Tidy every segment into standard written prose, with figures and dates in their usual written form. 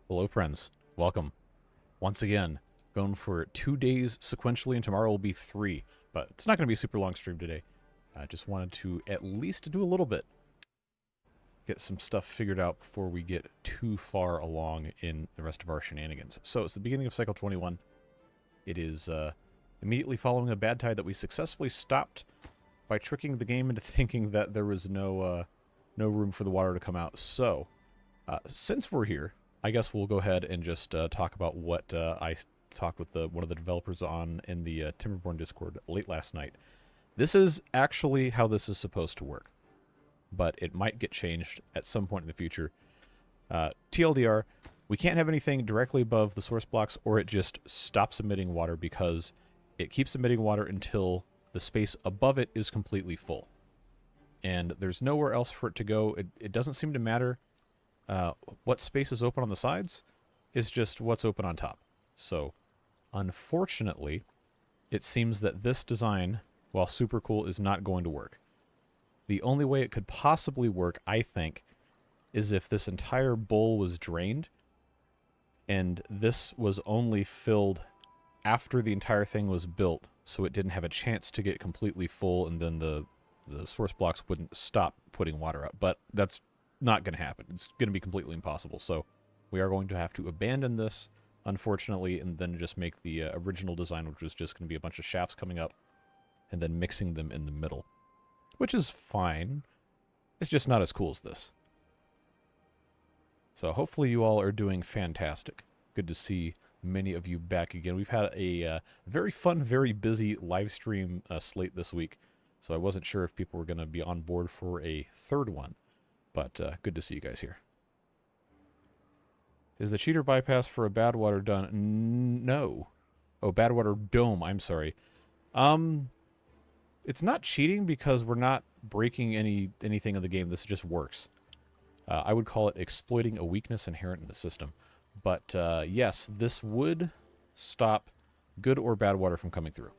Hello, friends. Welcome. Once again, going for 2 days sequentially, and tomorrow will be 3. But it's not going to be a super long stream today. I just wanted to at least do a little bit. Get some stuff figured out before we get too far along in the rest of our shenanigans. So it's the beginning of Cycle 21. It is immediately following a bad tide that we successfully stopped by tricking the game into thinking that there was no room for the water to come out. So, since we're here, I guess we'll go ahead and just talk about what I talked with one of the developers on in the Timberborn Discord late last night. This is actually how this is supposed to work, but it might get changed at some point in the future. TLDR, we can't have anything directly above the source blocks or it just stops emitting water because it keeps emitting water until the space above it is completely full. And there's nowhere else for it to go. It doesn't seem to matter what space is open on the sides. It's just what's open on top. So, unfortunately, it seems that this design, while super cool, is not going to work. The only way it could possibly work, I think, is if this entire bowl was drained, and this was only filled after the entire thing was built, so it didn't have a chance to get completely full, and then the source blocks wouldn't stop putting water up. But that's not going to happen. It's going to be completely impossible. So we are going to have to abandon this, unfortunately, and then just make the original design, which was just going to be a bunch of shafts coming up and then mixing them in the middle, which is fine. It's just not as cool as this. So hopefully you all are doing fantastic. Good to see many of you back again. We've had a very fun, very busy live stream slate this week, so I wasn't sure if people were going to be on board for a third one. But good to see you guys here. Is the cheater bypass for a badwater done? No. Oh, badwater dome. I'm sorry. It's not cheating because we're not breaking anything in the game. This just works. I would call it exploiting a weakness inherent in the system. But yes, this would stop good or bad water from coming through.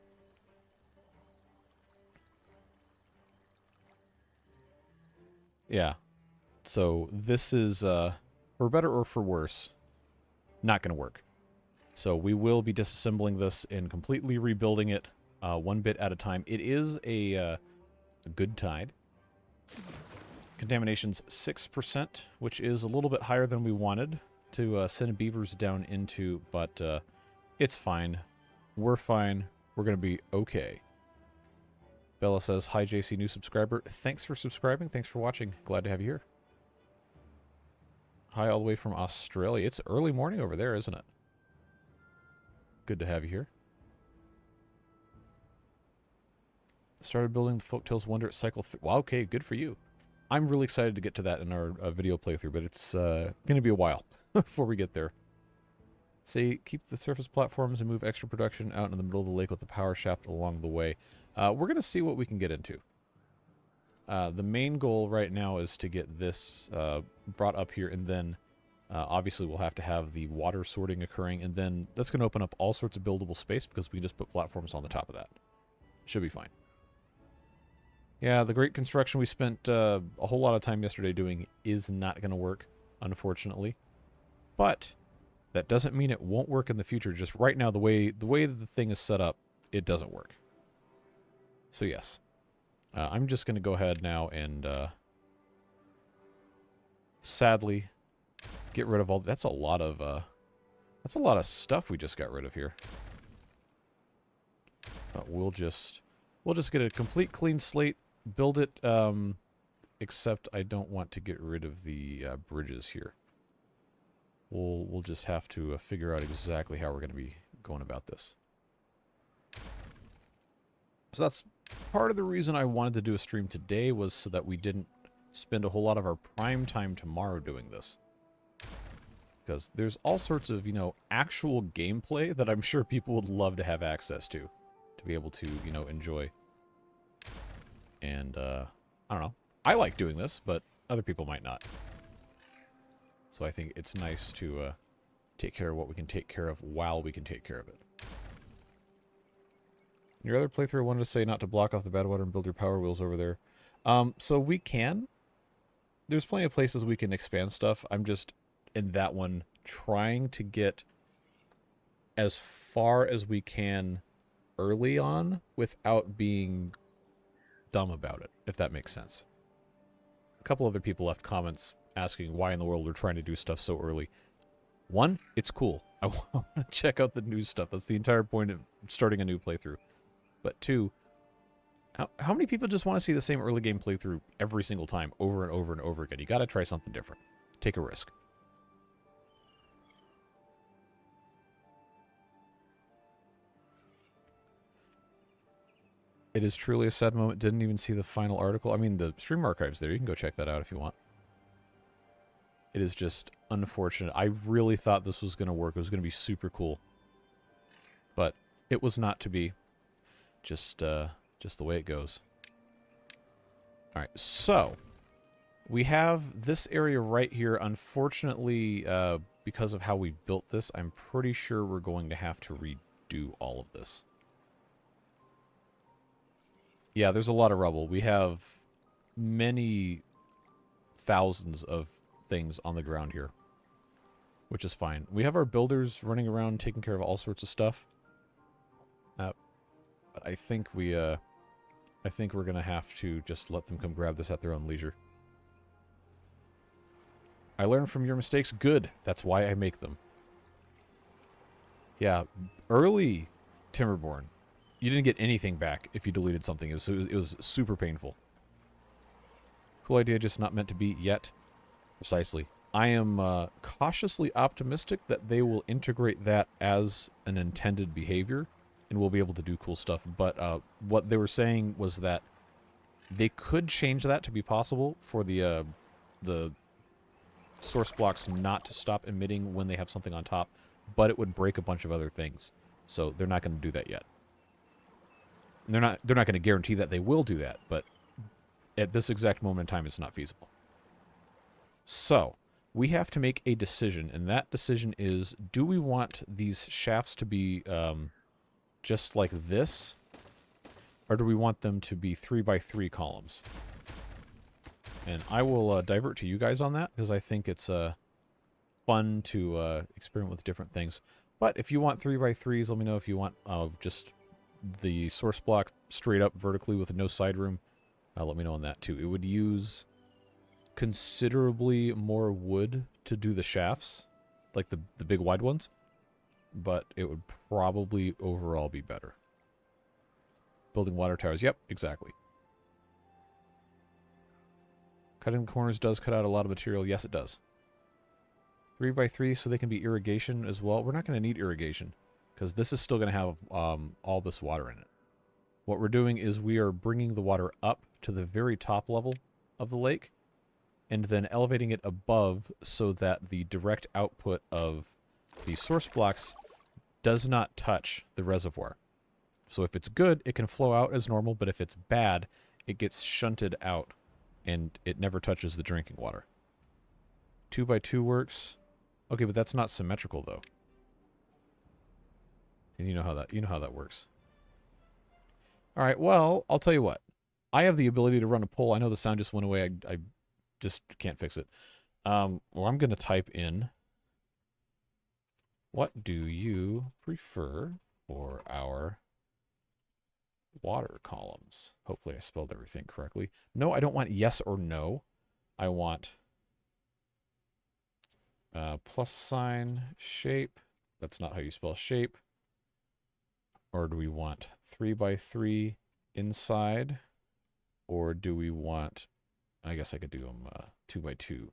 Yeah. So this is, for better or for worse, not going to work. So we will be disassembling this and completely rebuilding it one bit at a time. It is a good tide. Contamination's 6%, which is a little bit higher than we wanted to send beavers down into, but it's fine. We're fine. We're going to be okay. Bella says, hi JC, new subscriber. Thanks for subscribing. Thanks for watching. Glad to have you here. Hi, all the way from Australia. It's early morning over there, isn't it? Good to have you here. Started building the Folktales Wonder at Cycle 3. Wow, okay, good for you. I'm really excited to get to that in our video playthrough, but it's going to be a while before we get there. Say, keep the surface platforms and move extra production out in the middle of the lake with the power shaft along the way. We're going to see what we can get into. The main goal right now is to get this brought up here, and then obviously we'll have to have the water sorting occurring, and then that's going to open up all sorts of buildable space because we can just put platforms on the top of that. Should be fine. Yeah, the great construction we spent a whole lot of time yesterday doing is not going to work, unfortunately. But that doesn't mean it won't work in the future. Just right now, the way the thing is set up, it doesn't work. So yes. I'm just going to go ahead now and sadly get rid of all. That's a lot of stuff we just got rid of here. But we'll just get a complete clean slate, build it. Except I don't want to get rid of the bridges here. We'll just have to figure out exactly how we're going to be going about this. So that's part of the reason I wanted to do a stream today, was so that we didn't spend a whole lot of our prime time tomorrow doing this. Because there's all sorts of, actual gameplay that I'm sure people would love to have access to be able to, enjoy. And, I don't know. I like doing this, but other people might not. So I think it's nice to take care of what we can take care of while we can take care of it. In your other playthrough, I wanted to say not to block off the badwater and build your power wheels over there. So we can. There's plenty of places we can expand stuff. I'm just, in that one, trying to get as far as we can early on without being dumb about it, if that makes sense. A couple other people left comments asking why in the world we're trying to do stuff so early. One, it's cool. I want to check out the new stuff. That's the entire point of starting a new playthrough. But two, how many people just want to see the same early game playthrough every single time, over and over and over again? You got to try something different. Take a risk. It is truly a sad moment. Didn't even see the final article. I mean, the stream archive's there. You can go check that out if you want. It is just unfortunate. I really thought this was going to work. It was going to be super cool. But it was not to be. Just the way it goes. Alright, so we have this area right here. Unfortunately, because of how we built this, I'm pretty sure we're going to have to redo all of this. Yeah, there's a lot of rubble. We have many thousands of things on the ground here, which is fine. We have our builders running around taking care of all sorts of stuff. But I think we're gonna have to just let them come grab this at their own leisure. I learned from your mistakes. Good. That's why I make them. Yeah, early Timberborn, you didn't get anything back if you deleted something. It was super painful. Cool idea, just not meant to be yet. Precisely. I am cautiously optimistic that they will integrate that as an intended behavior, and we'll be able to do cool stuff. But what they were saying was that they could change that to be possible for the source blocks not to stop emitting when they have something on top, but it would break a bunch of other things. So they're not going to do that yet. And they're not going to guarantee that they will do that, but at this exact moment in time, it's not feasible. So we have to make a decision, and that decision is: do we want these shafts to be just like this, or do we want them to be 3x3 columns? And I will divert to you guys on that, because I think it's fun to experiment with different things. But if you want 3x3s, let me know. If you want just the source block straight up vertically with no side room, let me know on that too. It would use considerably more wood to do the shafts, like the big wide ones, but it would probably overall be better. Building water towers. Yep, exactly. Cutting the corners does cut out a lot of material. Yes, it does. 3x3 so they can be irrigation as well. We're not going to need irrigation because this is still going to have all this water in it. What we're doing is we are bringing the water up to the very top level of the lake and then elevating it above so that the direct output of the source blocks does not touch the reservoir. So if it's good, it can flow out as normal, but if it's bad, it gets shunted out and it never touches the drinking water. 2x2 works. Okay, but that's not symmetrical though. And you know how that works. All right, well, I'll tell you what. I have the ability to run a poll. I know the sound just went away. I just can't fix it. Well, I'm going to type in, what do you prefer for our water columns? Hopefully I spelled everything correctly. No, I don't want yes or no. I want plus sign shape. That's not how you spell shape. Or do we want 3x3 inside? Or do we want, I guess I could do them 2x2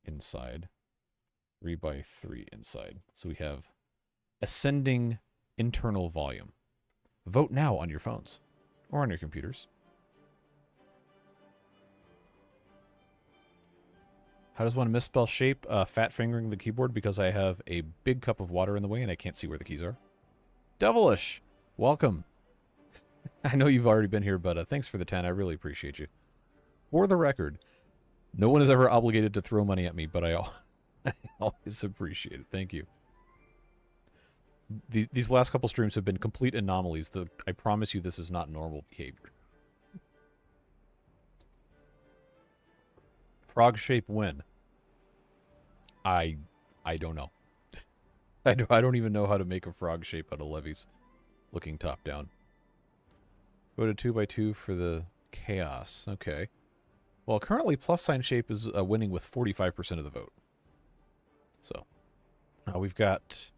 inside, 3x3 inside. So we have ascending internal volume. Vote now on your phones or on your computers. How does one misspell shape? Fat fingering the keyboard because I have a big cup of water in the way and I can't see where the keys are. Devilish, welcome. I know you've already been here, but thanks for the 10. I really appreciate you. For the record, no one is ever obligated to throw money at me, but I always appreciate it. Thank you. These last couple streams have been complete anomalies. I promise you this is not normal behavior. Frog shape win. I don't know. I don't even know how to make a frog shape out of levees. Looking top down. Voted 2x2 for the chaos. Okay. Well, currently plus sign shape is winning with 45% of the vote. So we got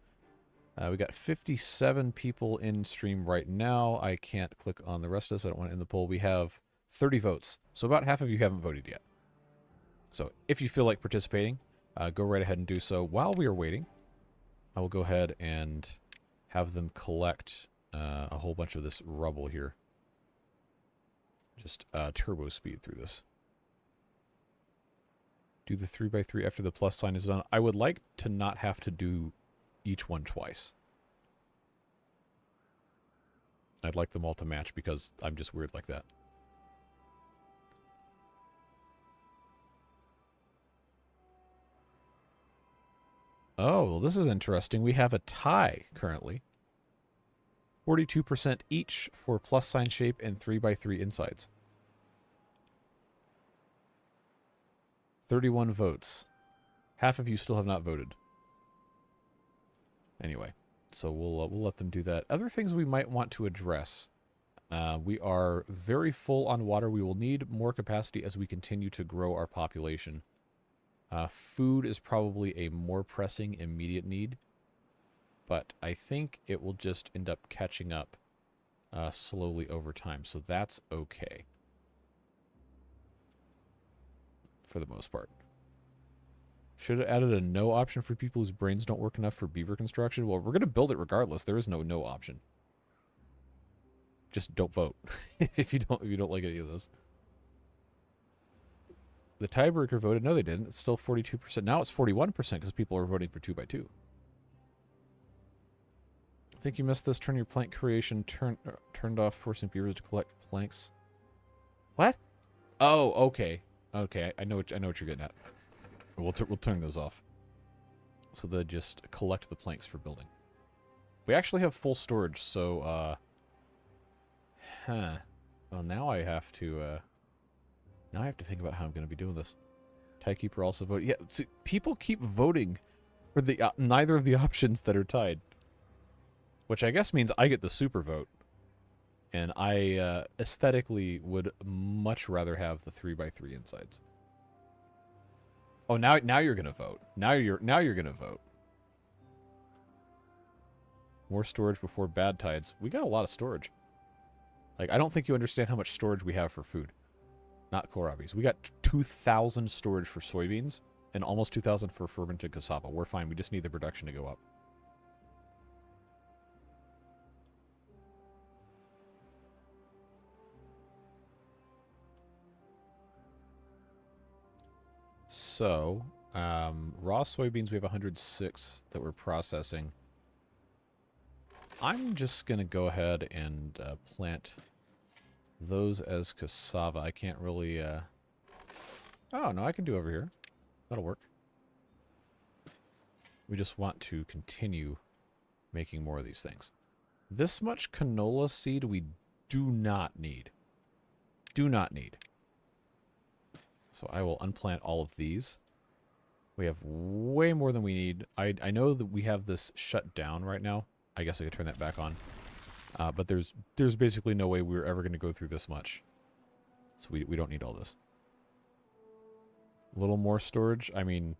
57 people in stream right now. I can't click on the rest of this. I don't want to end the poll. We have 30 votes. So about half of you haven't voted yet. So if you feel like participating, go right ahead and do so. While we are waiting, I will go ahead and have them collect a whole bunch of this rubble here. Just turbo speed through this. Do the 3x3 after the plus sign is done. I would like to not have to do each one twice. I'd like them all to match because I'm just weird like that. Oh, well, this is interesting. We have a tie currently. 42% each for plus sign shape and 3x3 insides. 31 votes. Half of you still have not voted. Anyway, so we'll let them do that. Other things we might want to address. We are very full on water. We will need more capacity as we continue to grow our population. Food is probably a more pressing immediate need, but I think it will just end up catching up slowly over time, so that's okay. For the most part. Should have added a no option for people whose brains don't work enough for beaver construction. Well, we're going to build it regardless. There is no option. Just don't vote if you don't like any of those. The tiebreaker voted. No, they didn't. It's still 42%. Now it's 41% because people are voting for 2x2. I think you missed this. Turn your plank creation turned off, forcing beavers to collect planks. What? Oh, okay. Okay, I know what you're getting at. We'll turn those off. So they just collect the planks for building. We actually have full storage, so well, now I have to think about how I'm going to be doing this. Tiekeeper also voted. Yeah, see, people keep voting for the neither of the options that are tied, which I guess means I get the super vote. And I aesthetically would much rather have the 3x3 insides. Oh, now you're gonna vote. Now you're gonna vote. More storage before bad tides. We got a lot of storage. Like, I don't think you understand how much storage we have for food. Not kohlrabies. We got 2,000 storage for soybeans and almost 2,000 for fermented cassava. We're fine. We just need the production to go up. So, raw soybeans, we have 106 that we're processing. I'm just going to go ahead and plant those as cassava. I can't really... Oh, no, I can do over here. That'll work. We just want to continue making more of these things. This much canola seed we do not need. Do not need. So I will unplant all of these. We have way more than we need. I know that we have this shut down right now. I guess I could turn that back on. But there's basically no way we're ever going to go through this much. So we don't need all this. A little more storage. I mean,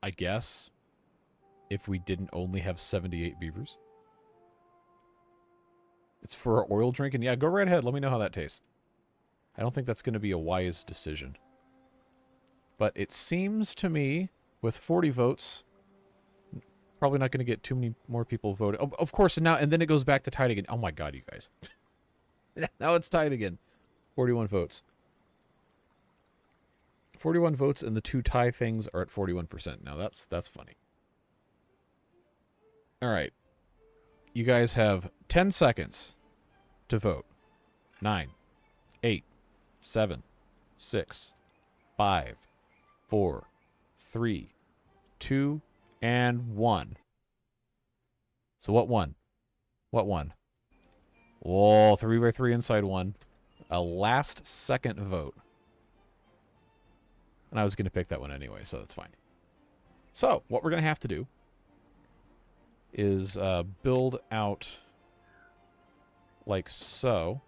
I guess if we didn't only have 78 beavers. It's for our oil drinking. Yeah, go right ahead. Let me know how that tastes. I don't think that's going to be a wise decision. But it seems to me, with 40 votes, probably not going to get too many more people voting. Oh, of course, and then it goes back to tied again. Oh my god, you guys. Now it's tied again. 41 votes. 41 votes, and the two tie things are at 41%. Now that's funny. All right. You guys have 10 seconds to vote. 9, 8, 7, 6, 5, 4, 3, 2, and 1. So what won? What won? Oh, 3x3 inside one. A last second vote. And I was going to pick that one anyway, so that's fine. So, what we're going to have to do is build out like so.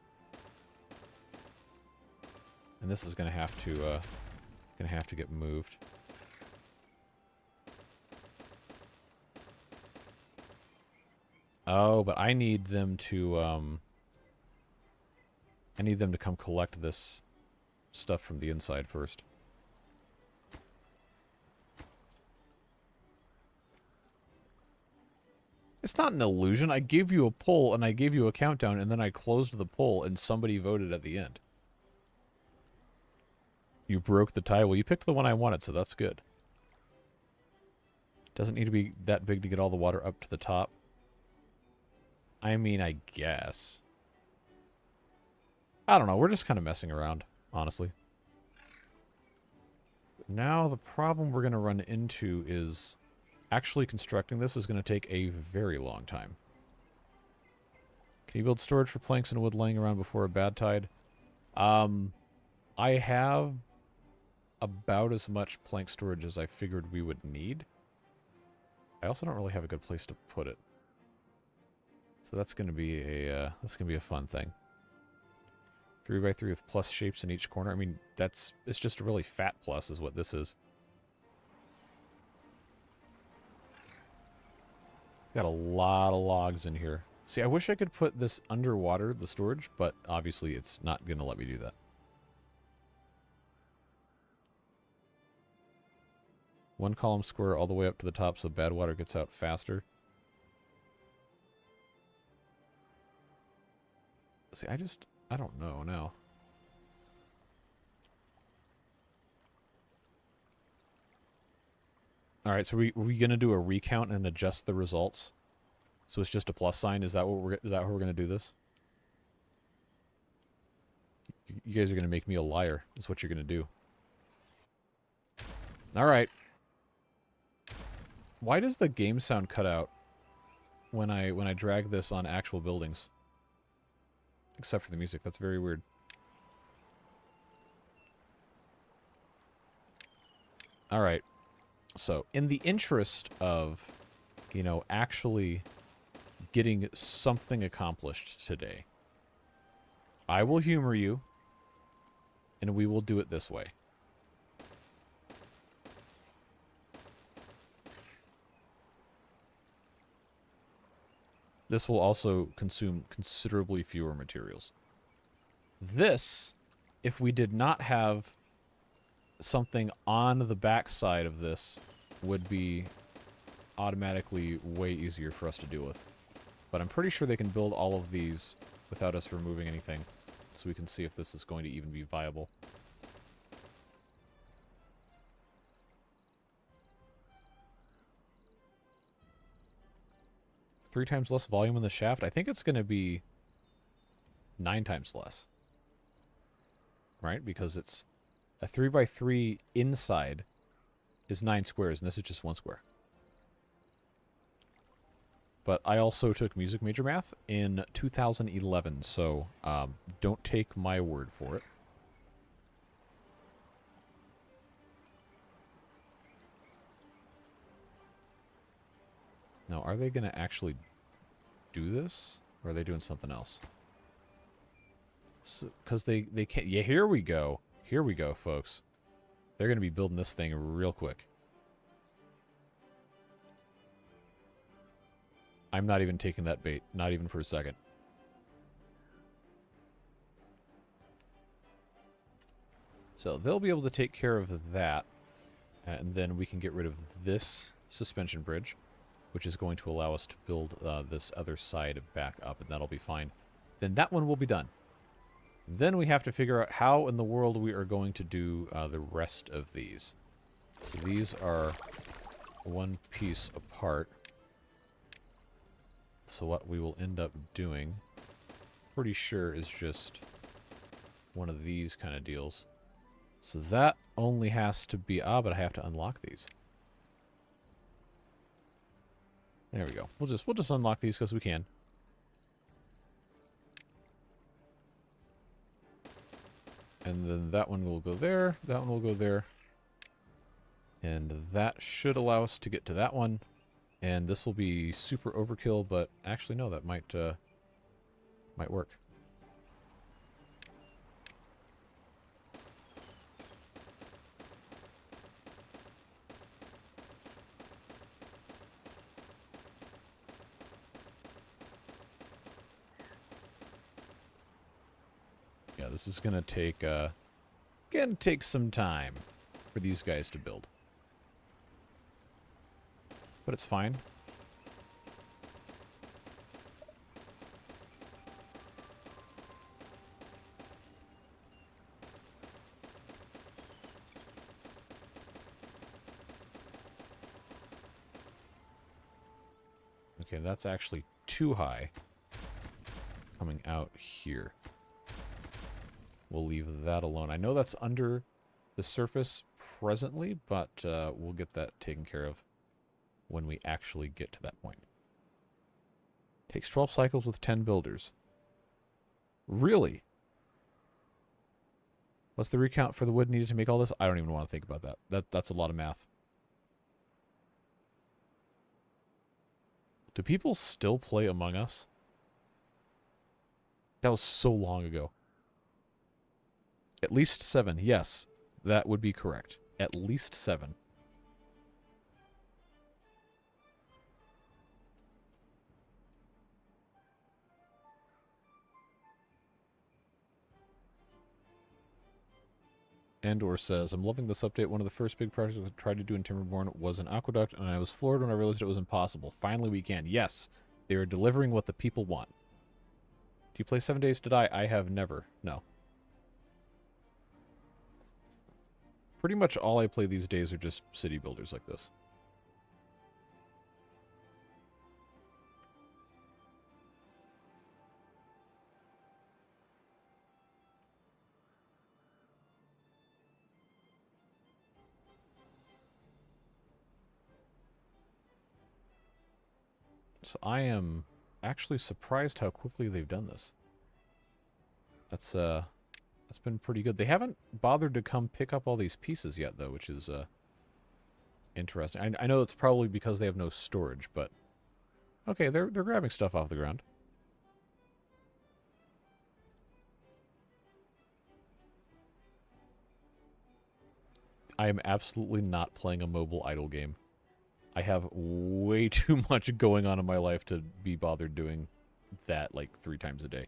And this is going to have to get moved. Oh, but I need them to come collect this stuff from the inside first. It's not an illusion. I gave you a poll and I gave you a countdown and then I closed the poll and somebody voted at the end. You broke the tie. Well, you picked the one I wanted, so that's good. Doesn't need to be that big to get all the water up to the top. I mean, I guess. I don't know. We're just kind of messing around, honestly. Now the problem we're going to run into is actually constructing this is going to take a very long time. Can you build storage for planks and wood laying around before a bad tide? I have about as much plank storage as I figured we would need. I also don't really have a good place to put it. So that's going to be a fun thing. 3x3 with plus shapes in each corner. I mean, it's just a really fat plus is what this is. Got a lot of logs in here. See, I wish I could put this underwater, the storage, but obviously it's not going to let me do that. One column square all the way up to the top so bad water gets out faster. See, I don't know now. Alright, so are we going to do a recount and adjust the results? So it's just a plus sign? Is that how we're going to do this? You guys are going to make me a liar, is what you're going to do. Alright. Why does the game sound cut out when I drag this on actual buildings? Except for the music. That's very weird. Alright. So, in the interest of, you know, actually getting something accomplished today, I will humor you, and we will do it this way. This will also consume considerably fewer materials. This, if we did not have something on the back side of this, would be automatically way easier for us to deal with. But I'm pretty sure they can build all of these without us removing anything, so we can see if this is going to even be viable. Three times less volume in the shaft? I think it's going to be 9 times less. Right? Because it's a 3x3 inside is 9 squares, and this is just 1 square. But I also took music major math in 2011, so don't take my word for it. Now, are they going to actually do this? Or are they doing something else? Because they can't... Yeah, here we go. Here we go, folks. They're going to be building this thing real quick. I'm not even taking that bait. Not even for a second. So they'll be able to take care of that. And then we can get rid of this suspension bridge, which is going to allow us to build this other side back up, and that'll be fine. Then that one will be done. Then we have to figure out how in the world we are going to do the rest of these. So these are one piece apart. So what we will end up doing, pretty sure, is just one of these kind of deals. So that only has to be... Ah, but I have to unlock these. There we go. We'll just unlock these because we can. And then that one will go there. That one will go there. And that should allow us to get to that one. And this will be super overkill, but actually no, that might work. Yeah, this is gonna take some time for these guys to build. But it's fine. Okay, that's actually too high coming out here. We'll leave that alone. I know that's under the surface presently, but we'll get that taken care of when we actually get to that point. Takes 12 cycles with 10 builders. Really? What's the recount for the wood needed to make all this? I don't even want to think about that. That's a lot of math. Do people still play Among Us? That was so long ago. At least 7. Yes, that would be correct. At least 7. Andor says, I'm loving this update. One of the first big projects I tried to do in Timberborn was an aqueduct, and I was floored when I realized it was impossible. Finally we can. Yes, they are delivering what the people want. Do you play 7 Days to Die? I have never. No. Pretty much all I play these days are just city builders like this. So I am actually surprised how quickly they've done this. That's been pretty good. They haven't bothered to come pick up all these pieces yet, though, which is interesting. I know it's probably because they have no storage, but okay, they're grabbing stuff off the ground. I am absolutely not playing a mobile idle game. I have way too much going on in my life to be bothered doing that like 3 times a day.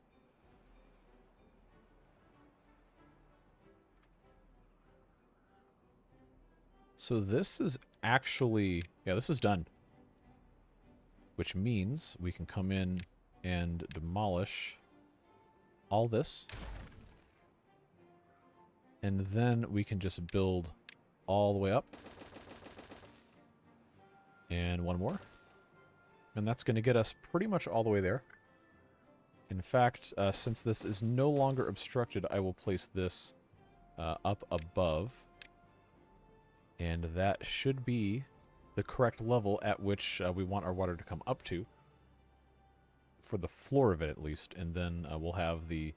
So this is actually, yeah, this is done. Which means we can come in and demolish all this. And then we can just build all the way up. And one more. And that's going to get us pretty much all the way there. In fact, since this is no longer obstructed, I will place this up above. And that should be the correct level at which we want our water to come up to. For the floor of it, at least. And then we'll have the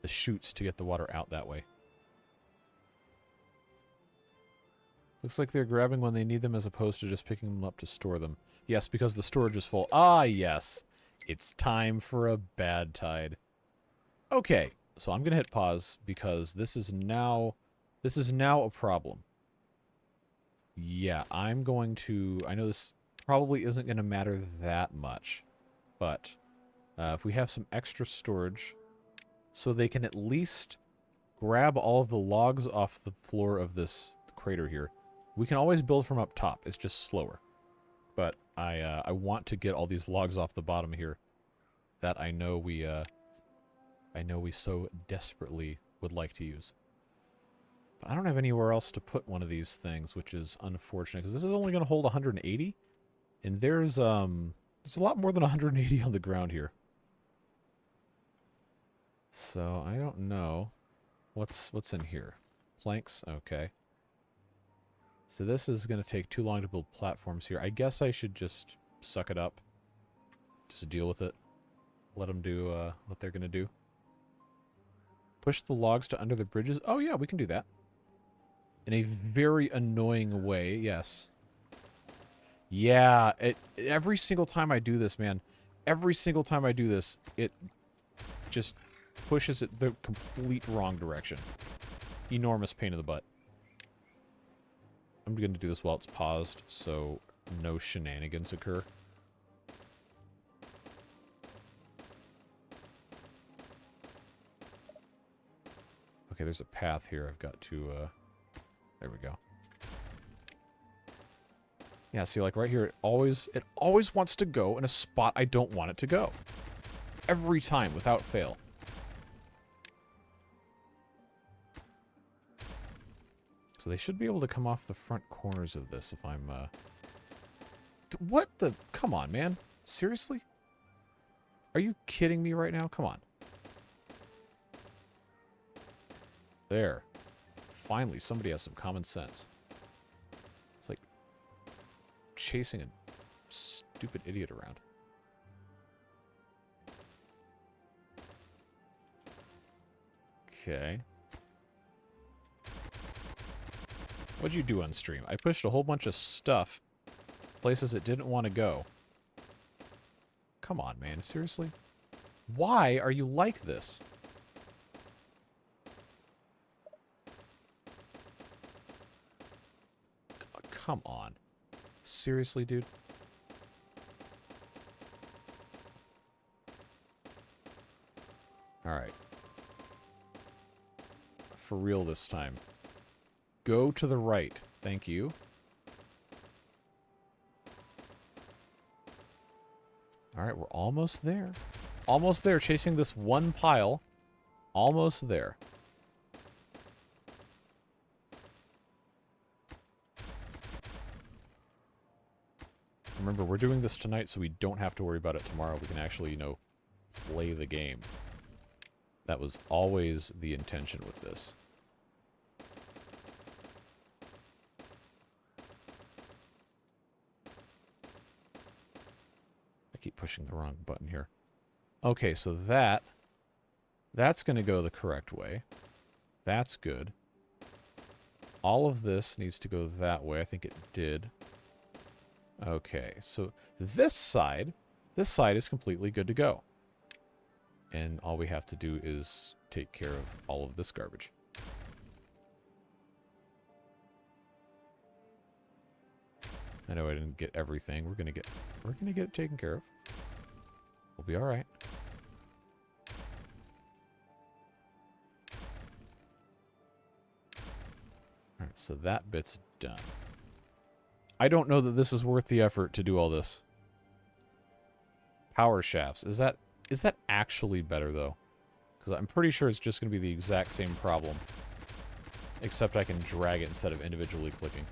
chutes to get the water out that way. Looks like they're grabbing when they need them as opposed to just picking them up to store them. Yes, because the storage is full. Ah, yes. It's time for a bad tide. Okay, so I'm going to hit pause because this is now a problem. Yeah, I'm going to... I know this probably isn't going to matter that much, but if we have some extra storage so they can at least grab all of the logs off the floor of this crater here. We can always build from up top. It's just slower. But I want to get all these logs off the bottom here that I know we so desperately would like to use. But I don't have anywhere else to put one of these things, which is unfortunate because this is only going to hold 180, and there's a lot more than 180 on the ground here. So I don't know what's in here. Planks, okay. So this is going to take too long to build platforms here. I guess I should just suck it up. Just deal with it. Let them do what they're going to do. Push the logs to under the bridges. Oh yeah, we can do that. In a very annoying way, yes. Yeah, every single time I do this, man, every single time I do this, it just pushes it the complete wrong direction. Enormous pain in the butt. I'm going to do this while it's paused, so no shenanigans occur. Okay, there's a path here I've got to, there we go. Yeah, see, like right here, it always wants to go in a spot I don't want it to go. Every time, without fail. So they should be able to come off the front corners of this if I'm, What the... Come on, man. Seriously? Are you kidding me right now? Come on. There. Finally, somebody has some common sense. It's like chasing a stupid idiot around. Okay. What'd you do on stream? I pushed a whole bunch of stuff places it didn't want to go. Come on, man. Seriously? Why are you like this? Come on. Seriously, dude? Alright. For real this time. Go to the right. Thank you. Alright, we're almost there. Almost there, chasing this one pile. Almost there. Remember, we're doing this tonight so we don't have to worry about it tomorrow. We can actually, you know, play the game. That was always the intention with this. I keep pushing the wrong button here. Okay, so that's going to go the correct way. That's good. All of this needs to go that way. I think it did. Okay, so this side is completely good to go. And all we have to do is take care of all of this garbage. I know I didn't get everything. We're gonna get it taken care of. We'll be all right. All right, so that bit's done. I don't know that this is worth the effort to do all this. Power shafts. Is that actually better, though? Because I'm pretty sure it's just going to be the exact same problem. Except I can drag it instead of individually clicking.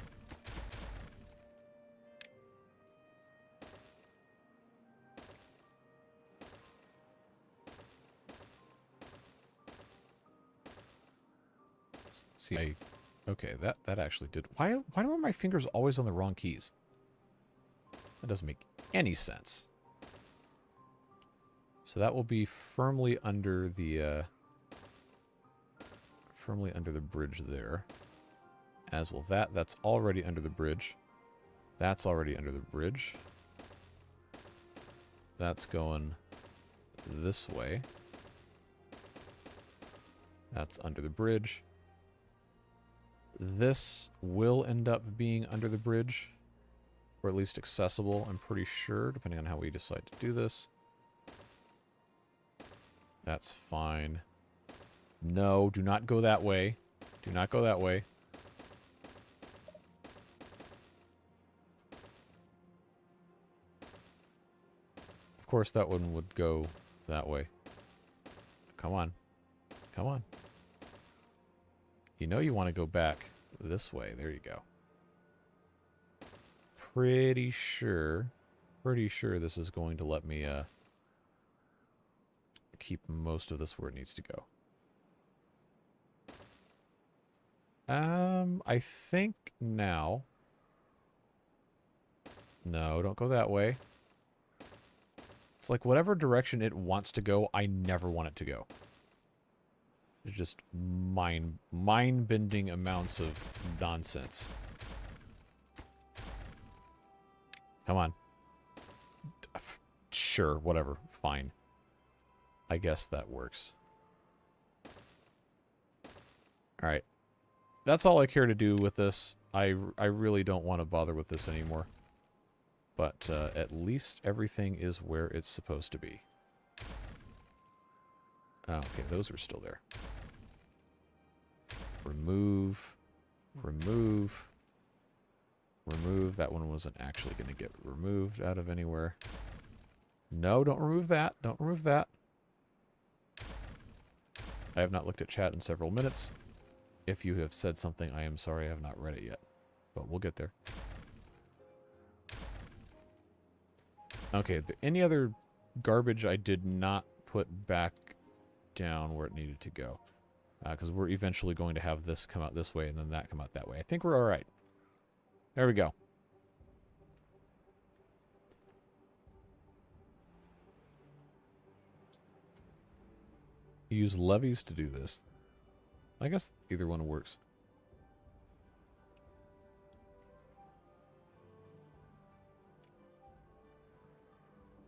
See, okay, that actually did... Why are my fingers always on the wrong keys? That doesn't make any sense. So that will be firmly under the bridge there. As will that. That's already under the bridge. That's already under the bridge. That's going this way. That's under the bridge. This will end up being under the bridge. Or at least accessible, I'm pretty sure, depending on how we decide to do this. That's fine. No, do not go that way. Do not go that way. Of course, that one would go that way. Come on. Come on. You know you want to go back this way. There you go. Pretty sure this is going to let me keep most of this where it needs to go. I think now... No, don't go that way. It's like whatever direction it wants to go, I never want it to go. It's just mind-bending amounts of nonsense. Come on. Sure, whatever. Fine. I guess that works. Alright. That's all I care to do with this. I really don't want to bother with this anymore. But at least everything is where it's supposed to be. Oh, okay, those are still there. Remove. Remove. Remove. That one wasn't actually going to get removed out of anywhere. No, don't remove that. Don't remove that. I have not looked at chat in several minutes. If you have said something, I am sorry I have not read it yet. But we'll get there. Okay, any other garbage I did not put back down where it needed to go. Because we're eventually going to have this come out this way and then that come out that way. I think we're alright. There we go. Use levees to do this. I guess either one works.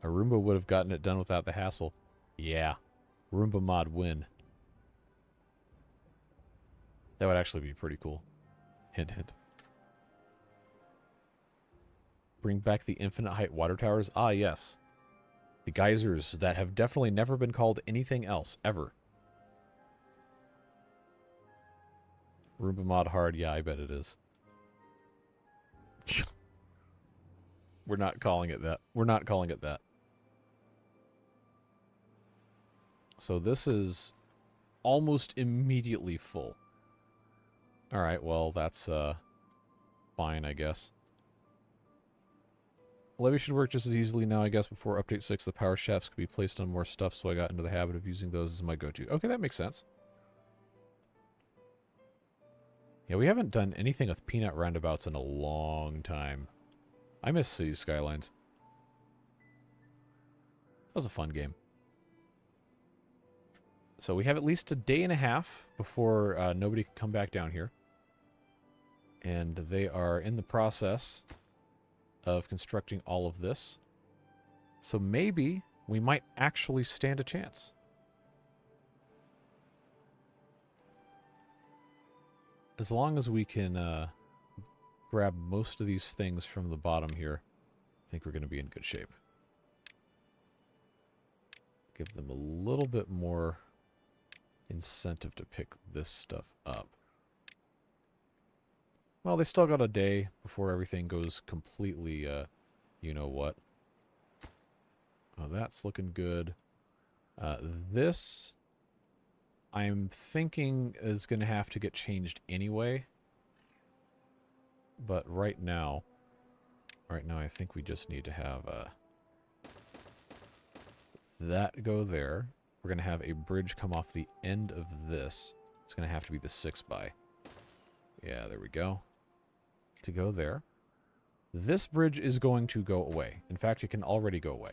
A Roomba would have gotten it done without the hassle. Yeah. Roomba mod win. That would actually be pretty cool. Hint, hint. Bring back the infinite height water towers? Ah, yes. The geysers that have definitely never been called anything else, ever. Roomba mod hard? Yeah, I bet it is. We're not calling it that. We're not calling it that. So this is almost immediately full. Alright, well, that's fine, I guess. Levy should work just as easily now, I guess. Before Update 6, the power shafts could be placed on more stuff, so I got into the habit of using those as my go-to. Okay, that makes sense. Yeah, we haven't done anything with peanut roundabouts in a long time. I miss City Skylines. That was a fun game. So we have at least a day and a half before nobody can come back down here. And they are in the process of constructing all of this. So maybe we might actually stand a chance. As long as we can grab most of these things from the bottom here, I think we're going to be in good shape. Give them a little bit more incentive to pick this stuff up. Well, they still got a day before everything goes completely, you know what. Oh, that's looking good. This, I'm thinking, is going to have to get changed anyway. But right now, I think we just need to have that go there. We're going to have a bridge come off the end of this. It's going to have to be the 6x. Yeah, there we go. To go there. This bridge is going to go away. In fact, it can already go away.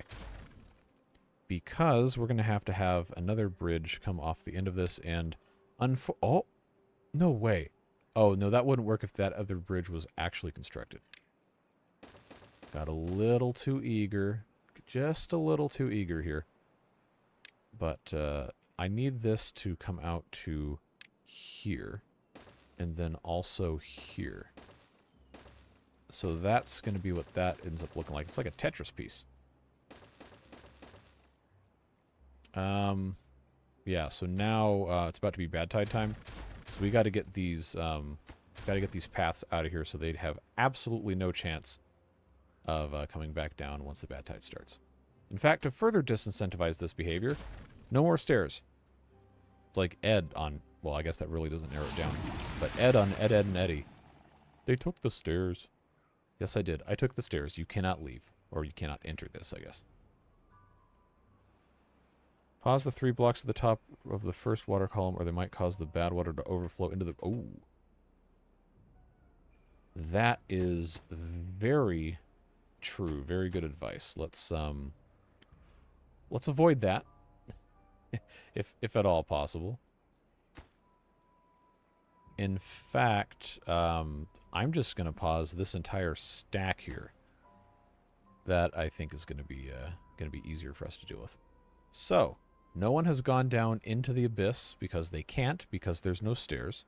Because we're going to have another bridge come off the end of this and... Oh! No way. Oh, no, that wouldn't work if that other bridge was actually constructed. Got a little too eager. Just a little too eager here. But I need this to come out to here. And then also here. So that's going to be what that ends up looking like. It's like a Tetris piece. Yeah, so now it's about to be bad tide time. So we got to get these paths out of here so they'd have absolutely no chance of coming back down once the bad tide starts. In fact, to further disincentivize this behavior, no more stairs. It's like Ed on... Well, I guess that really doesn't narrow it down. But Ed on Ed, Ed, and Eddie. They took the stairs. Yes, I did. I took the stairs. You cannot leave. Or you cannot enter this, I guess. Pause the 3 blocks at the top of the first water column, or they might cause the bad water to overflow into the... Oh. That is very true. Very good advice. Let's avoid that. if at all possible. In fact, I'm just going to pause this entire stack here. That I think is going to be easier for us to deal with. So, no one has gone down into the abyss because they can't, because there's no stairs.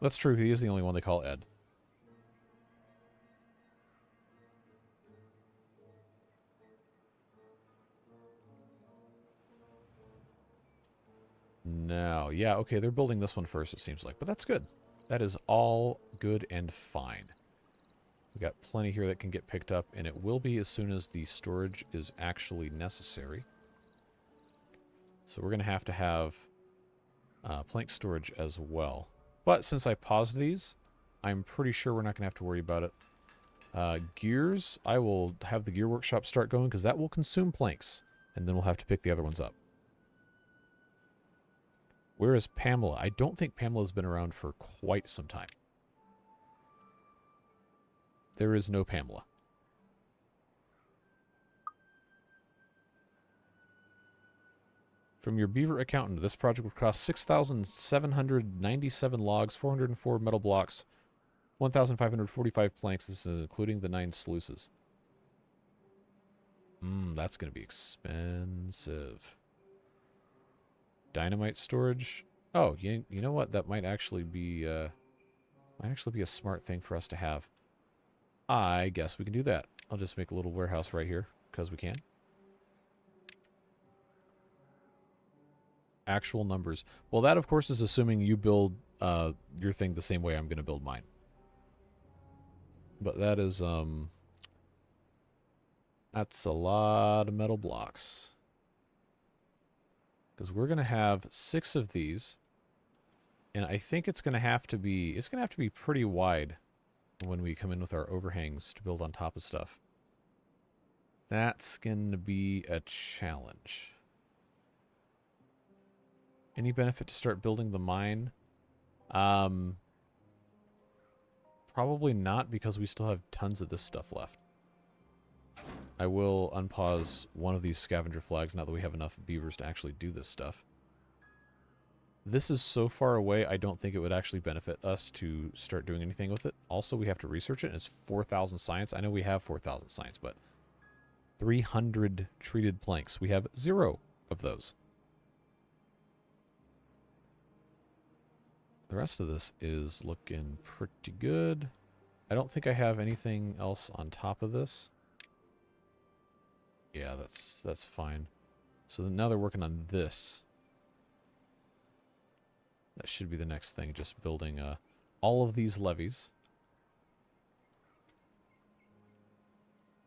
That's true. He is the only one they call Ed. Now, yeah, okay, they're building this one first, it seems like. But that's good. That is all good and fine. We got plenty here that can get picked up, and it will be as soon as the storage is actually necessary. So we're going to have plank storage as well. But since I paused these, I'm pretty sure we're not going to have to worry about it. Gears, I will have the gear workshop start going, because that will consume planks, and then we'll have to pick the other ones up. Where is Pamela? I don't think Pamela's been around for quite some time. There is no Pamela. From your beaver accountant, this project would cost 6,797 logs, 404 metal blocks, 1,545 planks. This is including the 9 sluices. That's going to be expensive. Dynamite storage. Oh, you know what? That might actually be a smart thing for us to have. I guess we can do that. I'll just make a little warehouse right here, because we can. Actual numbers. Well, that, of course, is assuming you build your thing the same way I'm going to build mine. But that is, that's a lot of metal blocks. Because we're going to have 6 of these. And I think it's going to have to be, pretty wide when we come in with our overhangs to build on top of stuff. That's going to be a challenge. Any benefit to start building the mine? Probably not, because we still have tons of this stuff left. I will unpause one of these scavenger flags now that we have enough beavers to actually do this stuff. This is so far away, I don't think it would actually benefit us to start doing anything with it. Also, we have to research it, and it's 4,000 science. I know we have 4,000 science, but 300 treated planks. We have 0 of those. The rest of this is looking pretty good. I don't think I have anything else on top of this. Yeah, that's fine. So now they're working on this. That should be the next thing, just building all of these levees.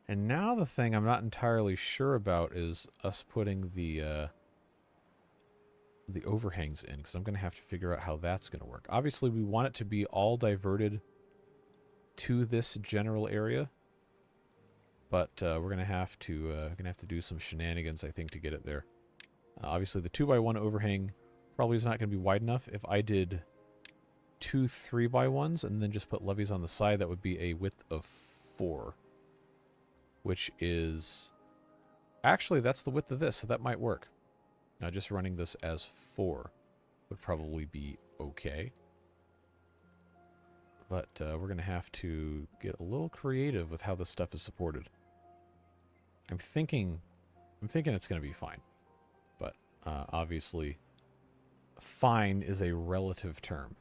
And now the thing I'm not entirely sure about is us putting the overhangs in, because I'm going to have to figure out how that's going to work. Obviously, we want it to be all diverted to this general area, but we're going to have to do some shenanigans, I think, to get it there. Obviously, the 2x1 overhang probably is not going to be wide enough. If I did 2 3x1s and then just put levees on the side, that would be a width of 4, which is actually, that's the width of this, so that might work. Now, just running this as 4 would probably be okay. But we're going to have to get a little creative with how this stuff is supported. I'm thinking it's going to be fine. But obviously, fine is a relative term.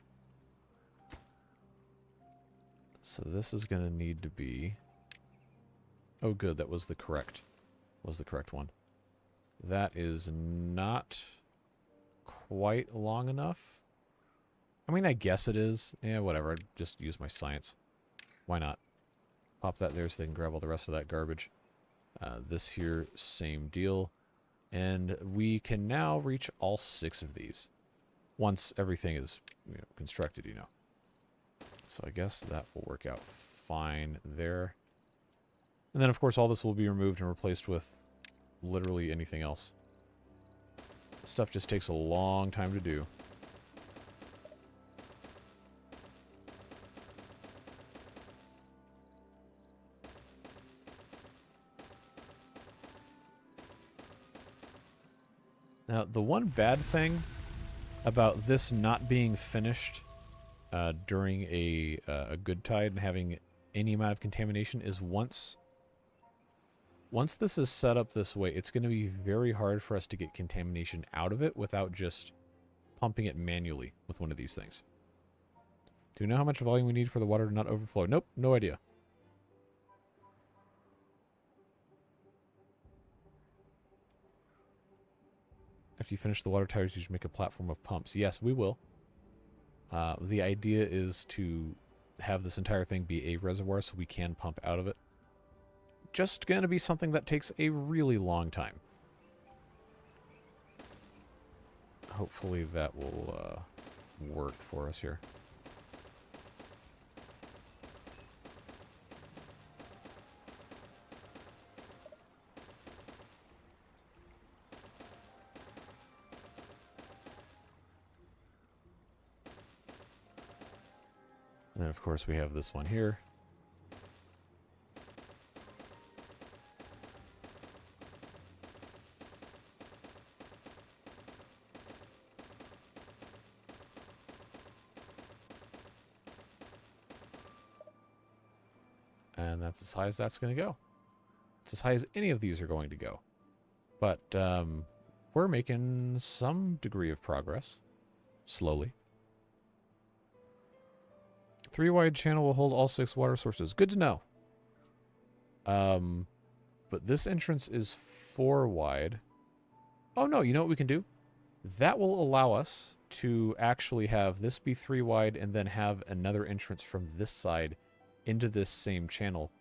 So this is going to need to be... Oh, good, that was the correct one. That is not quite long enough. I mean, I guess it is. Yeah, whatever. I'd just use my science. Why not? Pop that there so they can grab all the rest of that garbage. This here, same deal. And we can now reach all 6 of these. Once everything is constructed, you know. So I guess that will work out fine there. And then, of course, all this will be removed and replaced with literally anything else. Stuff just takes a long time to do. Now, the one bad thing about this not being finished during a good tide and having any amount of contamination is once this is set up this way, it's going to be very hard for us to get contamination out of it without just pumping it manually with one of these things. Do you know how much volume we need for the water to not overflow? Nope, no idea. After you finish the water towers, you should make a platform of pumps. Yes, we will. The idea is to have this entire thing be a reservoir so we can pump out of it. Just going to be something that takes a really long time. Hopefully that will work for us here. And then, of course, we have this one here. And that's as high as that's going to go. It's as high as any of these are going to go. But we're making some degree of progress. Slowly. 3-wide channel will hold all 6 water sources. Good to know. But this entrance is 4 wide. Oh no, you know what we can do? That will allow us to actually have this be 3 wide and then have another entrance from this side into this same channel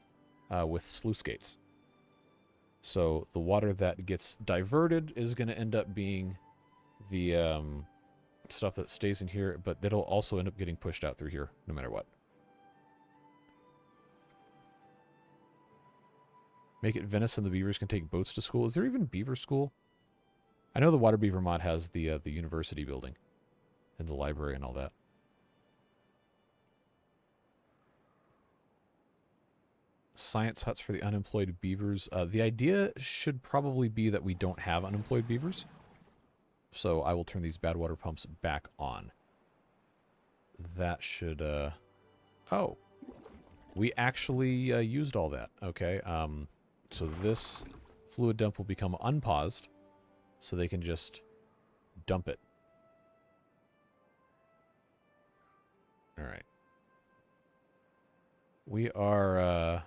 with sluice gates. So the water that gets diverted is going to end up being the stuff that stays in here, but that'll also end up getting pushed out through here no matter what. Make it Venice and the beavers can take boats to school. Is there even beaver school? I know the water beaver mod has the university building and the library and all that. Science huts for the unemployed beavers. The idea should probably be that we don't have unemployed beavers. So I will turn these badwater pumps back on. That should, oh. We actually used all that. Okay, so this fluid dump will become unpaused, so they can just dump it. Alright. We are,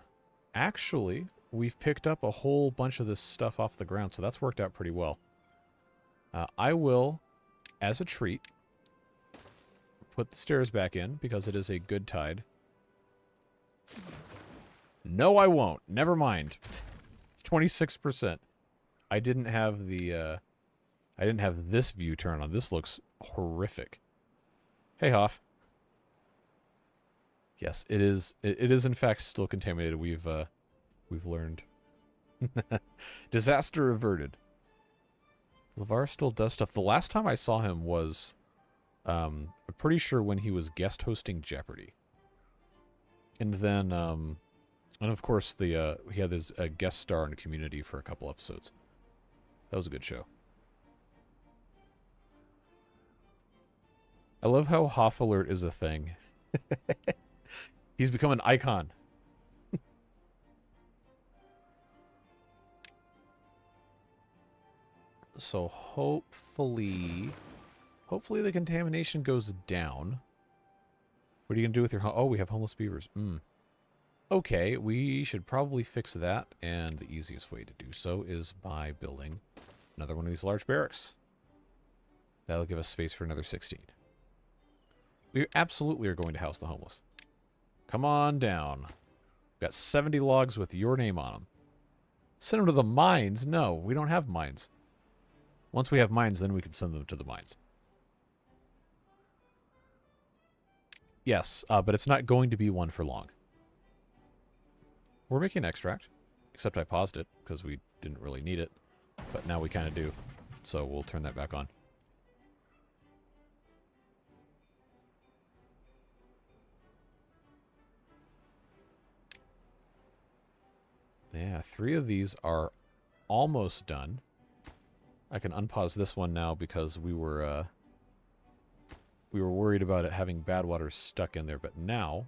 actually, we've picked up a whole bunch of this stuff off the ground, so that's worked out pretty well. I will, as a treat, put the stairs back in, because it is a good tide. No, I won't. Never mind. It's 26%. I didn't have the, I didn't have this view turned on. This looks horrific. Hey, Hoff. Yes, it is. It is in fact still contaminated. We've learned. Disaster averted. LeVar still does stuff. The last time I saw him was, I'm pretty sure when he was guest hosting Jeopardy. And then, and of course he had his guest star in Community for a couple episodes. That was a good show. I love how Hoff Alert is a thing. He's become an icon. So hopefully the contamination goes down. What are you going to do with your... Oh, we have homeless beavers. Okay, we should probably fix that. And the easiest way to do so is by building another one of these large barracks. That'll give us space for another 16. We absolutely are going to house the homeless. Come on down. Got 70 logs with your name on them. Send them to the mines? No, we don't have mines. Once we have mines, then we can send them to the mines. Yes, but it's not going to be one for long. We're making extract, except I paused it because we didn't really need it. But now we kind of do, so we'll turn that back on. Yeah, 3 of these are almost done. I can unpause this one now because we were worried about it having bad water stuck in there, but now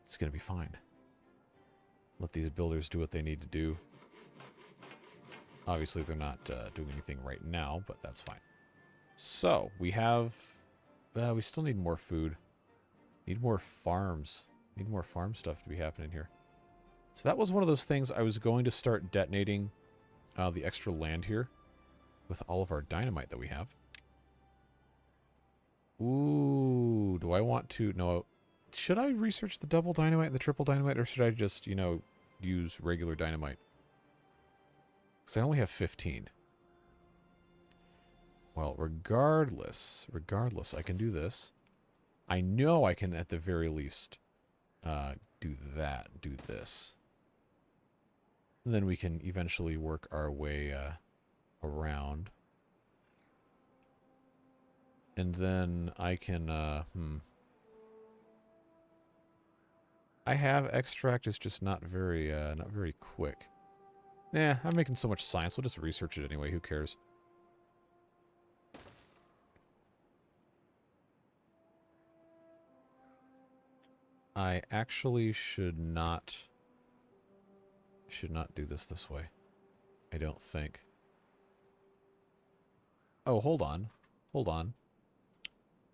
It's going to be fine. Let these builders do what they need to do. Obviously, they're not doing anything right now, but that's fine. So, we have... we still need more food. Need more farms. Need more farm stuff to be happening here. So that was one of those things I was going to start detonating the extra land here with all of our dynamite that we have. Ooh, do I want to... No, should I research the double dynamite and the triple dynamite, or should I just, you know, use regular dynamite? Because I only have 15. Well, regardless, I can do this. I know I can, at the very least, do this. And then we can eventually work our way around. And then I can, I have extract, it's just not very quick. Nah, I'm making so much science, we'll just research it anyway, who cares? I actually should not do this way. I don't think. Oh, hold on. Hold on.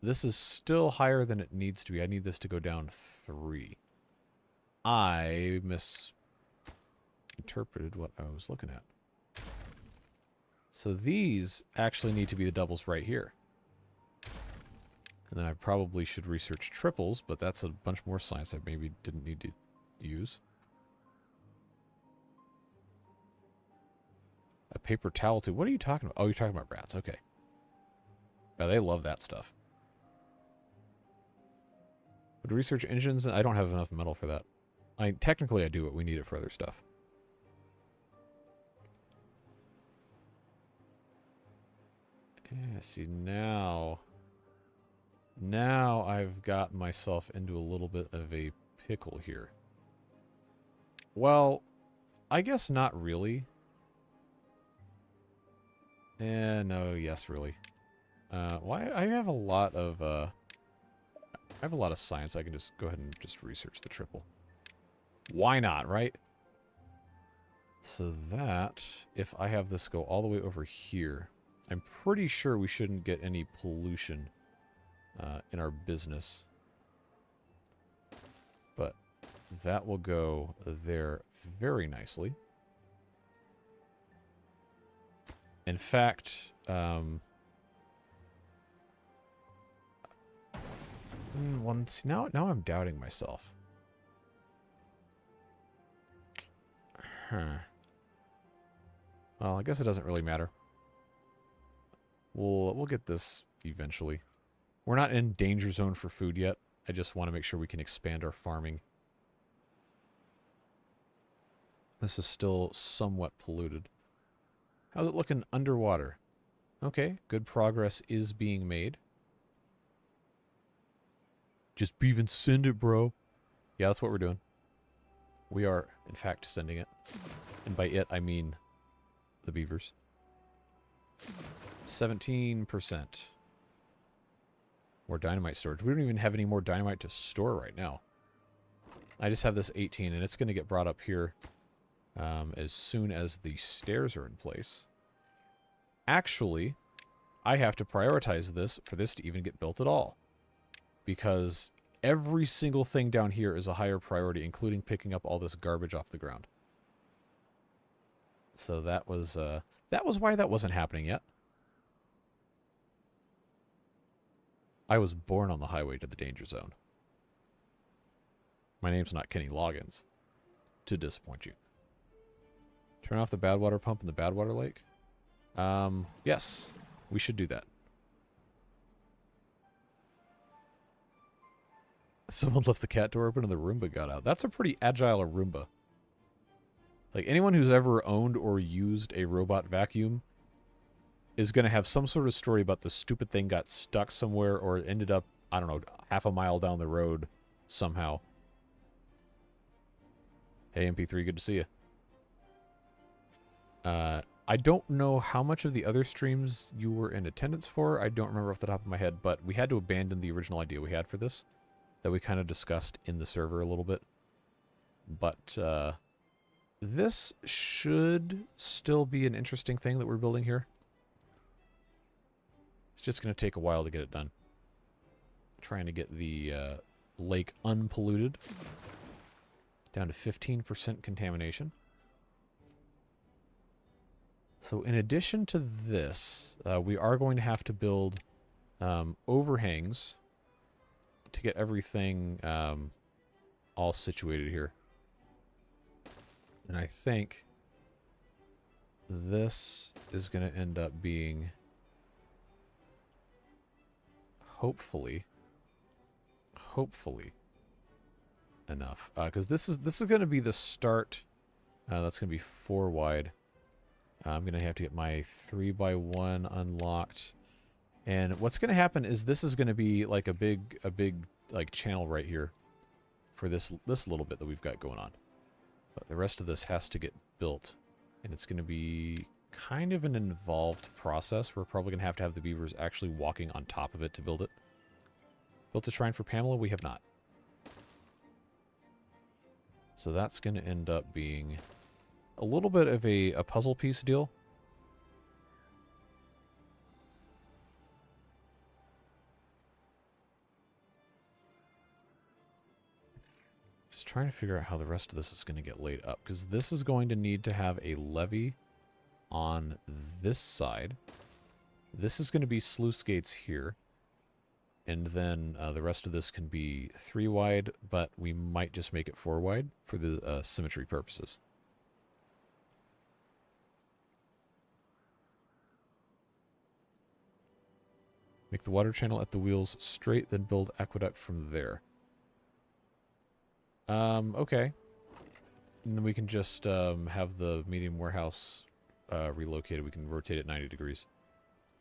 This is still higher than it needs to be. I need this to go down 3. I misinterpreted what I was looking at. So these actually need to be the doubles right here. And then I probably should research triples, but that's a bunch more science I maybe didn't need to use. A paper towel too. What are you talking about? Oh, you're talking about rats. Okay. Yeah, they love that stuff. But research engines, I don't have enough metal for that. Technically I do, but we need it for other stuff. Yeah, see now I've got myself into a little bit of a pickle here. Well, I guess not really. No, yes, really. Well, I have a lot of science. I can just go ahead and just research the triple. Why not, right? So that, if I have this go all the way over here, I'm pretty sure we shouldn't get any pollution in our business. But that will go there very nicely. In fact, now I'm doubting myself. Huh. Well, I guess it doesn't really matter. We'll get this eventually. We're not in danger zone for food yet. I just want to make sure we can expand our farming. This is still somewhat polluted. How's it looking underwater? Okay, good progress is being made. Just even send it, bro. Yeah, that's what we're doing. We are, in fact, sending it. And by it, I mean the beavers. 17%. More dynamite storage. We don't even have any more dynamite to store right now. I just have this 18, and it's going to get brought up here as soon as the stairs are in place. Actually, I have to prioritize this for this to even get built at all. Because every single thing down here is a higher priority, including picking up all this garbage off the ground. So that was why that wasn't happening yet. I was born on the highway to the danger zone. My name's not Kenny Loggins. To disappoint you. Turn off the badwater pump in the badwater lake? Yes. We should do that. Someone left the cat door open and the Roomba got out. That's a pretty agile Roomba. Like, anyone who's ever owned or used a robot vacuum is going to have some sort of story about the stupid thing got stuck somewhere or ended up, I don't know, half a mile down the road somehow. Hey, MP3, good to see you. I don't know how much of the other streams you were in attendance for. I don't remember off the top of my head, but we had to abandon the original idea we had for this. that we kind of discussed in the server a little bit. But this should still be an interesting thing that we're building here. It's just going to take a while to get it done. Trying to get the lake unpolluted down to 15% contamination. So in addition to this, we are going to have to build overhangs to get everything all situated here. And I think this is going to end up being, hopefully enough. Because this is going to be the start. That's going to be 4 wide. I'm going to have to get my 3x1 unlocked. And what's going to happen is this is going to be like a big like channel right here for this little bit that we've got going on. But the rest of this has to get built, and it's going to be kind of an involved process. We're probably going to have the beavers actually walking on top of it to build it. Built a shrine for Pamela? We have not. So that's going to end up being a little bit of a puzzle piece deal. Just trying to figure out how the rest of this is going to get laid up, because this is going to need to have a levee on this side. This is going to be sluice gates here. And then the rest of this can be 3 wide, but we might just make it 4 wide for the symmetry purposes. Make the water channel at the wheels straight, then build aqueduct from there. Okay. And then we can just have the medium warehouse relocated. We can rotate it 90 degrees.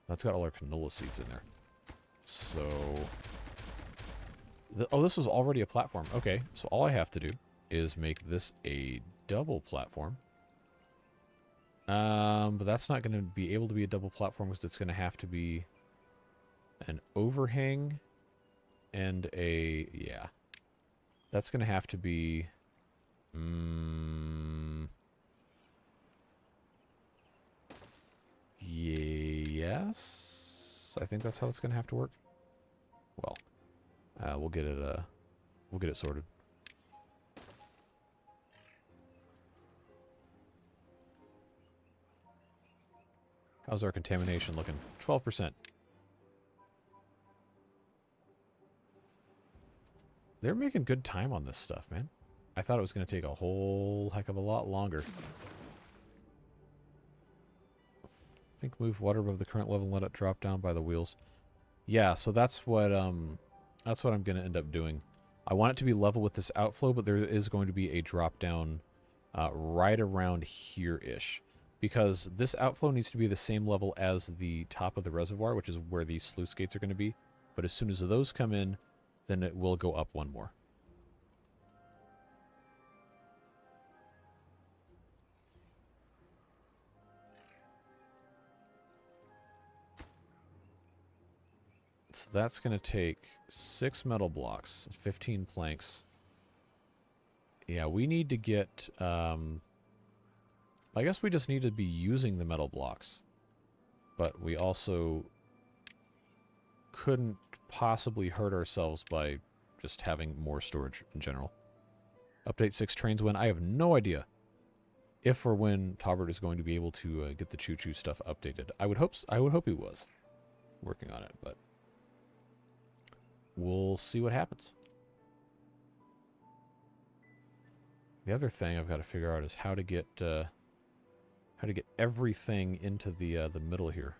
That's got all our canola seeds in there. So... oh, this was already a platform. Okay, so all I have to do is make this a double platform. But that's not going to be able to be a double platform because it's going to have to be an overhang and a... yeah. That's going to have to be... yes? I think that's how it's going to have to work. Well, we'll get it sorted. How's our contamination looking? 12%. They're making good time on this stuff, man. I thought it was going to take a whole heck of a lot longer. I think move water above the current level and let it drop down by the wheels. Yeah, so that's what I'm going to end up doing. I want it to be level with this outflow, but there is going to be a drop down right around here-ish. Because this outflow needs to be the same level as the top of the reservoir, which is where these sluice gates are going to be. But as soon as those come in, then it will go up one more. So that's going to take 6 metal blocks, 15 planks. Yeah, we need to get... I guess we just need to be using the metal blocks. But we also couldn't possibly hurt ourselves by just having more storage in general. Update 6 trains when? I have no idea if or when Taubert is going to be able to get the choo-choo stuff updated. I would hope he was working on it, but we'll see what happens. The other thing I've got to figure out is how to get everything into the middle here.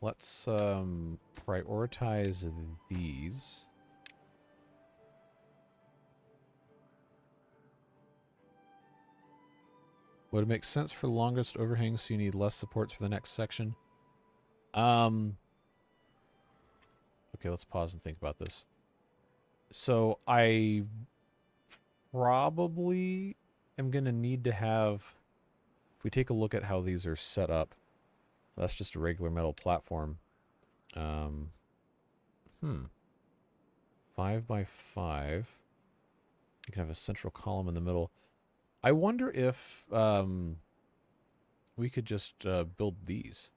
Let's prioritize these. Would it make sense for the longest overhangs so you need less supports for the next section? Okay, let's pause and think about this. So I probably am going to need to have, if we take a look at how these are set up, That's just a regular metal platform. 5 by 5. You can have a central column in the middle. I wonder if we could just build these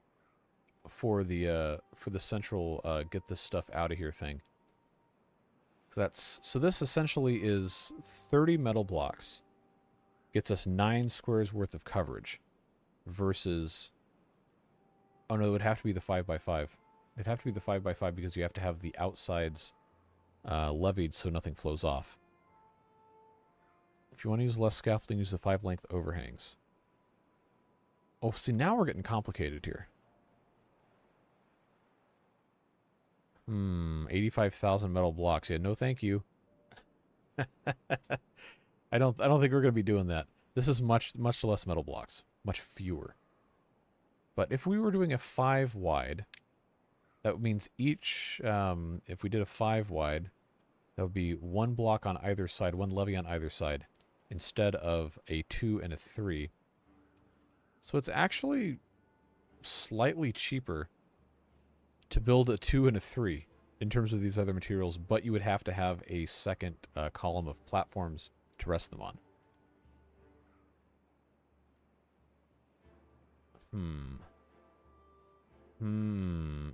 for the central get this stuff out of here thing. So this essentially is 30 metal blocks. Gets us 9 squares worth of coverage versus... Oh no, it would have to be the 5 by 5. It'd have to be the 5 by 5 because you have to have the outsides levied so nothing flows off. If you want to use less scaffolding, use the 5 length overhangs. Oh, see, now we're getting complicated here. 85,000 metal blocks. Yeah, no thank you. I don't think we're going to be doing that. This is much less metal blocks. Much fewer. But if we were doing a 5 wide, that means each, if we did a 5 wide, that would be 1 block on either side, 1 levee on either side, instead of a 2 and a 3. So it's actually slightly cheaper to build a 2 and a 3 in terms of these other materials, but you would have to have a second column of platforms to rest them on.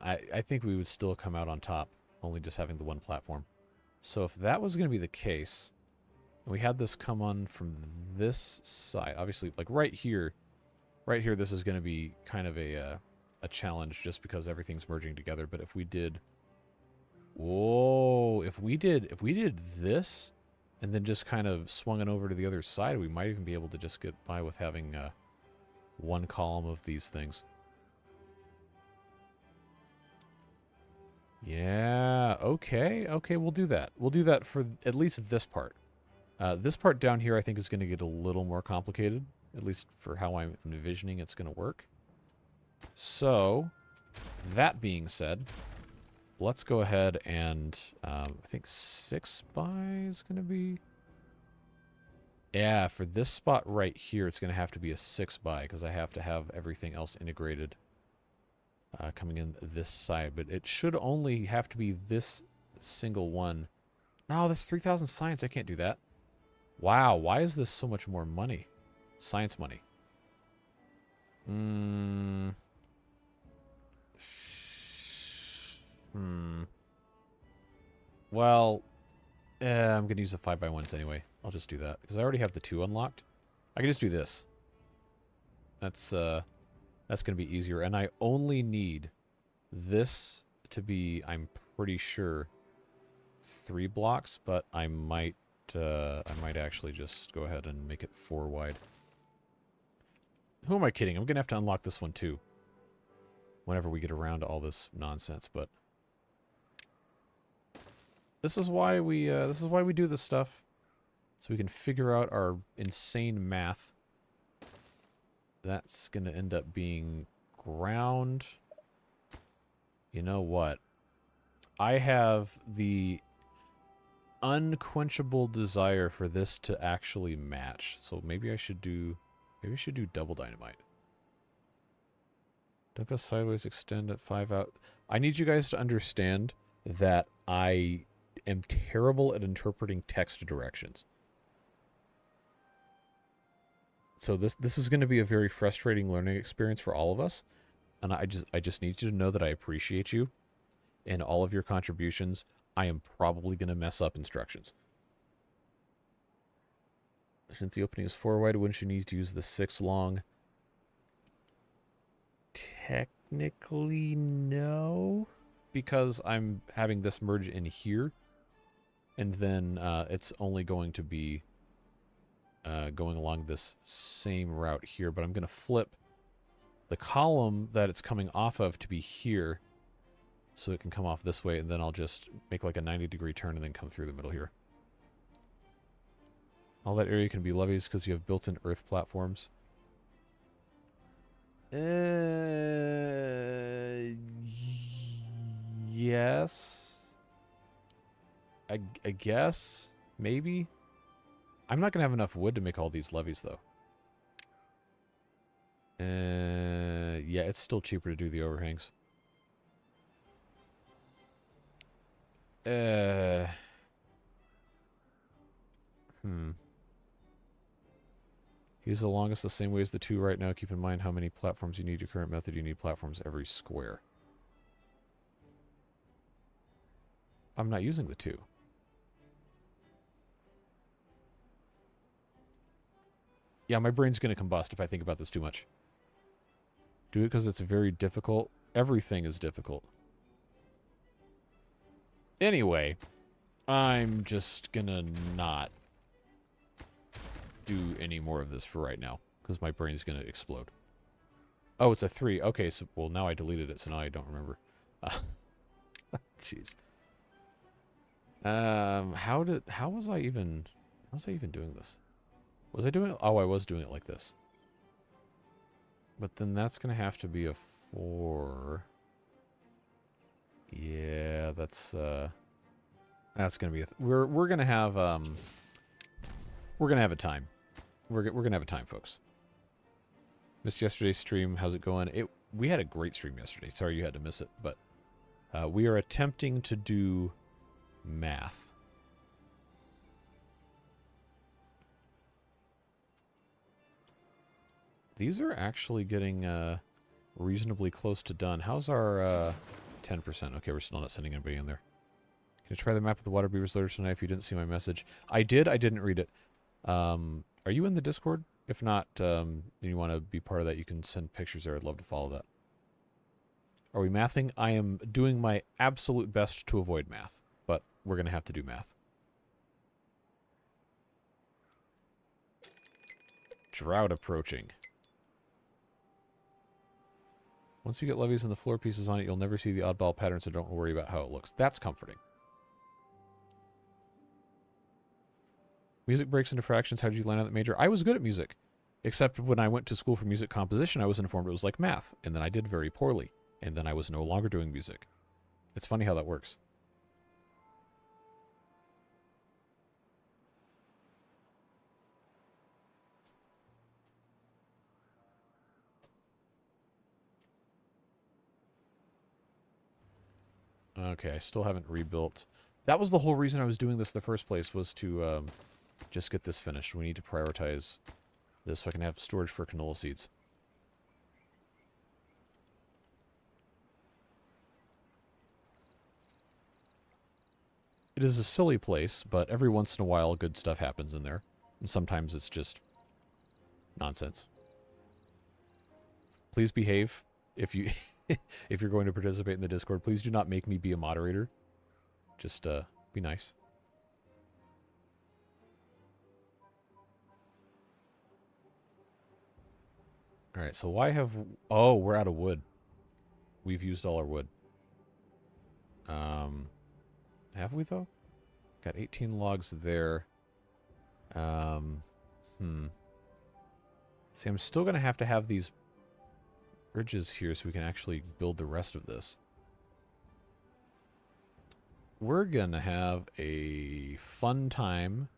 I think we would still come out on top, only just having the 1 platform. So if that was going to be the case, and we had this come on from this side, obviously, like right here, this is going to be kind of a challenge just because everything's merging together. But if we did, if we did this, and then just kind of swung it over to the other side, we might even be able to just get by with having 1 column of these things. Yeah, okay, we'll do that. We'll do that for at least this part. This part down here I think is going to get a little more complicated, at least for how I'm envisioning it's going to work. So, that being said, let's go ahead and, I think 6 by is going to be... Yeah, for this spot right here, it's going to have to be a 6 by, because I have to have everything else integrated coming in this side. But it should only have to be this single one. No, that's 3,000 science. I can't do that. Wow, why is this so much more money? Science money. Well, I'm going to use the 5 by 1s anyway. I'll just do that, because I already have the 2 unlocked. I can just do this. That's going to be easier, and I only need this to be, I'm pretty sure, 3 blocks, but I might actually just go ahead and make it 4 wide. Who am I kidding? I'm going to have to unlock this one too, whenever we get around to all this nonsense, but this is why we do this stuff, so we can figure out our insane math. That's going to end up being ground. You know what? I have the unquenchable desire for this to actually match. So maybe I should do double dynamite. Don't go sideways, extend at 5 out. I need you guys to understand that I am terrible at interpreting text directions. So this is going to be a very frustrating learning experience for all of us, and I just need you to know that I appreciate you and all of your contributions. I am probably going to mess up instructions. Since the opening is 4 wide, wouldn't you need to use the 6 long? Technically, no, because I'm having this merge in here, and then it's only going to be going along this same route here, but I'm going to flip the column that it's coming off of to be here, so it can come off this way, and then I'll just make like a 90-degree turn and then come through the middle here. All that area can be levees because you have built-in earth platforms. Yes. I guess. Maybe. I'm not going to have enough wood to make all these levees, though. Yeah, it's still cheaper to do the overhangs. Use the longest the same way as the 2 right now. Keep in mind how many platforms you need. Your current method, you need platforms every square. I'm not using the 2. Yeah, my brain's going to combust if I think about this too much. Do it because it's very difficult. Everything is difficult. Anyway, I'm just going to not do any more of this for right now because my brain's going to explode. Oh, it's a 3. Okay, so well now I deleted it, so now I don't remember. Jeez. How was I even doing this? Was I doing it? Oh, I was doing it like this. But then that's going to have to be a 4. Yeah, that's going to be we're going to have a time. We're going to have a time, folks. Missed yesterday's stream. How's it going? We had a great stream yesterday. Sorry you had to miss it, but we are attempting to do math. These are actually getting reasonably close to done. How's our 10%? Okay, we're still not sending anybody in there. Can you try the map of the water beavers later tonight if you didn't see my message? I did. I didn't read it. Are you in the Discord? If not, and you want to be part of that, you can send pictures there. I'd love to follow that. Are we mathing? I am doing my absolute best to avoid math, but we're going to have to do math. Drought approaching. Once you get levees and the floor pieces on it, you'll never see the oddball pattern, so don't worry about how it looks. That's comforting. Music breaks into fractions. How did you land on that major? I was good at music. Except when I went to school for music composition, I was informed it was like math. And then I did very poorly. And then I was no longer doing music. It's funny how that works. Okay, I still haven't rebuilt. That was the whole reason I was doing this in the first place, was to just get this finished. We need to prioritize this so I can have storage for canola seeds. It is a silly place, but every once in a while good stuff happens in there. And sometimes it's just nonsense. Please behave if you if you're going to participate in the Discord. Please do not make me be a moderator. Just be nice. Alright, so why have... Oh, we're out of wood. We've used all our wood. Have we, though? Got 18 logs there. See, I'm still going to have these bridges here so we can actually build the rest of this. We're going to have a fun time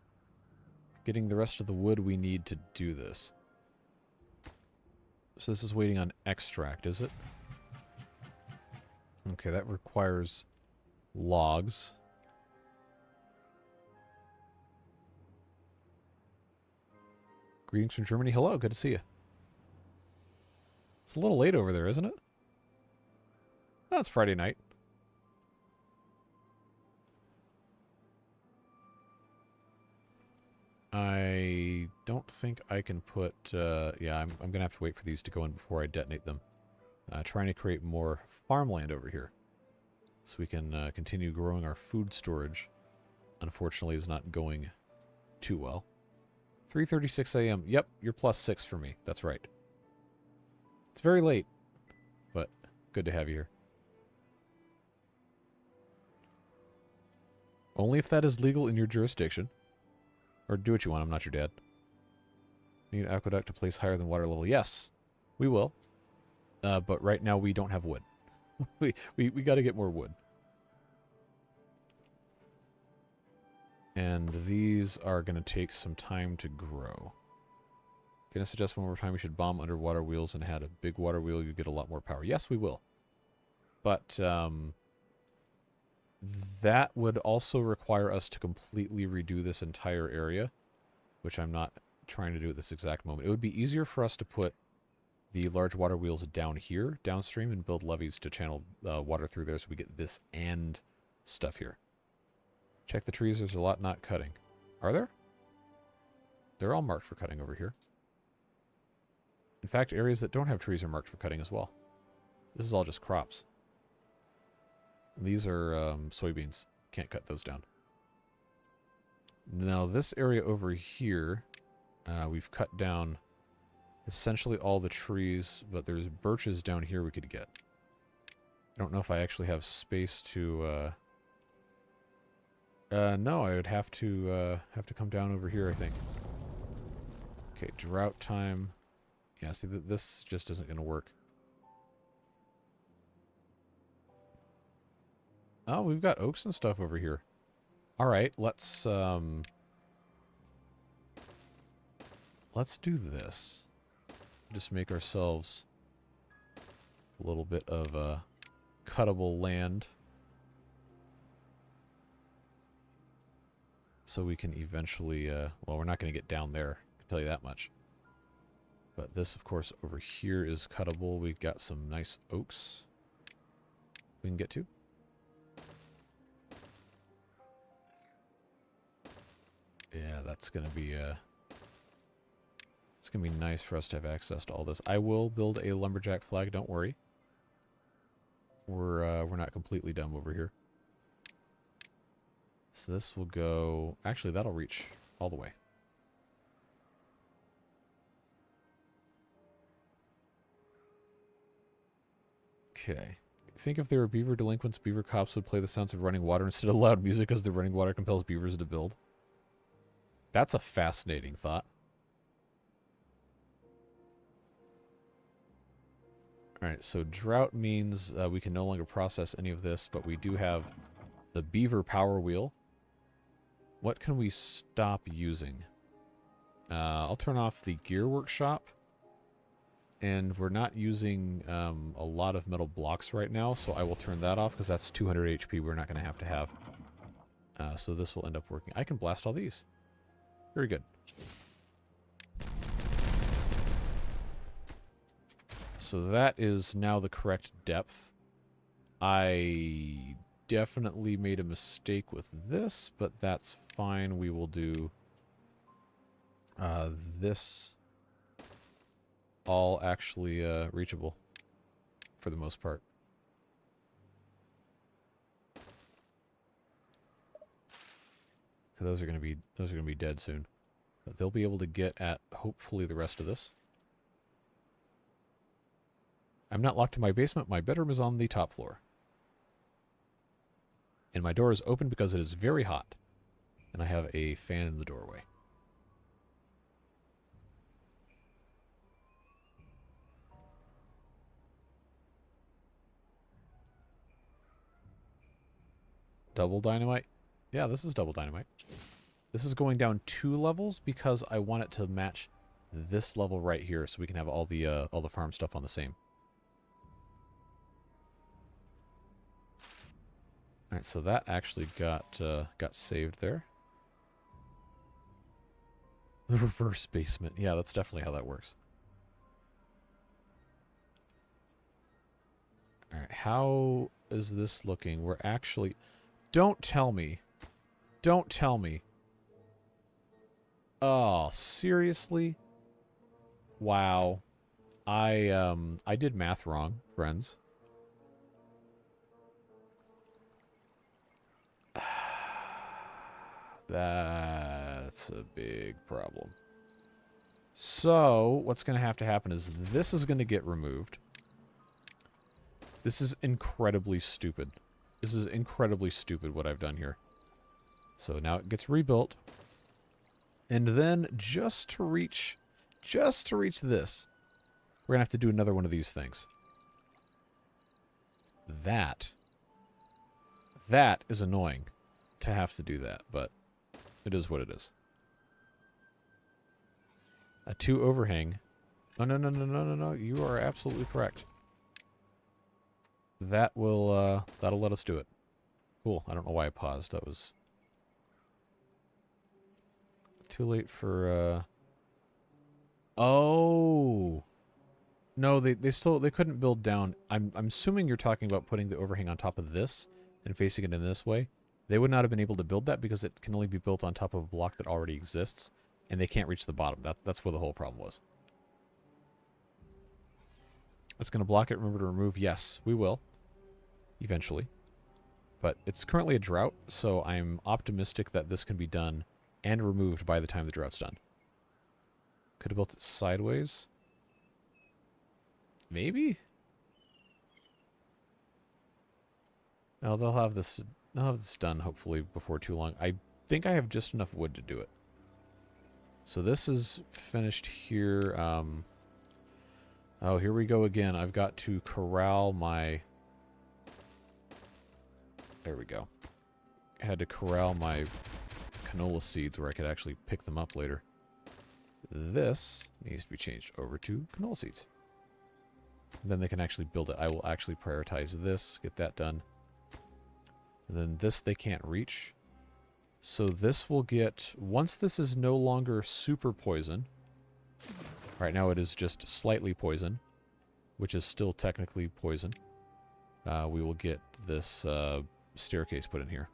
getting the rest of the wood we need to do this. So this is waiting on extract, is it? Okay, that requires logs. Greetings from Germany. Hello, good to see you. It's a little late over there, isn't it? Oh, it's Friday night. I don't think I can put... yeah, I'm going to have to wait for these to go in before I detonate them. Trying to create more farmland over here so we can continue growing our food storage. Unfortunately, is not going too well. 3:36 a.m. Yep, you're +6 for me. That's right. It's very late, but good to have you here. Only if that is legal in your jurisdiction. Or do what you want, I'm not your dad. Need an aqueduct to place higher than water level. Yes, we will. But right now we don't have wood. we got to get more wood. And these are going to take some time to grow. Gonna suggest one more time we should bomb underwater wheels and had a big water wheel, you get a lot more power. Yes, we will. But that would also require us to completely redo this entire area, which I'm not trying to do at this exact moment. It would be easier for us to put the large water wheels down here, downstream, and build levees to channel water through there so we get this and stuff here. Check the trees. There's a lot not cutting. Are there? They're all marked for cutting over here. In fact, areas that don't have trees are marked for cutting as well. This is all just crops. These are soybeans. Can't cut those down. Now, this area over here, we've cut down essentially all the trees, but there's birches down here we could get. I don't know if I actually have space to... no, I would have to come down over here, I think. Okay, drought time. Yeah, see, this just isn't going to work. Oh, we've got oaks and stuff over here. Alright, let's do this. Just make ourselves a little bit of cuttable land. So we can eventually, well, we're not going to get down there, I can tell you that much. But this, of course, over here is cuttable. We've got some nice oaks we can get to. Yeah, that's going to be, it's going to be nice for us to have access to all this. I will build a lumberjack flag, don't worry. We're not completely dumb over here. So this will go... Actually, that'll reach all the way. Okay. Think if there were beaver delinquents, beaver cops would play the sounds of running water instead of loud music as the running water compels beavers to build. That's a fascinating thought. Alright, so drought means we can no longer process any of this, but we do have the beaver power wheel. What can we stop using? I'll turn off the gear workshop. And we're not using a lot of metal blocks right now, so I will turn that off because that's 200 HP we're not going to have. So this will end up working. I can blast all these. Very good. So that is now the correct depth. I definitely made a mistake with this, but that's fine. We will do this all actually reachable for the most part. Those are going to be dead soon. But they'll be able to get at hopefully the rest of this. I'm not locked in my basement. My bedroom is on the top floor. And my door is open because it is very hot. And I have a fan in the doorway. Double dynamite? Yeah, this is double dynamite. This is going down 2 levels because I want it to match this level right here so we can have all the farm stuff on the same. Alright, so that actually got saved there. The reverse basement. Yeah, that's definitely how that works. Alright, how is this looking? We're actually... Don't tell me. Don't tell me. Oh, seriously? Wow. I did math wrong, friends. That's a big problem. So, what's going to have to happen is this is going to get removed. This is incredibly stupid. This is incredibly stupid what I've done here. So now it gets rebuilt. And then just to reach this, we're going to have to do another one of these things. That is annoying to have to do that, but it is what it is. A 2 overhang. Oh, no, no, no, no, no, no. You are absolutely correct. That will, that'll let us do it. Cool. I don't know why I paused. That was too late for, Oh! No, they couldn't build down. I'm assuming you're talking about putting the overhang on top of this and facing it in this way. They would not have been able to build that because it can only be built on top of a block that already exists, and they can't reach the bottom. That's where the whole problem was. It's going to block it. Remember to remove. Yes, we will. Eventually. But it's currently a drought, so I'm optimistic that this can be done and removed by the time the drought's done. Could have built it sideways. Maybe? No, they'll have this done hopefully before too long. I think I have just enough wood to do it. So this is finished here. Oh, here we go again. I've got to corral my... There we go. I had to corral my canola seeds where I could actually pick them up later. This needs to be changed over to canola seeds. Then they can actually build it. I will actually prioritize this, get that done. And then this they can't reach. So this will get... Once this is no longer super poison... Right now it is just slightly poison, which is still technically poison. We will get this staircase put in here.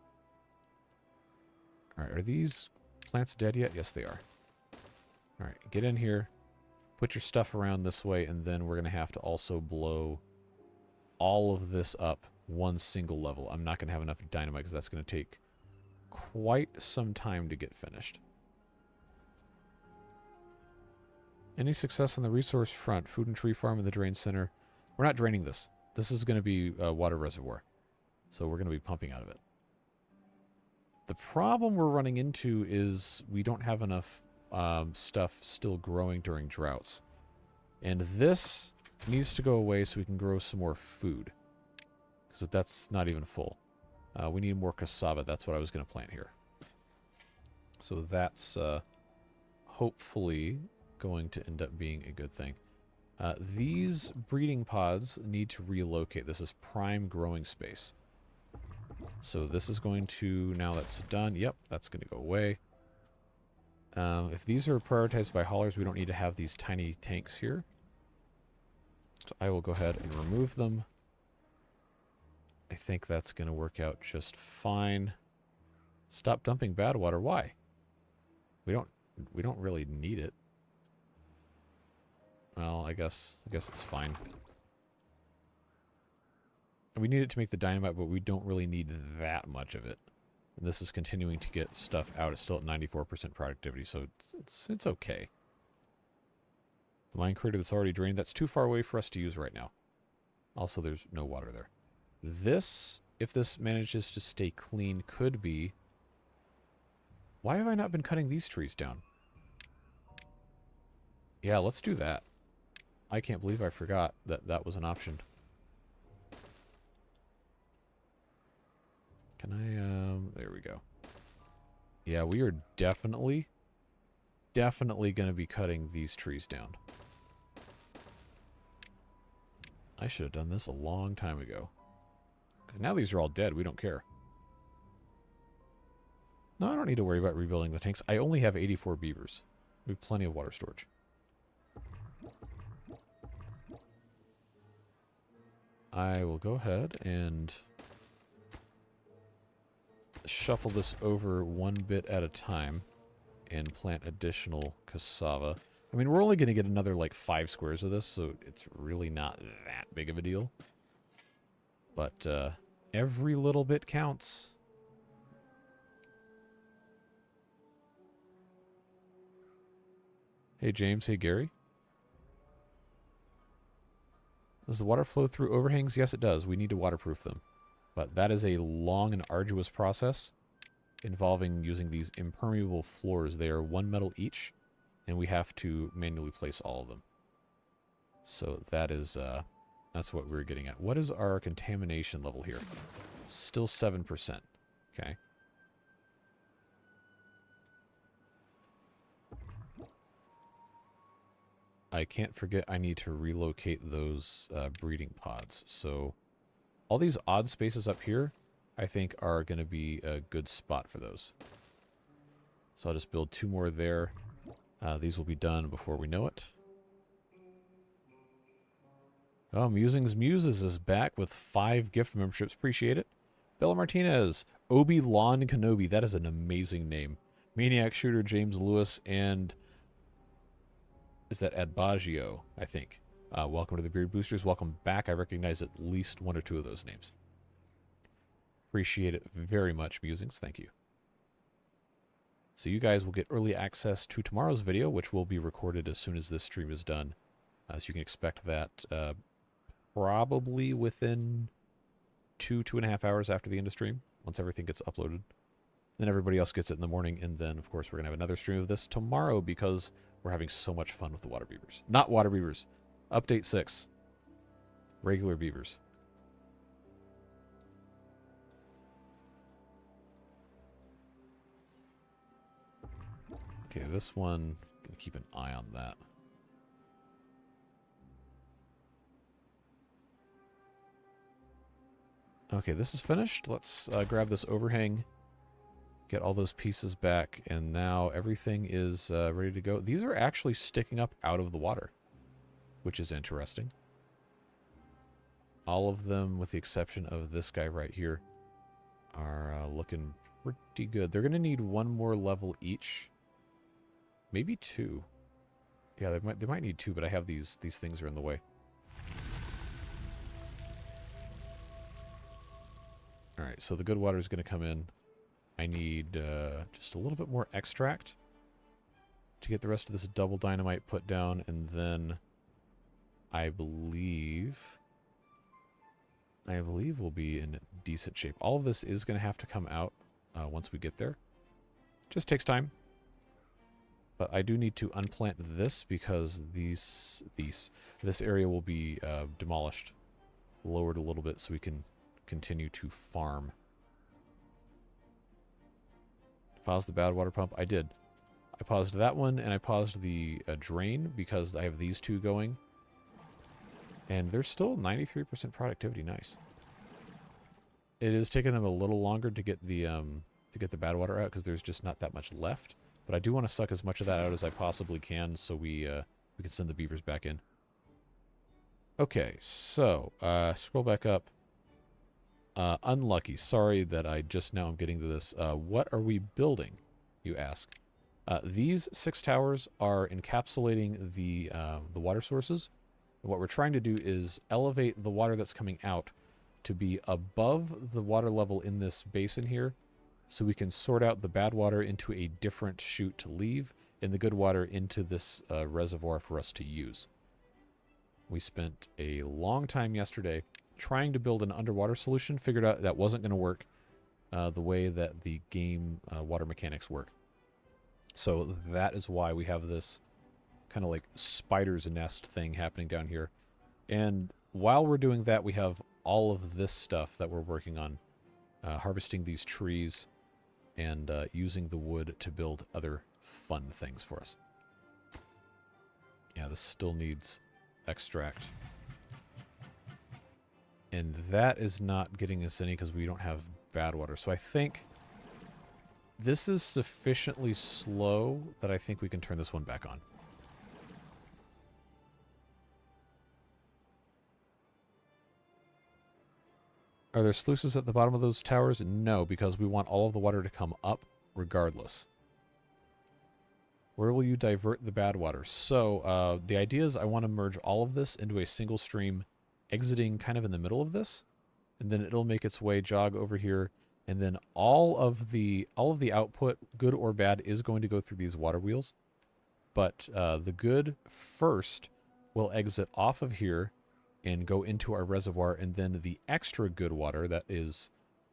Alright, are these plants dead yet? Yes, they are. Alright, get in here. Put your stuff around this way, and then we're going to have to also blow all of this up one single level. I'm not going to have enough dynamite because that's going to take quite some time to get finished. Any success on the resource front? Food and tree farm and the drain center. We're not draining this. This is going to be a water reservoir. So we're going to be pumping out of it. The problem we're running into is we don't have enough stuff still growing during droughts. And this needs to go away so we can grow some more food. Because that's not even full. We need more cassava. That's what I was going to plant here. So that's hopefully going to end up being a good thing. These breeding pods need to relocate. This is prime growing space. So this is going to, now that's done, yep, that's going to go away. If these are prioritized by haulers, we don't need to have these tiny tanks here. So I will go ahead and remove them. I think that's going to work out just fine. Stop dumping bad water. Why? We don't really need it. Well, I guess it's fine. We need it to make the dynamite, but we don't really need that much of it. And this is continuing to get stuff out. It's still at 94% productivity, so it's okay. The mine crater that's already drained, that's too far away for us to use right now. Also, there's no water there. This, if this manages to stay clean, could be... Why have I not been cutting these trees down? Yeah, let's do that. I can't believe I forgot that that was an option. Can I, there we go. Yeah, we are definitely going to be cutting these trees down. I should have done this a long time ago. Because now these are all dead, we don't care. No, I don't need to worry about rebuilding the tanks. I only have 84 beavers. We have plenty of water storage. I will go ahead and shuffle this over one bit at a time and plant additional cassava. I mean, we're only going to get another like 5 squares of this, so it's really not that big of a deal. But every little bit counts. Hey James, hey Gary. Does the water flow through overhangs? Yes, it does. We need to waterproof them. But that is a long and arduous process involving using these impermeable floors. They are 1 metal each, and we have to manually place all of them. So that is, that's what we're getting at. What is our contamination level here? Still 7%. Okay. I can't forget I need to relocate those breeding pods. So all these odd spaces up here, I think, are going to be a good spot for those. So I'll just build 2 more there. These will be done before we know it. Oh, Musings Muses is back with 5 gift memberships. Appreciate it. Bella Martinez, Obi-Wan Kenobi. That is an amazing name. Maniac Shooter, James Lewis, and is that Adbagio, I think. Welcome to the Beard Boosters. Welcome back. I recognize at least 1 or 2 of those names. Appreciate it very much, Musings. Thank you. So you guys will get early access to tomorrow's video, which will be recorded as soon as this stream is done. So you can expect that probably within 2.5 hours after the end of stream, once everything gets uploaded. Then everybody else gets it in the morning, and then, of course, we're going to have another stream of this tomorrow because we're having so much fun with the water beavers. Not water beavers. Update 6. Regular beavers. Okay, this one, gonna keep an eye on that. Okay, this is finished. Let's grab this overhang, get all those pieces back, and now everything is ready to go. These are actually sticking up out of the water, which is interesting. All of them, with the exception of this guy right here, are looking pretty good. They're going to need 1 more level each. Maybe 2. Yeah, they might need 2, but I have these things are in the way. Alright, so the good water is going to come in. I need just a little bit more extract to get the rest of this double dynamite put down, and then I believe we'll be in decent shape. All of this is going to have to come out once we get there. Just takes time. But I do need to unplant this because this area will be demolished, lowered a little bit so we can continue to farm. Pause the bad water pump. I did. I paused that one and I paused the drain because I have these 2 going. And they're still 93% productivity. Nice. It is taking them a little longer to get the bad water out because there's just not that much left. But I do want to suck as much of that out as I possibly can so we can send the beavers back in. Okay, so scroll back up. Unlucky. Sorry that I just now am getting to this. What are we building, you ask? These 6 towers are encapsulating the water sources. And what we're trying to do is elevate the water that's coming out to be above the water level in this basin here, so we can sort out the bad water into a different chute to leave, and the good water into this reservoir for us to use. We spent a long time yesterday trying to build an underwater solution, figured out that wasn't going to work the way that the game water mechanics work. So that is why we have this kind of like spider's nest thing happening down here. And while we're doing that, we have all of this stuff that we're working on, harvesting these trees and using the wood to build other fun things for us. Yeah, this still needs extract. And that is not getting us any because we don't have bad water. So I think this is sufficiently slow that I think we can turn this one back on. Are there sluices at the bottom of those towers? No, because we want all of the water to come up regardless. Where will you divert the bad water? So the idea is I want to merge all of this into a single stream, exiting kind of in the middle of this, and then it'll make its way, jog over here, and then all of the output, good or bad, is going to go through these water wheels. But the good first will exit off of here and go into our reservoir, and then the extra good water that is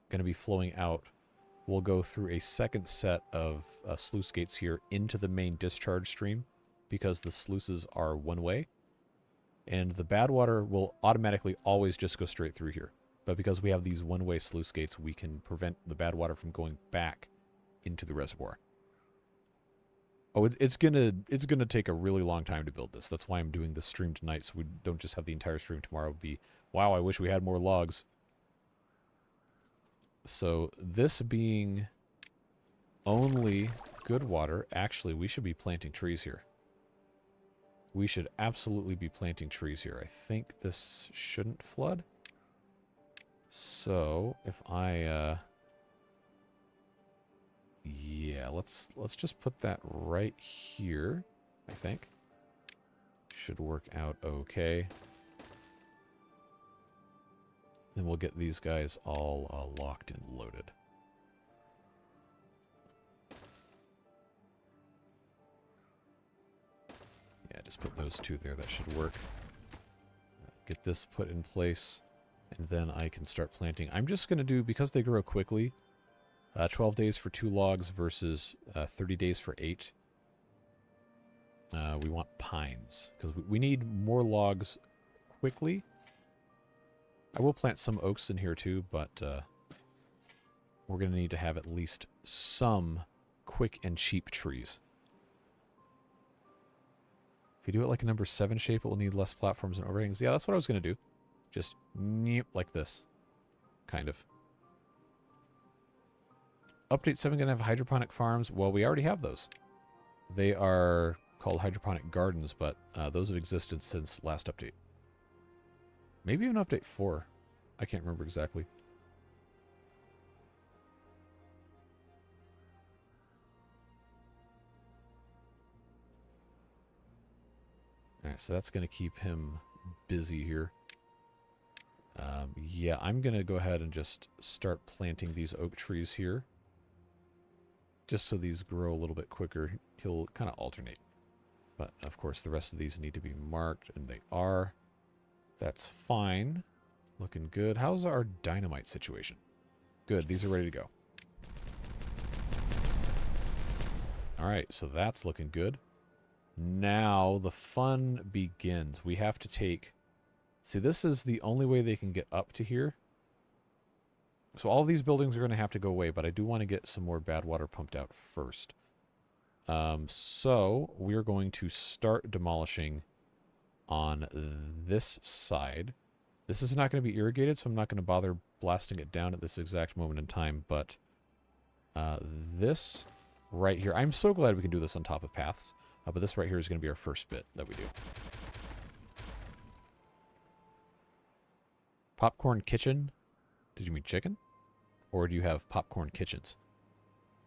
going to be flowing out will go through a second set of sluice gates here into the main discharge stream, because the sluices are one way, and the bad water will automatically always just go straight through here. But because we have these one-way sluice gates, we can prevent the bad water from going back into the reservoir. Oh, it's gonna take a really long time to build this. That's why I'm doing this stream tonight, so we don't just have the entire stream tomorrow. Be, wow, I wish we had more logs. So this being only good water, actually, we should be planting trees here. We should absolutely be planting trees here. I think this shouldn't flood. So if I, yeah, let's just put that right here, I think. Should work out okay. Then we'll get these guys all locked and loaded. Yeah, just put those two there. That should work. Get this put in place, and then I can start planting. I'm just going to do, because they grow quickly, 12 days for 2 logs versus 30 days for 8. We want pines, because we need more logs quickly. I will plant some oaks in here too, but we're going to need to have at least some quick and cheap trees. If you do it like a number 7 shape, it will need less platforms and overhangs. Yeah, that's what I was going to do. Just like this. Kind of. Update 7 going to have hydroponic farms. Well, we already have those. They are called hydroponic gardens, but those have existed since last update. Maybe even update 4. I can't remember exactly. Alright, so that's going to keep him busy here. Yeah, I'm going to go ahead and just start planting these oak trees here. Just so these grow a little bit quicker. He'll kind of alternate. But, of course, the rest of these need to be marked, and they are. That's fine. Looking good. How's our dynamite situation? Good, these are ready to go. Alright, so that's looking good. Now the fun begins. We have to take... See, this is the only way they can get up to here. So all these buildings are going to have to go away, but I do want to get some more bad water pumped out first. So we're going to start demolishing on this side. This is not going to be irrigated, so I'm not going to bother blasting it down at this exact moment in time, but this right here, I'm so glad we can do this on top of paths, but this right here is going to be our first bit that we do. Popcorn kitchen? Did you mean chicken? Or do you have popcorn kitchens?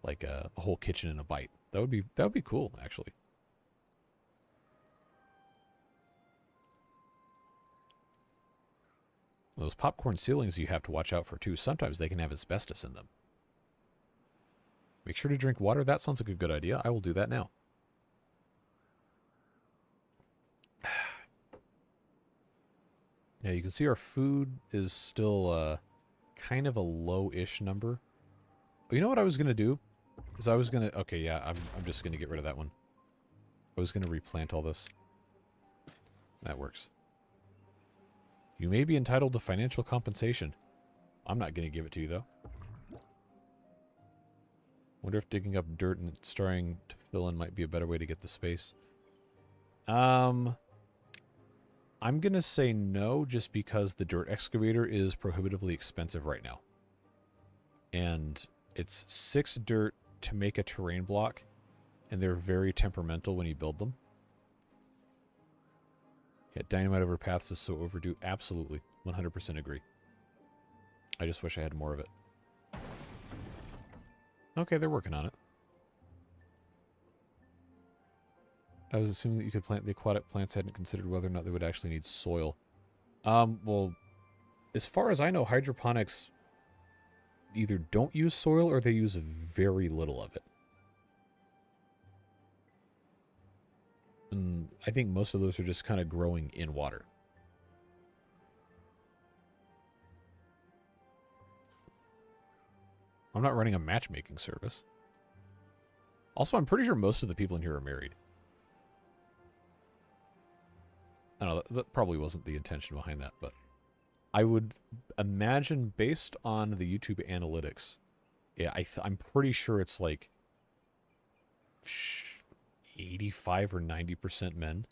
Like a whole kitchen in a bite. That would be cool, actually. Those popcorn ceilings you have to watch out for too. Sometimes they can have asbestos in them. Make sure to drink water. That sounds like a good idea. I will do that now. Yeah, you can see our food is still kind of a low-ish number. But you know what I was going to do? Is I was going to... Okay, yeah, I'm just going to get rid of that one. I was going to replant all this. That works. You may be entitled to financial compensation. I'm not going to give it to you, though. Wonder if digging up dirt and starting to fill in might be a better way to get the space. I'm going to say no, just because the dirt excavator is prohibitively expensive right now. And it's 6 dirt to make a terrain block, and they're very temperamental when you build them. Yeah, dynamite over paths is so overdue. Absolutely. 100% agree. I just wish I had more of it. Okay, they're working on it. I was assuming that you could plant the aquatic plants. Hadn't considered whether or not they would actually need soil. Well, as far as I know, hydroponics either don't use soil or they use very little of it. And I think most of those are just kind of growing in water. I'm not running a matchmaking service. Also, I'm pretty sure most of the people in here are married. I don't know, that probably wasn't the intention behind that, but I would imagine, based on the YouTube analytics, yeah, I'm pretty sure it's like, 85 or 90% men.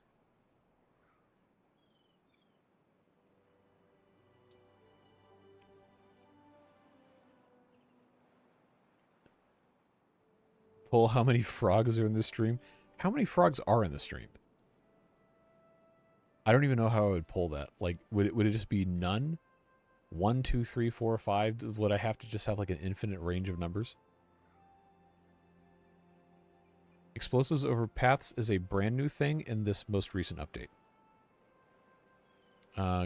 Pull how many frogs are in this stream? How many frogs are in the stream? I don't even know how I would pull that. Like, would it just be none? 1, 2, 3, 4, 5? Would I have to just have like an infinite range of numbers? Explosives over paths is a brand new thing in this most recent update.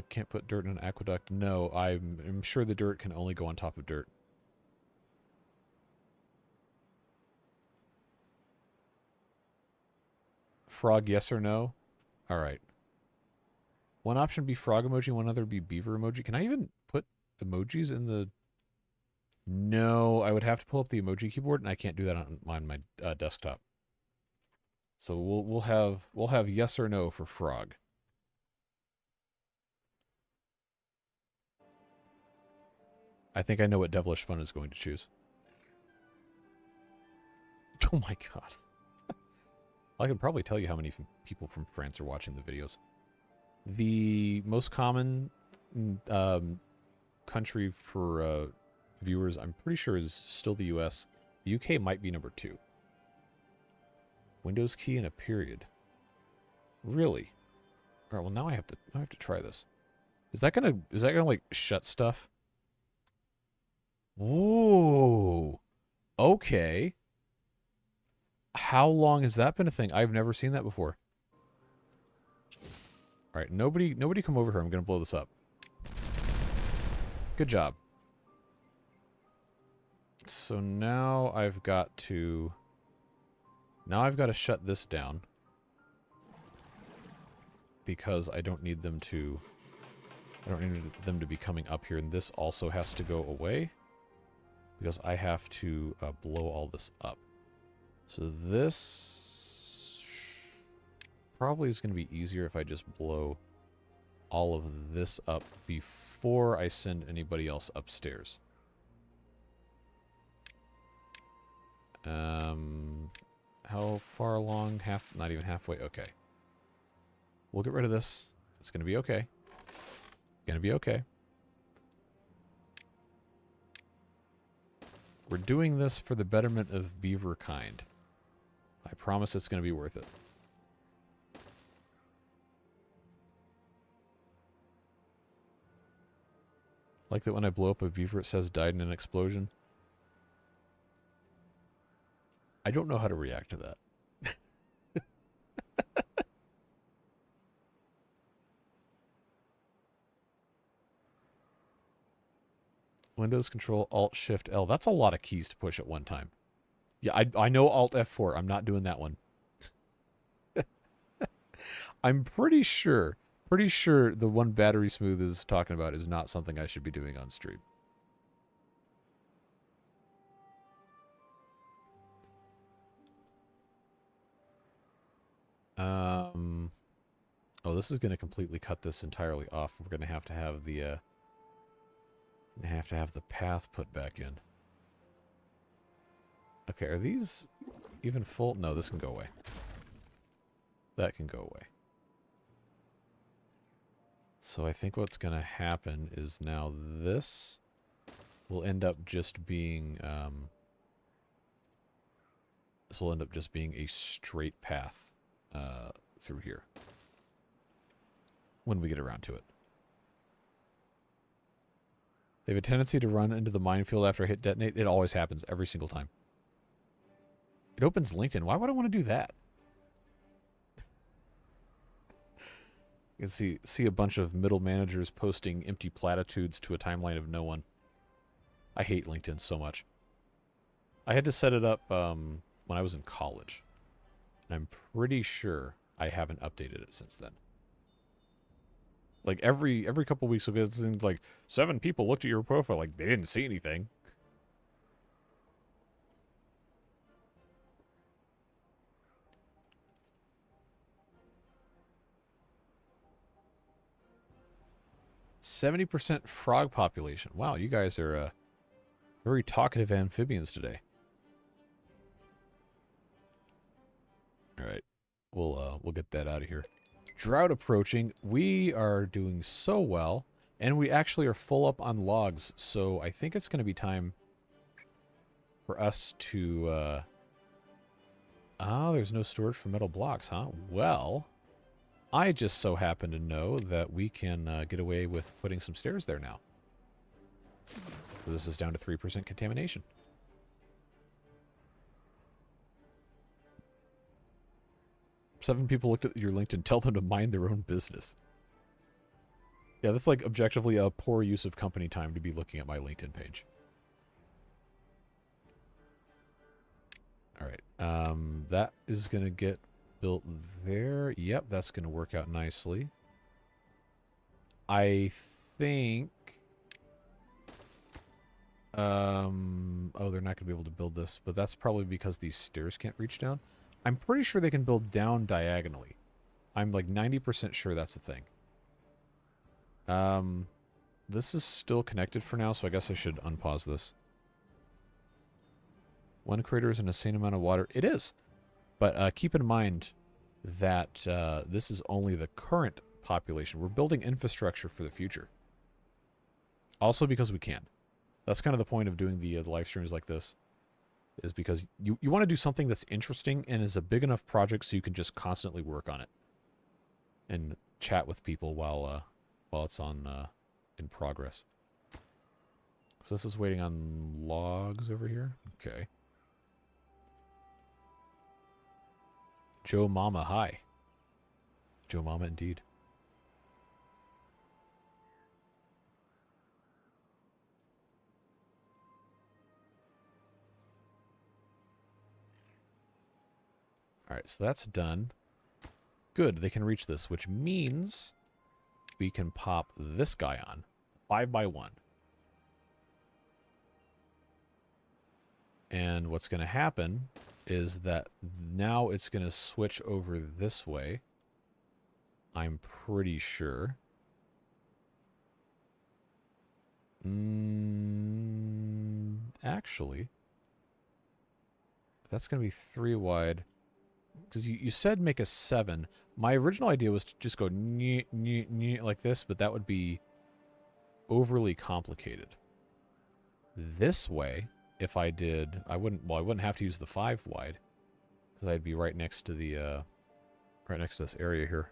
Can't put dirt in an aqueduct. No, I'm sure the dirt can only go on top of dirt. Frog, yes or no? Alright. One option be frog emoji, one other be beaver emoji. Can I even put emojis in the... No, I would have to pull up the emoji keyboard, and I can't do that on my desktop. So we'll have yes or no for frog. I think I know what Devilish Fun is going to choose. Oh my god. I can probably tell you how many people from France are watching the videos. The most common country for viewers, I'm pretty sure, is still the US. The UK might be number 2. Windows key and a period. Really? All right. Well, now I have to try this. Is that gonna like shut stuff? Whoa. Okay. How long has that been a thing? I've never seen that before. All right, nobody come over here. I'm going to blow this up. Good job. So now I've got to shut this down because I don't need them to be coming up here, and this also has to go away because I have to blow all this up. So this probably is going to be easier if I just blow all of this up before I send anybody else upstairs. How far along? Not even halfway. Okay. We'll get rid of this. It's going to be okay. Going to be okay. We're doing this for the betterment of beaver kind. I promise it's going to be worth it. Like that when I blow up a beaver, it says died in an explosion. I don't know how to react to that. Windows Control Alt Shift L. That's a lot of keys to push at one time. Yeah, I know Alt F4. I'm not doing that one. I'm pretty sure the one Battery Smooth is talking about is not something I should be doing on stream. Oh, this is going to completely cut this entirely off. We're going to have the path put back in. Okay, are these even full? No, this can go away. That can go away. So I think what's going to happen is now this will end up just being a straight path through here when we get around to it. They have a tendency to run into the minefield after I hit detonate. It always happens every single time. It opens LinkedIn. Why would I want to do that? You can see a bunch of middle managers posting empty platitudes to a timeline of no one. I hate LinkedIn so much. I had to set it up when I was in college. And I'm pretty sure I haven't updated it since then. Like every couple weeks we'll get things like 7 people looked at your profile, like they didn't see anything. %70 frog population. Wow, you guys are very talkative amphibians today. All right. We'll get that out of here. Drought approaching. We are doing so well, and we actually are full up on logs, so I think it's going to be time for us to... there's no storage for metal blocks, huh? Well, I just so happen to know that we can get away with putting some stairs there now. This is down to 3% contamination. Seven people looked at your LinkedIn. Tell them to mind their own business. Yeah, that's like objectively a poor use of company time to be looking at my LinkedIn page. All right. That is going to get built there. Yep, that's going to work out nicely. I think... oh, they're not going to be able to build this, but that's probably because these stairs can't reach down. I'm pretty sure they can build down diagonally. I'm like 90% sure that's a thing. This is still connected for now, so I guess I should unpause this. One crater is an insane amount of water. It is. But keep in mind that this is only the current population. We're building infrastructure for the future. Also because we can. That's kind of the point of doing the live streams like this. Is because you want to do something that's interesting and is a big enough project so you can just constantly work on it. And chat with people while it's on in progress. So this is waiting on logs over here. Okay. Joe Mama, hi. Joe Mama, indeed. Alright, so that's done. Good, they can reach this, which means we can pop this guy on. 5x1. And what's going to happen is that now it's going to switch over this way. I'm pretty sure. Actually, that's going to be 3 wide. Because you said make a 7. My original idea was to just go like this, but that would be overly complicated. This way, if I did, I wouldn't have to use the 5 wide, because I'd be right next to the right next to this area here.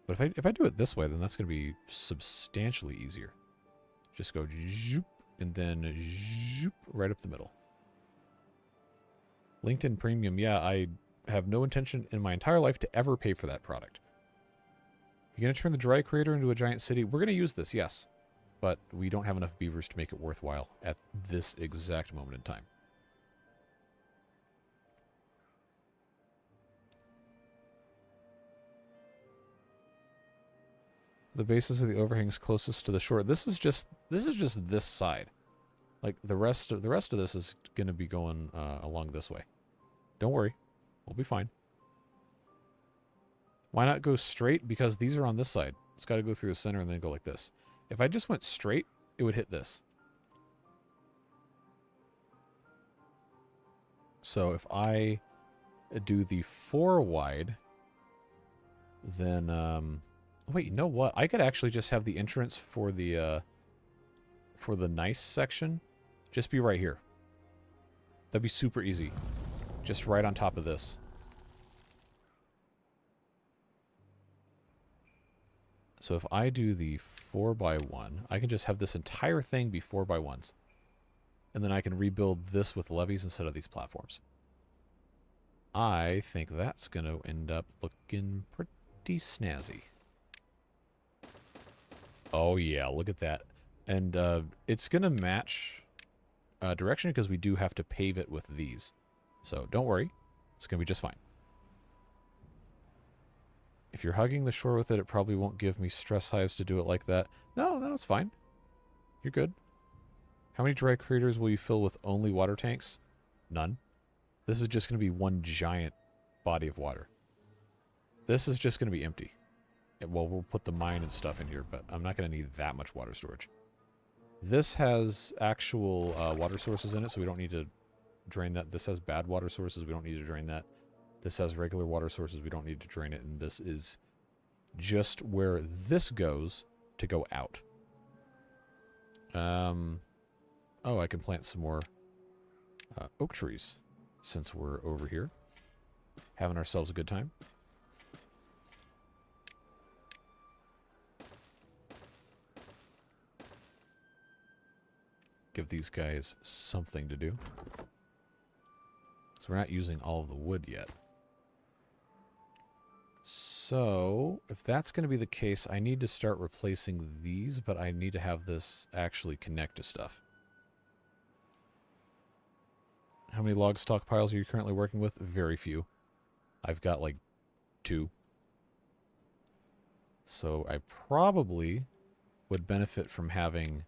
But if I do it this way, then that's going to be substantially easier. Just go zoop, and then zoop right up the middle. LinkedIn Premium, yeah, I have no intention in my entire life to ever pay for that product. You're going to turn the dry crater into a giant city? We're going to use this, yes. But we don't have enough beavers to make it worthwhile at this exact moment in time. The bases of the overhangs closest to the shore. This is just this side. Like the rest of this is going to be going along this way. Don't worry, we'll be fine. Why not go straight? Because these are on this side. It's got to go through the center and then go like this. If I just went straight, it would hit this. So if I do the 4 wide, then wait, you know what? I could actually just have the entrance for the nice section just be right here. That'd be super easy. Just right on top of this. So if I do the 4x1, I can just have this entire thing be 4x1s. And then I can rebuild this with levees instead of these platforms. I think that's going to end up looking pretty snazzy. Oh yeah, look at that. And it's going to match direction because we do have to pave it with these. So don't worry, it's going to be just fine. If you're hugging the shore with it, it probably won't give me stress hives to do it like that. No, it's fine. You're good. How many dry craters will you fill with only water tanks? None. This is just going to be one giant body of water. This is just going to be empty. Well, we'll put the mine and stuff in here, but I'm not going to need that much water storage. This has actual water sources in it, so we don't need to drain that. This has bad water sources. We don't need to drain that. This has regular water sources. We don't need to drain it. And this is just where this goes to go out. Oh, I can plant some more oak trees since we're over here. Having ourselves a good time. Give these guys something to do. So we're not using all of the wood yet. So, if that's going to be the case, I need to start replacing these, but I need to have this actually connect to stuff. How many log stockpiles are you currently working with? Very few. I've got like 2. So I probably would benefit from having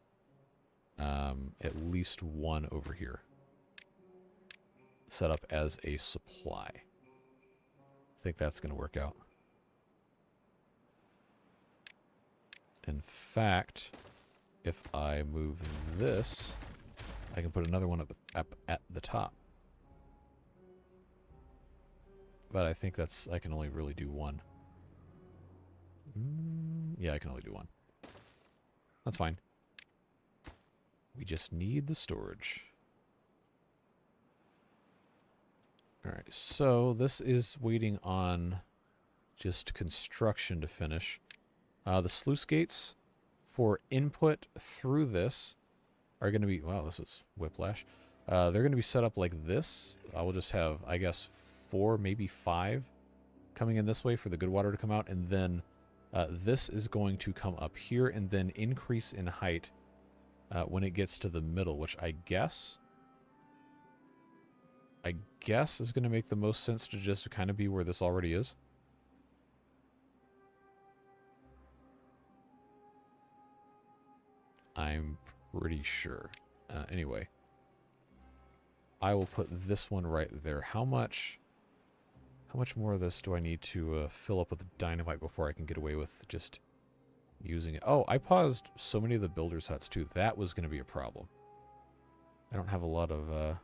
at least 1 over here set up as a supply. I think that's going to work out. In fact, if I move this, I can put another one up at the top. But I think that's, I can only really do 1. Yeah, I can only do 1. That's fine. We just need the storage. Alright, so this is waiting on just construction to finish. The sluice gates for input through this are going to be... Wow, this is whiplash. They're going to be set up like this. I will just have, I guess, 4, maybe 5 coming in this way for the good water to come out. And then this is going to come up here and then increase in height when it gets to the middle, which I guess is going to make the most sense to just kind of be where this already is. I'm pretty sure. Anyway, I will put this one right there. How much more of this do I need to fill up with dynamite before I can get away with just using it? Oh, I paused so many of the builders' huts too. That was going to be a problem. I don't have a lot of... I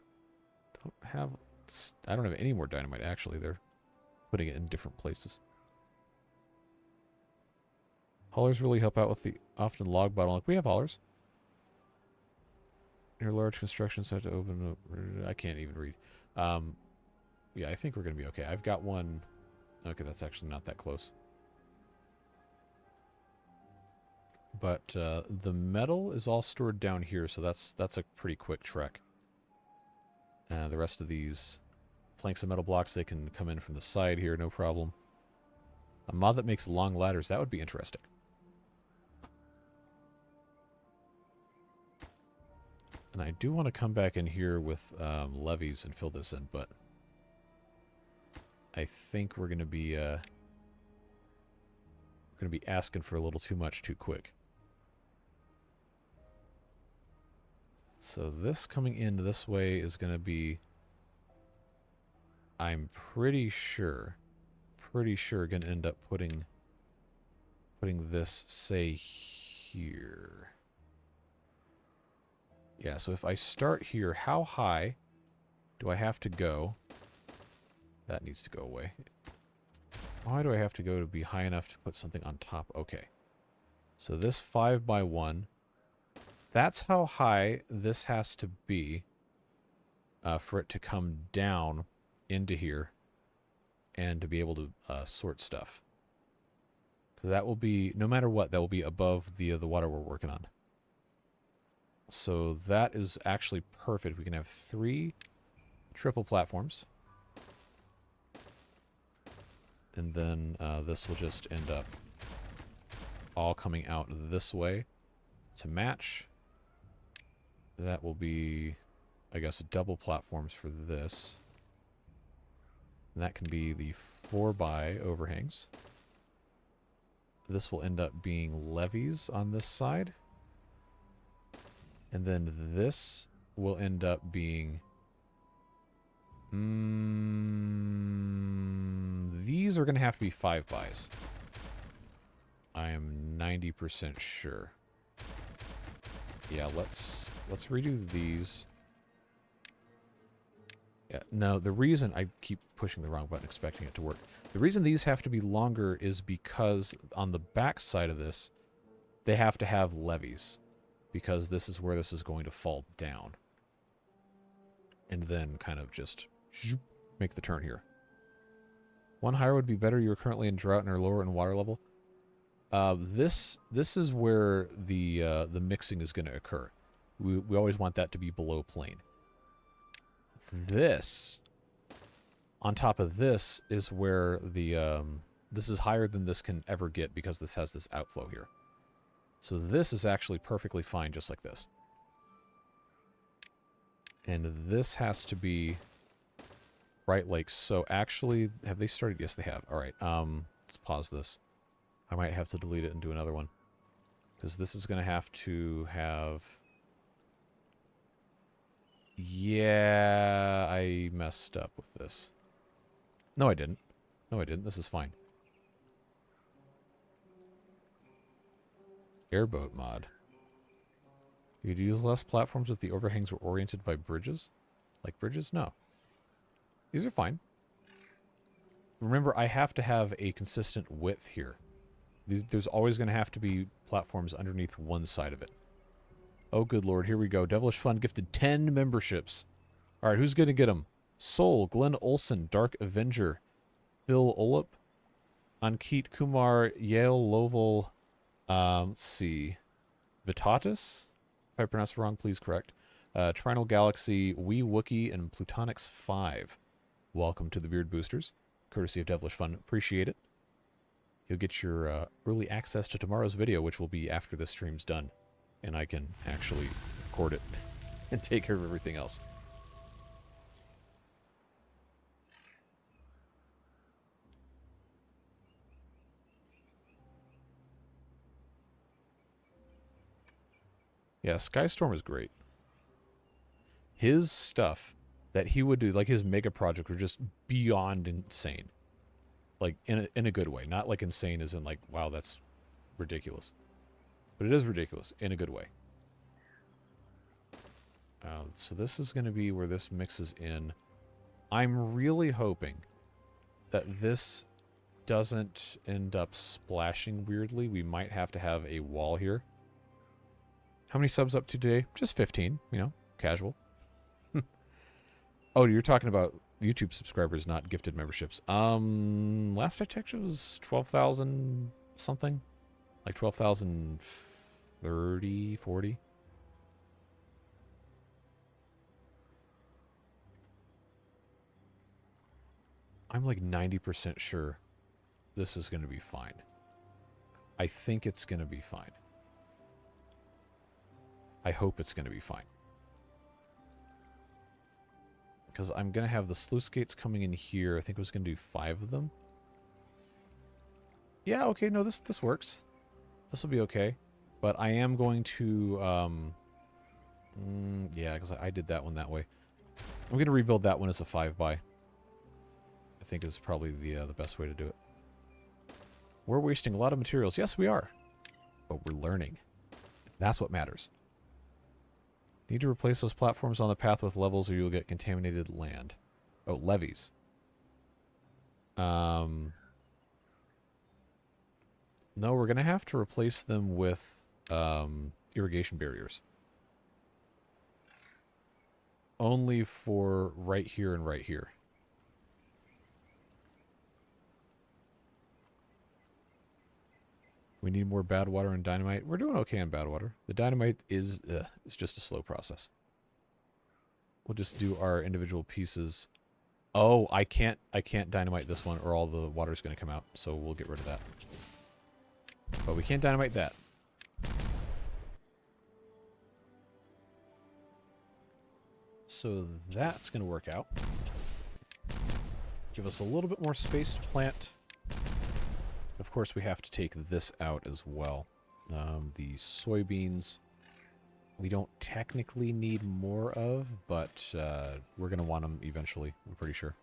don't have any more dynamite, actually. They're putting it in different places. Haulers really help out with the often log bottleneck. We have haulers. Your large construction site to open up. I can't even read. Yeah, I think we're going to be okay. I've got one. Okay, that's actually not that close. But the metal is all stored down here, so that's a pretty quick trek. The rest of these planks and metal blocks, they can come in from the side here, no problem. A mod that makes long ladders, that would be interesting. And I do want to come back in here with levees and fill this in, but I think we're going to be asking for a little too much too quick. So this coming in this way is going to be, I'm pretty sure going to end up putting this, say, here. Yeah, so if I start here, how high do I have to go? That needs to go away. Why do I have to go to be high enough to put something on top? Okay. So this 5x1, that's how high this has to be for it to come down into here and to be able to sort stuff. Because that will be, no matter what, that will be above the water we're working on. So that is actually perfect. We can have 3 triple platforms. And then this will just end up all coming out this way to match. That will be, I guess, double platforms for this. And that can be the 4x overhangs. This will end up being levees on this side. And then this will end up being... these are going to have to be 5x's. I am 90% sure. Yeah, let's redo these. No, the reason I keep pushing the wrong button, expecting it to work. The reason these have to be longer is because on the back side of this, they have to have levees, because this is where this is going to fall down. And then kind of just make the turn here. One higher would be better. You're currently in drought and are lower in water level. This is where the mixing is going to occur. We always want that to be below plane. This, on top of this, is where the this is higher than this can ever get because this has this outflow here. So this is actually perfectly fine just like this. And this has to be right like so. Actually, have they started? Yes, they have. All right. Let's pause this. I might have to delete it and do another one, because this is going to have... Yeah, I messed up with this. No, I didn't. No, I didn't. This is fine. Airboat mod. You'd use less platforms if the overhangs were oriented by bridges? Like bridges? No. These are fine. Remember, I have to have a consistent width here. There's always going to have to be platforms underneath one side of it. Oh, good lord. Here we go. Devilish Fun gifted 10 memberships. All right, who's going to get them? Soul, Glenn Olson, Dark Avenger, Bill Olup, Ankit Kumar, Yale Lovell, let's see, Vitatus? If I pronounce it wrong, please correct. Trinal Galaxy, Wee Wookie, and Plutonix 5. Welcome to the Beard Boosters. Courtesy of Devilish Fun. Appreciate it. You'll get your early access to tomorrow's video, which will be after this stream's done. And I can actually record it and take care of everything else. Yeah, Skystorm is great. His stuff that he would do, like his mega project, were just beyond insane. Like, in a good way. Not like insane as in like, wow, that's ridiculous. But it is ridiculous in a good way. So this is going to be where this mixes in. I'm really hoping that this doesn't end up splashing weirdly. We might have to have a wall here. How many subs up to today? Just 15, you know, casual. Oh, you're talking about YouTube subscribers, not gifted memberships. Last I checked, it was 12,000 something. Like 12,030, 40. I'm like 90% sure this is going to be fine. I think it's going to be fine. I hope it's going to be fine. Because I'm going to have the sluice gates coming in here. I think I was going to do 5 of them. Yeah, okay, no, this works. This will be okay. But I am going to... yeah, because I did that one that way. I'm going to rebuild that one as a 5x. I think is probably the best way to do it. We're wasting a lot of materials. Yes, we are. But we're learning. That's what matters. Need to replace those platforms on the path with levels or you'll get contaminated land. Oh, levees. No, we're going to have to replace them with irrigation barriers. Only for right here and right here. We need more bad water and dynamite. We're doing okay on bad water. The dynamite is it's just a slow process. We'll just do our individual pieces. Oh, I can't dynamite this one or all the water's going to come out. So we'll get rid of that. But we can't dynamite that. So that's going to work out. Give us a little bit more space to plant. Of course, we have to take this out as well. The soybeans, we don't technically need more of, but we're going to want them eventually, I'm pretty sure.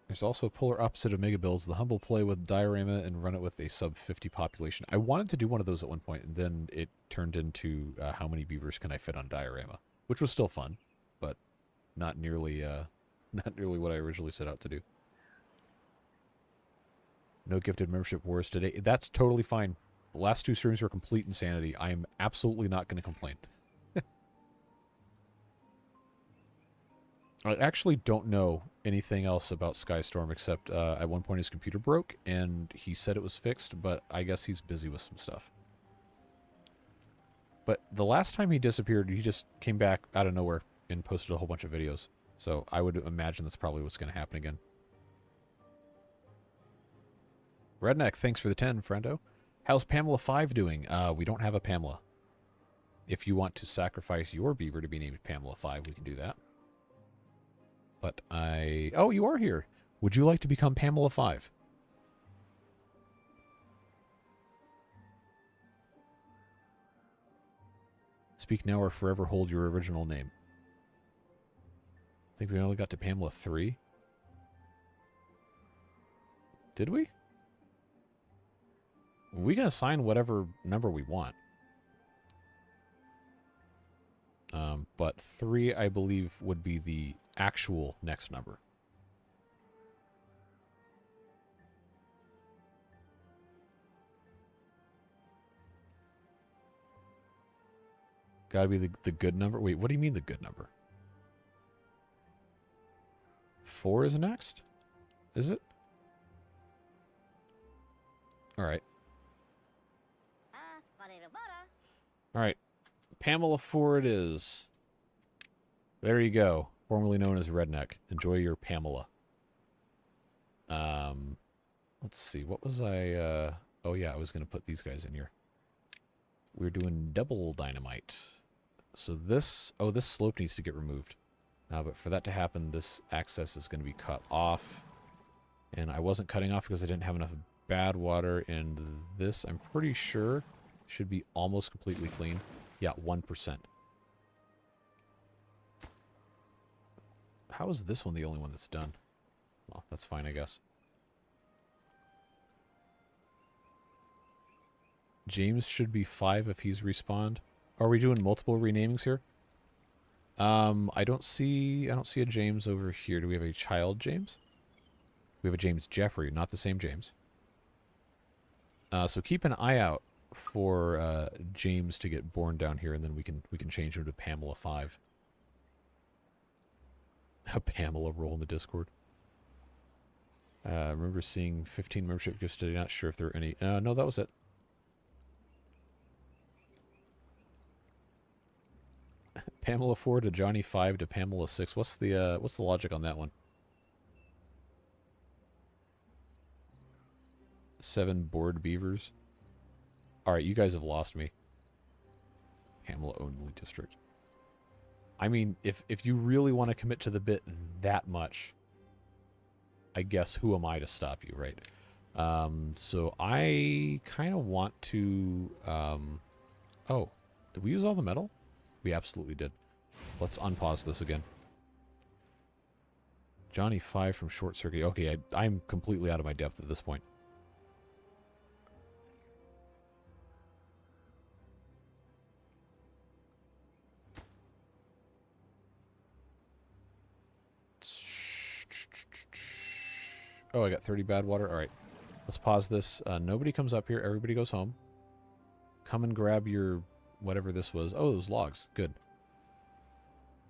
There's also a polar opposite of mega builds, the humble play with diorama and run it with a sub 50 population. I wanted to do one of those at one point, and then it turned into how many beavers can I fit on diorama. which was still fun, but not nearly what I originally set out to do. No gifted membership wars today. That's totally fine. The last 2 streams were complete insanity. I am absolutely not going to complain. I actually don't know anything else about Skystorm except at one point his computer broke and he said it was fixed, but I guess he's busy with some stuff. But the last time he disappeared, he just came back out of nowhere and posted a whole bunch of videos. So I would imagine that's probably what's going to happen again. Redneck, thanks for the 10, friendo. How's Pamela 5 doing? We don't have a Pamela. If you want to sacrifice your beaver to be named Pamela 5, we can do that. But oh, you are here. Would you like to become Pamela 5? Speak now or forever hold your original name. I think we only got to Pamela 3. Did we? We can assign whatever number we want. But 3, I believe, would be the actual next number. Gotta be the good number? Wait, what do you mean the good number? 4 is next? Is it? Alright. Alright. Pamela 4 it is. There you go. Formerly known as Redneck. Enjoy your Pamela. Let's see. What was I... Oh yeah, I was going to put these guys in here. We're doing double dynamite. So this... Oh, this slope needs to get removed. But for that to happen, this access is going to be cut off. And I wasn't cutting off because I didn't have enough bad water. And this, I'm pretty sure, should be almost completely clean. Yeah, 1%. How is this one the only one that's done? Well, that's fine, I guess. James should be 5 if he's respawned. Are we doing multiple renamings here? I don't see a James over here. Do we have a child James? We have a James Jeffrey, not the same James. So keep an eye out for James to get born down here, and then we can change him to Pamela 5. A Pamela role in the Discord. Remember seeing 15 membership gifts today. Not sure if there are any. No, that was it. Pamela 4 to Johnny 5 to Pamela 6. What's the logic on that one? 7 bored beavers. Alright, you guys have lost me. Pamela only district. I mean, if you really want to commit to the bit that much, I guess who am I to stop you, right? So I kind of want to... Oh, did we use all the metal? We absolutely did. Let's unpause this again. Johnny 5 from Short Circuit. Okay, I'm completely out of my depth at this point. Oh, I got 30 bad water. All right. Let's pause this. Nobody comes up here. Everybody goes home. Come and grab your whatever this was. Oh, those logs. Good.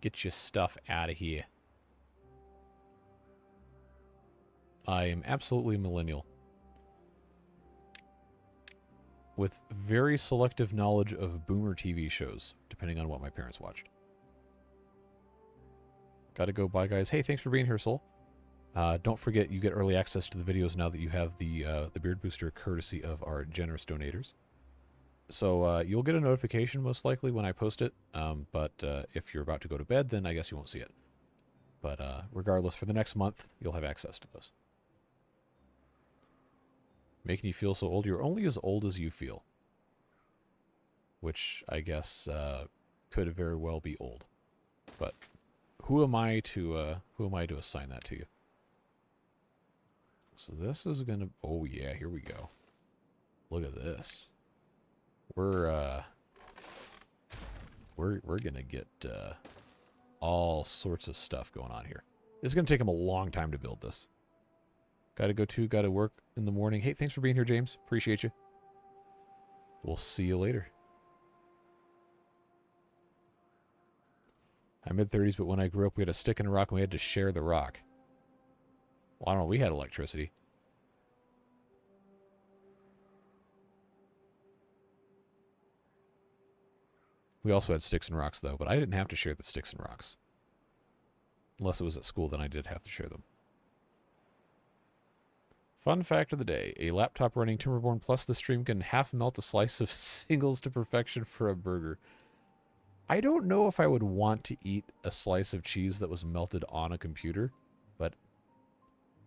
Get your stuff out of here. I am absolutely millennial. With very selective knowledge of boomer TV shows, depending on what my parents watched. Gotta go. Bye, guys. Hey, thanks for being here, Soul. Don't forget, you get early access to the videos now that you have the Beard Booster, courtesy of our generous donators. So you'll get a notification most likely when I post it, but if you're about to go to bed, then I guess you won't see it. But regardless, for the next month, you'll have access to those. Making you feel so old? You're only as old as you feel. Which, I guess, could very well be old. But who am I to assign that to you? So this is gonna... Oh yeah, here we go. Look at this. We're we're gonna get all sorts of stuff going on here. It's gonna take him a long time to build this. Gotta go to, gotta work in the morning. Hey, thanks for being here, James. Appreciate you. We'll see you later. I'm mid-30s, but when I grew up, we had a stick and a rock, and we had to share the rock. Well, I don't know. We had electricity. We also had sticks and rocks, though, but I didn't have to share the sticks and rocks. Unless it was at school, then I did have to share them. Fun fact of the day. A laptop running Timberborn plus the stream can half melt a slice of singles to perfection for a burger. I don't know if I would want to eat a slice of cheese that was melted on a computer, but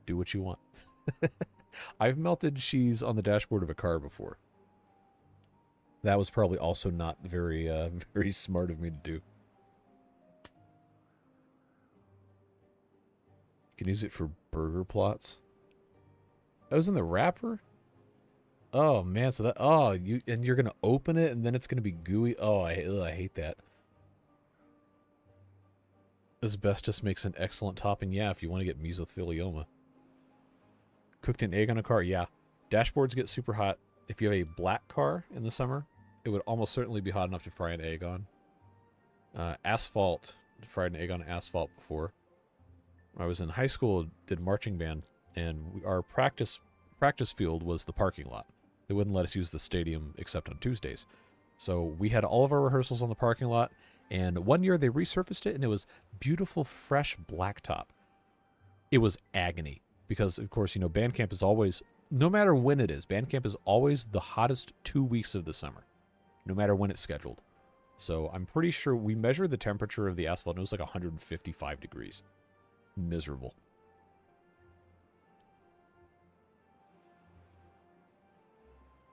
do what you want. I've melted cheese on the dashboard of a car before. That was probably also not very, very smart of me to do. You can use it for burger plots. That was in the wrapper? Oh, man, so that... Oh, you're going to open it, and then it's going to be gooey? Oh, I hate that. Asbestos makes an excellent topping, yeah, if you want to get mesothelioma. Cooked an egg on a car, yeah. Dashboards get super hot. If you have a black car in the summer, it would almost certainly be hot enough to fry an egg on. Asphalt, fried an egg on asphalt before. When I was in high school, did marching band, and our practice field was the parking lot. They wouldn't let us use the stadium except on Tuesdays. So we had all of our rehearsals on the parking lot, and one year they resurfaced it, and it was beautiful, fresh blacktop. It was agony, because, of course, you know, band camp is always, no matter when it is, band camp is always the hottest 2 weeks of the summer, no matter when it's scheduled. So I'm pretty sure we measured the temperature of the asphalt, and it was like 155 degrees. Miserable.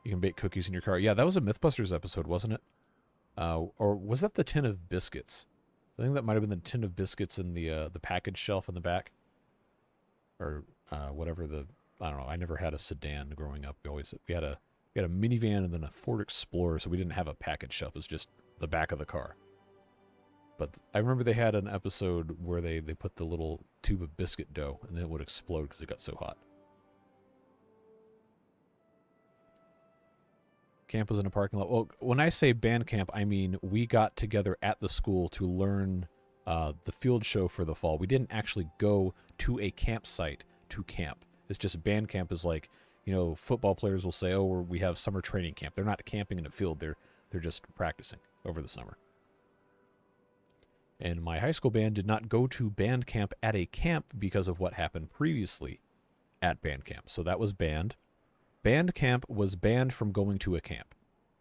You can bake cookies in your car. Yeah, that was a Mythbusters episode, wasn't it? Or was that the tin of biscuits? I think that might have been the tin of biscuits in the package shelf in the back. Or whatever the... I don't know. I never had a sedan growing up. We had a minivan and then a Ford Explorer, so we didn't have a package shelf. It was just the back of the car. But I remember they had an episode where they put the little tube of biscuit dough, and then it would explode because it got so hot. Camp was in a parking lot. Well, when I say band camp, I mean we got together at the school to learn the field show for the fall. We didn't actually go to a campsite to camp. It's just band camp is like, you know, football players will say, oh, we have summer training camp. They're not camping in a field. They're just practicing over the summer. And my high school band did not go to band camp at a camp because of what happened previously at band camp. So that was banned. Band camp was banned from going to a camp.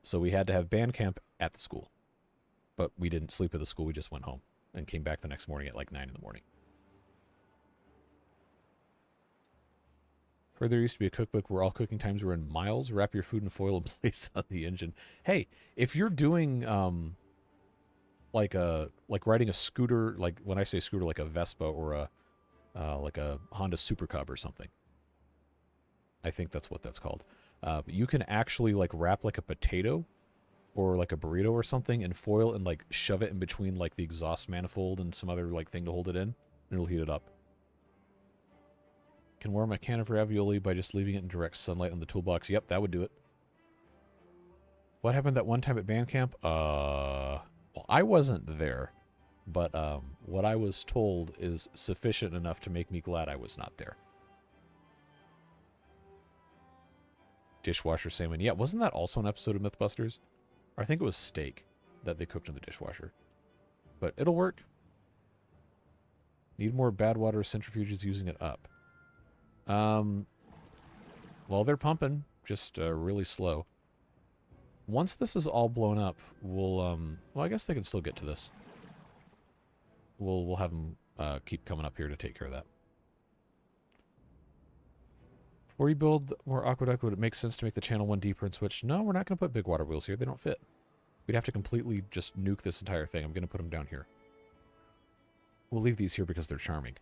So we had to have band camp at the school. But we didn't sleep at the school. We just went home and came back the next morning at like 9 in the morning. Heard there used to be a cookbook where all cooking times were in miles. Wrap your food in foil and place on the engine. Hey, if you're doing like riding a scooter, like when I say scooter, like a Vespa or like a Honda Super Cub or something. I think that's what that's called. But you can actually like wrap like a potato or like a burrito or something in foil and like shove it in between like the exhaust manifold and some other like thing to hold it in, and it'll heat it up. Can warm a can of ravioli by just leaving it in direct sunlight on the toolbox. Yep, that would do it. What happened that one time at band camp? Well, I wasn't there, but what I was told is sufficient enough to make me glad I was not there. Dishwasher salmon. Yeah, wasn't that also an episode of Mythbusters? Or I think it was steak that they cooked in the dishwasher. But it'll work. Need more badwater centrifuges using it up. Well, they're pumping, just really slow. Once this is all blown up, we'll, well, I guess they can still get to this. We'll have them keep coming up here to take care of that. Before you build more aqueduct, would it make sense to make the channel one deeper and switch? No, we're not going to put big water wheels here. They don't fit. We'd have to completely just nuke this entire thing. I'm going to put them down here. We'll leave these here because they're charming.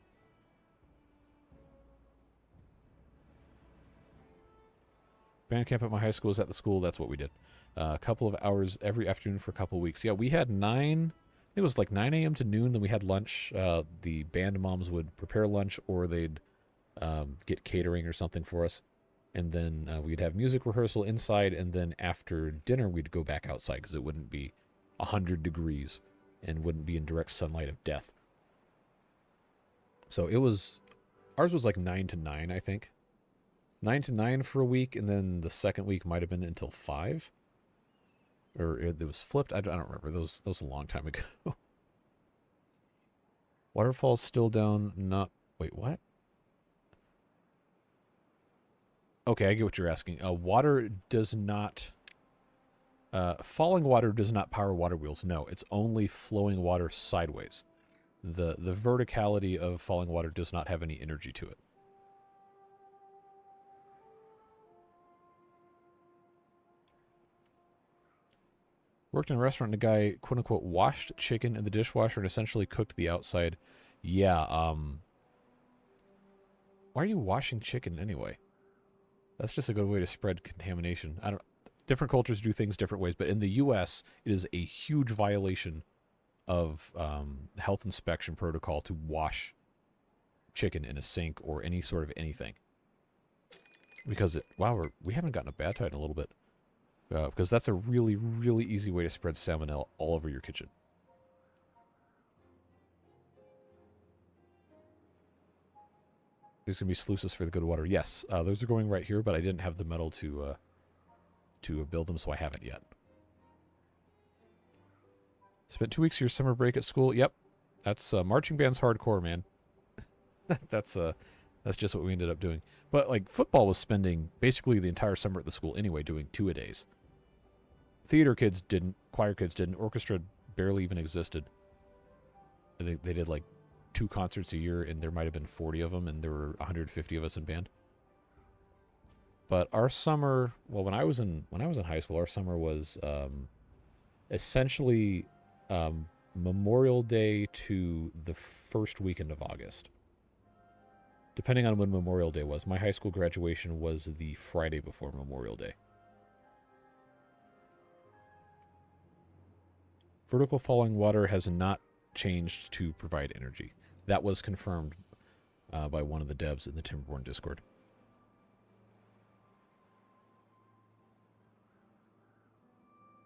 Band camp at my high school is at the school. That's what we did. A couple of hours every afternoon for a couple of weeks. Yeah, we had 9, it was like 9 a.m. to noon, then we had lunch. The band moms would prepare lunch, or they'd get catering or something for us. And then we'd have music rehearsal inside, and then after dinner we'd go back outside because it wouldn't be 100 degrees and wouldn't be in direct sunlight of death. So it was, ours was like 9 to 9, I think. 9 to 9 for a week, and then the second week might have been until 5. Or it was flipped. I don't remember. That was a long time ago. Waterfall's still down. Not... Wait, what? Okay, I get what you're asking. Water does not... falling water does not power water wheels. No, it's only flowing water sideways. The verticality of falling water does not have any energy to it. Worked in a restaurant and a guy, quote-unquote, washed chicken in the dishwasher and essentially cooked the outside. Yeah, why are you washing chicken anyway? That's just a good way to spread contamination. I don't... Different cultures do things different ways, but in the U.S., it is a huge violation of health inspection protocol to wash chicken in a sink or any sort of anything. Because, wow, we haven't gotten a bad tide in a little bit. Because that's a really, really easy way to spread salmonella all over your kitchen. There's going to be sluices for the good water. Yes, those are going right here, but I didn't have the metal to build them, so I haven't yet. Spent 2 weeks of your summer break at school. Yep, that's marching band's hardcore, man. That's just what we ended up doing. But like football was spending basically the entire summer at the school anyway, doing 2-a-days. Theater kids didn't, choir kids didn't, orchestra barely even existed. They did like 2 concerts a year, and there might have been 40 of them, and there were 150 of us in band. But our summer, well, when I was in high school, our summer was essentially Memorial Day to the first weekend of August. Depending on when Memorial Day was. My high school graduation was the Friday before Memorial Day. Vertical falling water has not changed to provide energy. That was confirmed by one of the devs in the Timberborn Discord.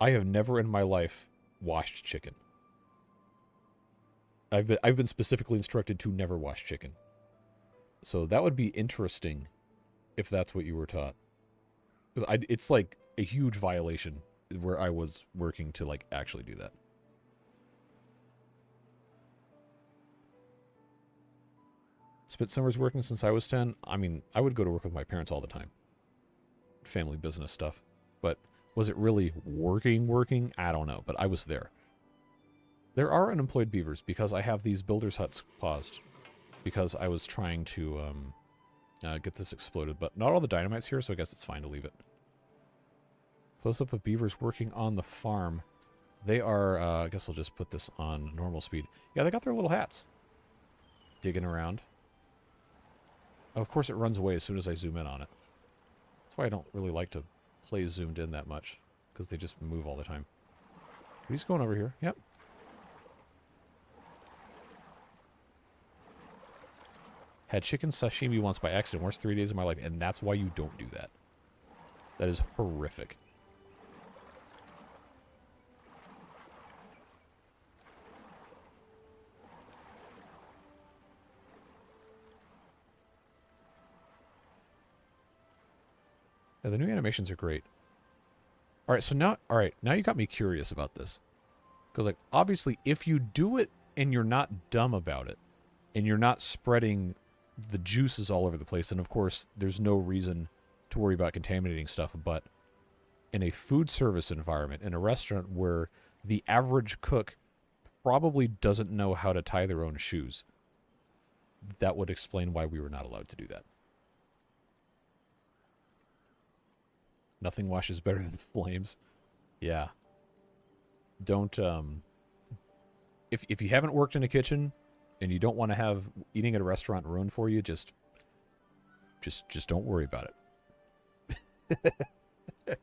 I have never in my life washed chicken. I've been specifically instructed to never wash chicken. So that would be interesting if that's what you were taught. Because it's like a huge violation where I was working to like actually do that. Spent summers working since I was 10. I mean, I would go to work with my parents all the time. Family business stuff. But was it really working? I don't know, but I was there. There are unemployed beavers because I have these builder's huts paused. Because I was trying to get this exploded. But not all the dynamite's here, so I guess it's fine to leave it. Close-up of beavers working on the farm. They are, I guess I'll just put this on normal speed. Yeah, they got their little hats. Digging around. Of course it runs away as soon as I zoom in on it. That's why I don't really like to play zoomed in that much. Because they just move all the time. He's going over here. Yep. Had chicken sashimi once by accident. Worst 3 days of my life. And that's why you don't do that. That is horrific. Yeah, the new animations are great. Alright, so now you got me curious about this. Because, like, obviously, if you do it and you're not dumb about it, and you're not spreading the juices all over the place, and of course, there's no reason to worry about contaminating stuff, but in a food service environment, in a restaurant where the average cook probably doesn't know how to tie their own shoes, that would explain why we were not allowed to do that. Nothing washes better than flames. Yeah. Don't, if you haven't worked in a kitchen and you don't want to have eating at a restaurant ruined for you, just don't worry about it.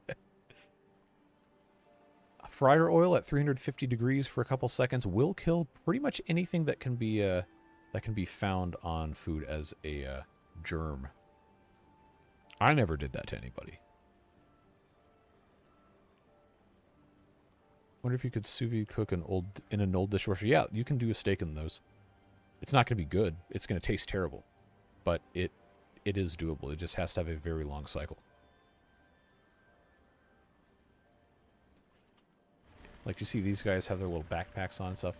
Fryer oil at 350 degrees for a couple seconds will kill pretty much anything that can be found on food as a germ. I never did that to anybody. Wonder if you could sous vide cook in an old dishwasher. Yeah, you can do a steak in those. It's not going to be good. It's going to taste terrible, but it is doable. It just has to have a very long cycle. Like you see, these guys have their little backpacks on and stuff.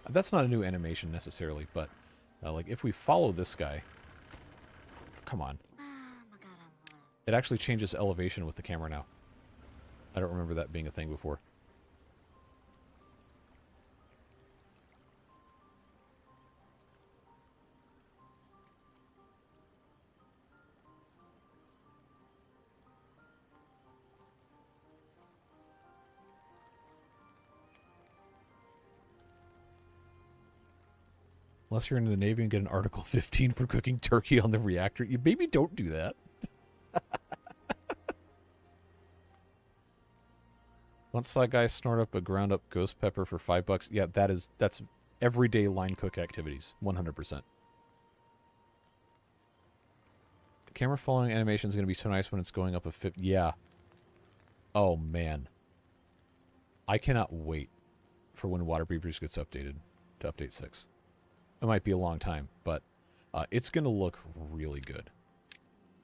That's not a new animation necessarily, but like if we follow this guy, come on, it actually changes elevation with the camera now. I don't remember that being a thing before. Unless you're in the Navy and get an Article 15 for cooking turkey on the reactor. You maybe don't do that. Once that guy snort up a ground up ghost pepper for $5. Yeah, that's everyday line cook activities. 100%. Camera following animation is going to be so nice when it's going up a 50. Yeah. Oh, man. I cannot wait for when Water Beavers gets updated to update 6. It might be a long time, but it's going to look really good.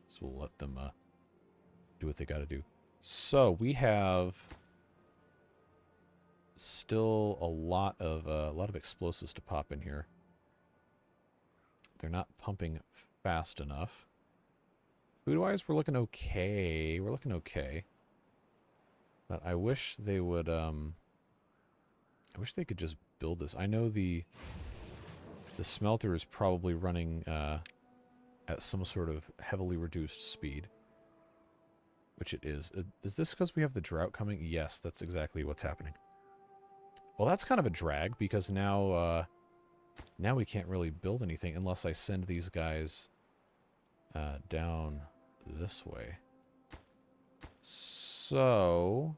So we'll let them do what they got to do. So we have still a lot of explosives to pop in here. They're not pumping fast enough. Food-wise, we're looking okay. We're looking okay. But I wish they would. I wish they could just build this. I know the smelter is probably running at some sort of heavily reduced speed. Which it is. Is this because we have the drought coming? Yes, that's exactly what's happening. Well, that's kind of a drag, because now now we can't really build anything unless I send these guys down this way. So...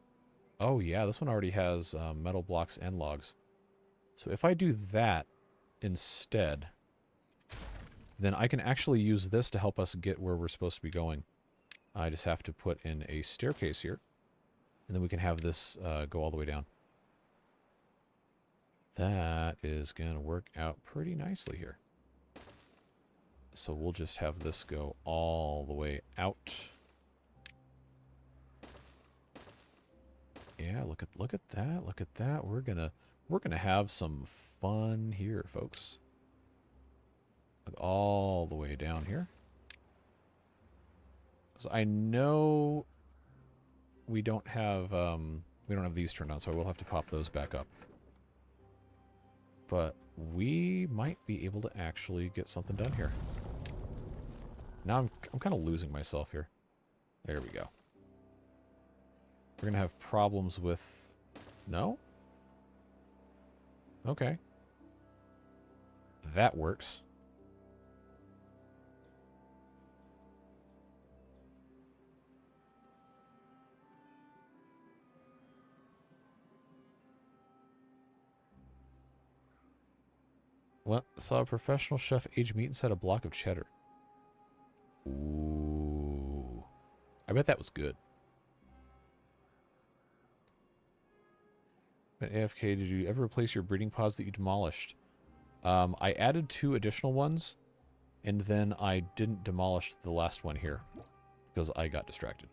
Oh, yeah, this one already has metal blocks and logs. So if I do that instead, then I can actually use this to help us get where we're supposed to be going. I just have to put in a staircase here, and then we can have this go all the way down. That is going to work out pretty nicely here. So we'll just have this go all the way out. Yeah, look at that. Look at that. We're gonna have some fun here, folks. Look all the way down here. So I know we don't have these turned on, so I will have to pop those back up. But we might be able to actually get something done here. Now I'm kind of losing myself here. There we go. We're going to have problems with... No? Okay. That works. What? Saw a professional chef age meat inside a block of cheddar. Ooh. I bet that was good. At AFK, did you ever replace your breeding pods that you demolished? I added 2 additional ones, and then I didn't demolish the last one here, because I got distracted.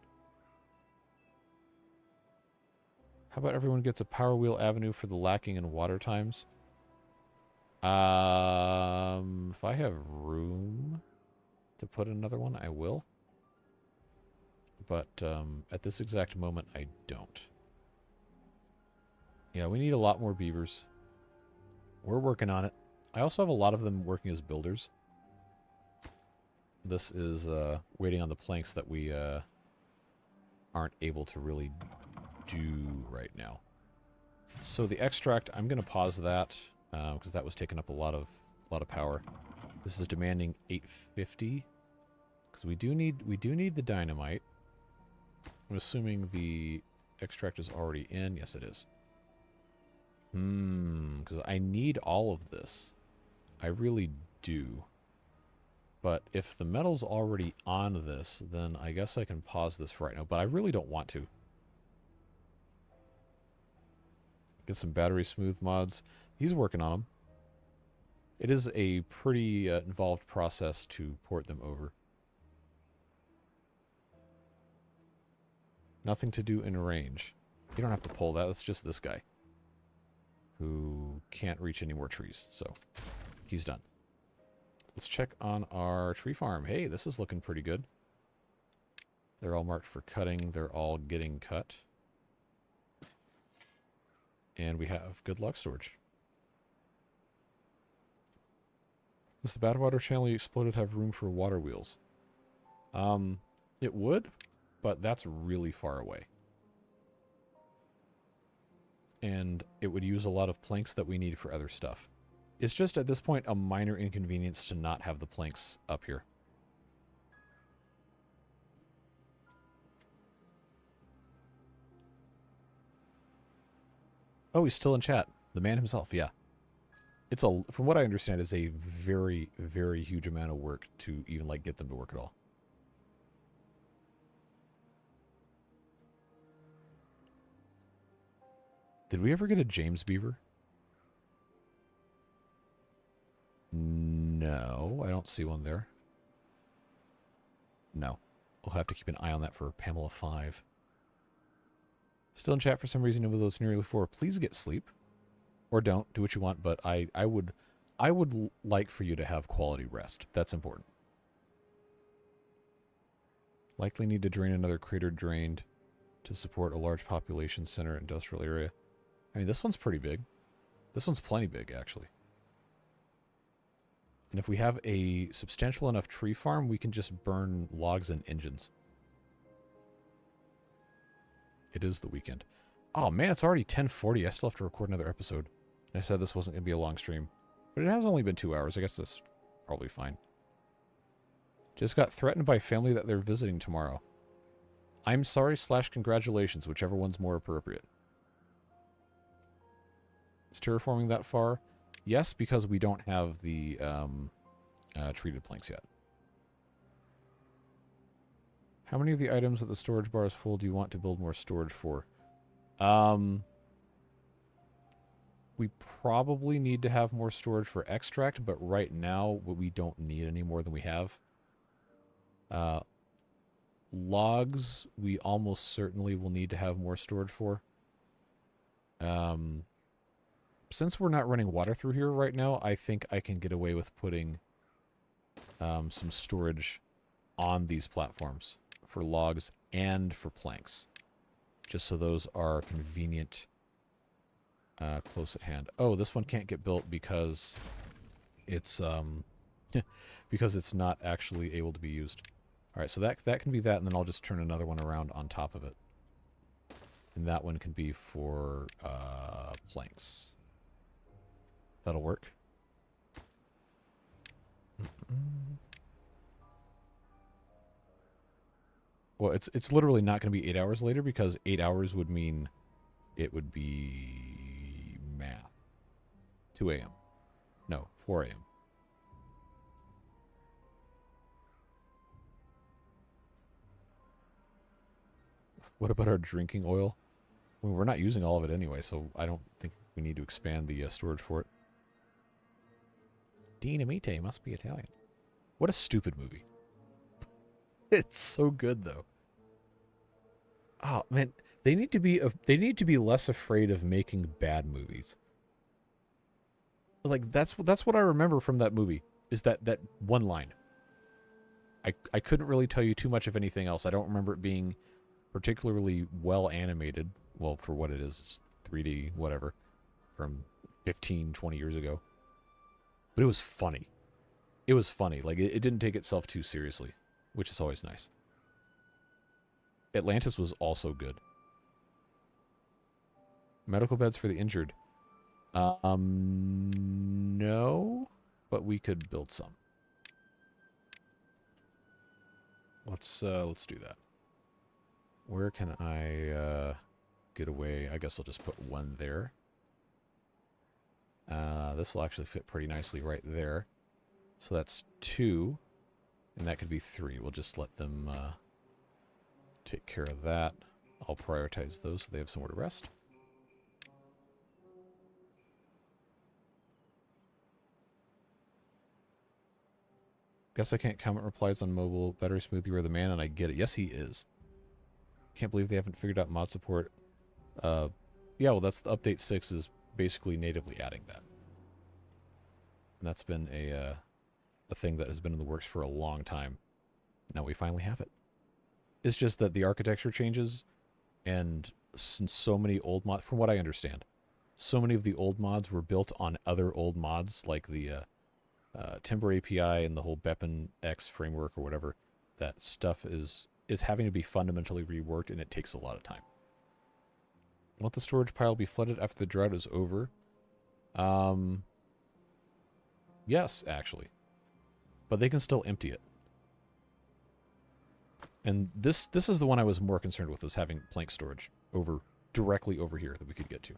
How about everyone gets a Power Wheel Avenue for the lacking in water times? If I have room to put another one, I will. But at this exact moment, I don't. Yeah, we need a lot more beavers. We're working on it. I also have a lot of them working as builders. This is waiting on the planks that we aren't able to really do right now. So the extract, I'm going to pause that because that was taking up a lot of power. This is demanding 850 because we do need the dynamite. I'm assuming the extract is already in. Yes, it is. Because I need all of this. I really do. But if the metal's already on this, then I guess I can pause this for right now. But I really don't want to. Get some battery smooth mods. He's working on them. It is a pretty involved process to port them over. Nothing to do in range. You don't have to pull that. That's just this guy. Who can't reach any more trees. So, he's done. Let's check on our tree farm. Hey, this is looking pretty good. They're all marked for cutting. They're all getting cut. And we have good luck storage. Does the badwater channel you exploded have room for water wheels? It would, but that's really far away. And it would use a lot of planks that we need for other stuff. It's just at this point a minor inconvenience to not have the planks up here. Oh, he's still in chat. The man himself, yeah. It's from what I understand, is a very, very huge amount of work to even like get them to work at all. Did we ever get a James Beaver? No, I don't see one there. No. We'll have to keep an eye on that for Pamela 5. Still in chat for some reason, even though it's nearly 4. Please get sleep. Or don't. Do what you want, but I would like for you to have quality rest. That's important. Likely need to drain another crater drained to support a large population center industrial area. I mean, this one's pretty big. This one's plenty big, actually. And if we have a substantial enough tree farm, we can just burn logs and engines. It is the weekend. Oh man, it's already 10:40. I still have to record another episode. And I said this wasn't going to be a long stream. But it has only been 2 hours. I guess that's probably fine. Just got threatened by family that they're visiting tomorrow. I'm sorry / congratulations, whichever one's more appropriate. Is terraforming that far? Yes, because we don't have the treated planks yet. How many of the items at the storage bar is full do you want to build more storage for? We probably need to have more storage for extract, but right now we don't need any more than we have. Logs, we almost certainly will need to have more storage for. Since we're not running water through here right now, I think I can get away with putting some storage on these platforms for logs and for planks. Just so those are convenient, close at hand. Oh, this one can't get built because it's because it's not actually able to be used. All right, so that can be that, and then I'll just turn another one around on top of it. And that one can be for planks. That'll work. Well, it's literally not going to be 8 hours later, because 8 hours would mean it would be math. 2 a.m. No, 4 a.m. What about our drinking oil? Well, we're not using all of it anyway, so I don't think we need to expand the storage for it. Dinamite must be Italian. What a stupid movie. It's so good, though. Oh man, they need to be less afraid of making bad movies. Like that's what I remember from that movie, is that one line. I couldn't really tell you too much of anything else. I don't remember it being particularly well animated. Well, for what it is, it's 3D, whatever, from 15, 20 years ago. But it was funny. It was funny. Like, it didn't take itself too seriously, which is always nice. Atlantis was also good. Medical beds for the injured. No, but we could build some. Let's do that. Where can I get away? I guess I'll just put one there. This will actually fit pretty nicely right there. So that's 2, and that could be 3. We'll just let them take care of that. I'll prioritize those so they have somewhere to rest. Guess I can't comment replies on mobile. Better Smoothie or the man, and I get it. Yes, he is. Can't believe they haven't figured out mod support. Yeah, well, that's the update 6 is basically natively adding that. And that's been a thing that has been in the works for a long time. Now we finally have it. It's just that the architecture changes, and since so many old mods, from what I understand, so many of the old mods were built on other old mods, like the Timber API and the whole Beppin X framework or whatever. That stuff is having to be fundamentally reworked, and it takes a lot of time. Let the storage pile be flooded after the drought is over. Yes, actually. But they can still empty it. And this is the one I was more concerned with, was having plank storage directly over here that we could get to.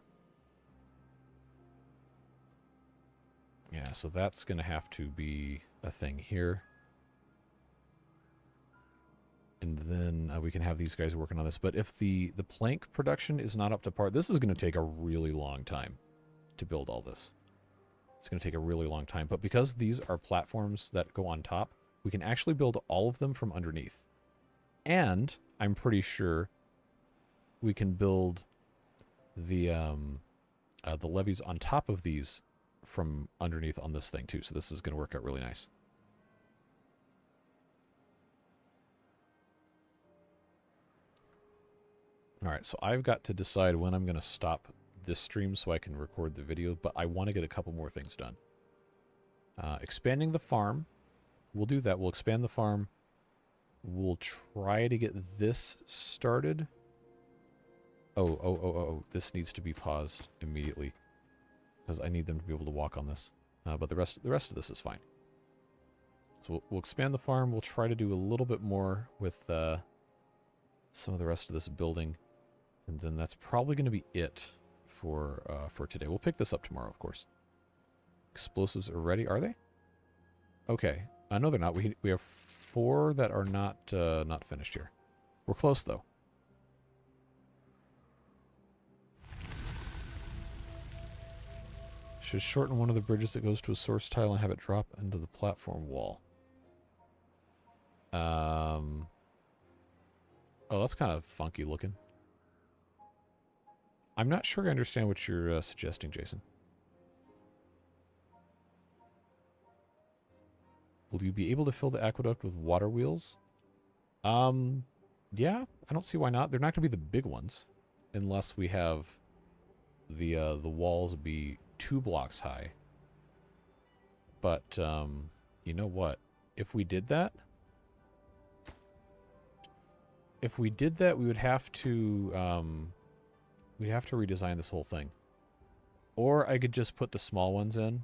Yeah, so that's going to have to be a thing here. And then we can have these guys working on this. But if the plank production is not up to par, this is going to take a really long time to build all this. It's going to take a really long time. But because these are platforms that go on top, we can actually build all of them from underneath. And I'm pretty sure we can build the levees on top of these from underneath on this thing too. So this is going to work out really nice. All right, so I've got to decide when I'm going to stop this stream so I can record the video, but I want to get a couple more things done. Expanding the farm. We'll do that. We'll expand the farm. We'll try to get this started. Oh. This needs to be paused immediately because I need them to be able to walk on this. But the rest of this is fine. So we'll expand the farm. We'll try to do a little bit more with some of the rest of this building. And then that's probably going to be it for today. We'll pick this up tomorrow, of course. Explosives are ready, are they? Okay. No, they're not. We have 4 that are not finished here. We're close, though. Should shorten one of the bridges that goes to a source tile and have it drop into the platform wall. Oh, that's kind of funky looking. I'm not sure I understand what you're suggesting, Jason. Will you be able to fill the aqueduct with water wheels? Yeah, I don't see why not. They're not going to be the big ones unless we have the walls be 2 blocks high. But you know what? If we did that, we would have to we'd have to redesign this whole thing. Or I could just put the small ones in.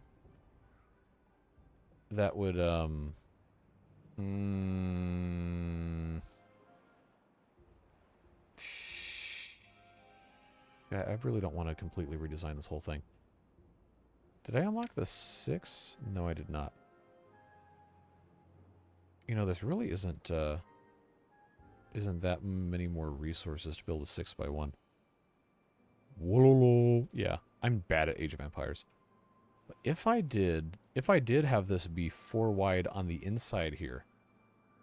That would yeah, I really don't want to completely redesign this whole thing. Did I unlock the 6? No, I did not. You know, this really isn't that many more resources to build a 6x1. Whoa, yeah, I'm bad at Age of Empires. But if I did have this be 4 wide on the inside here,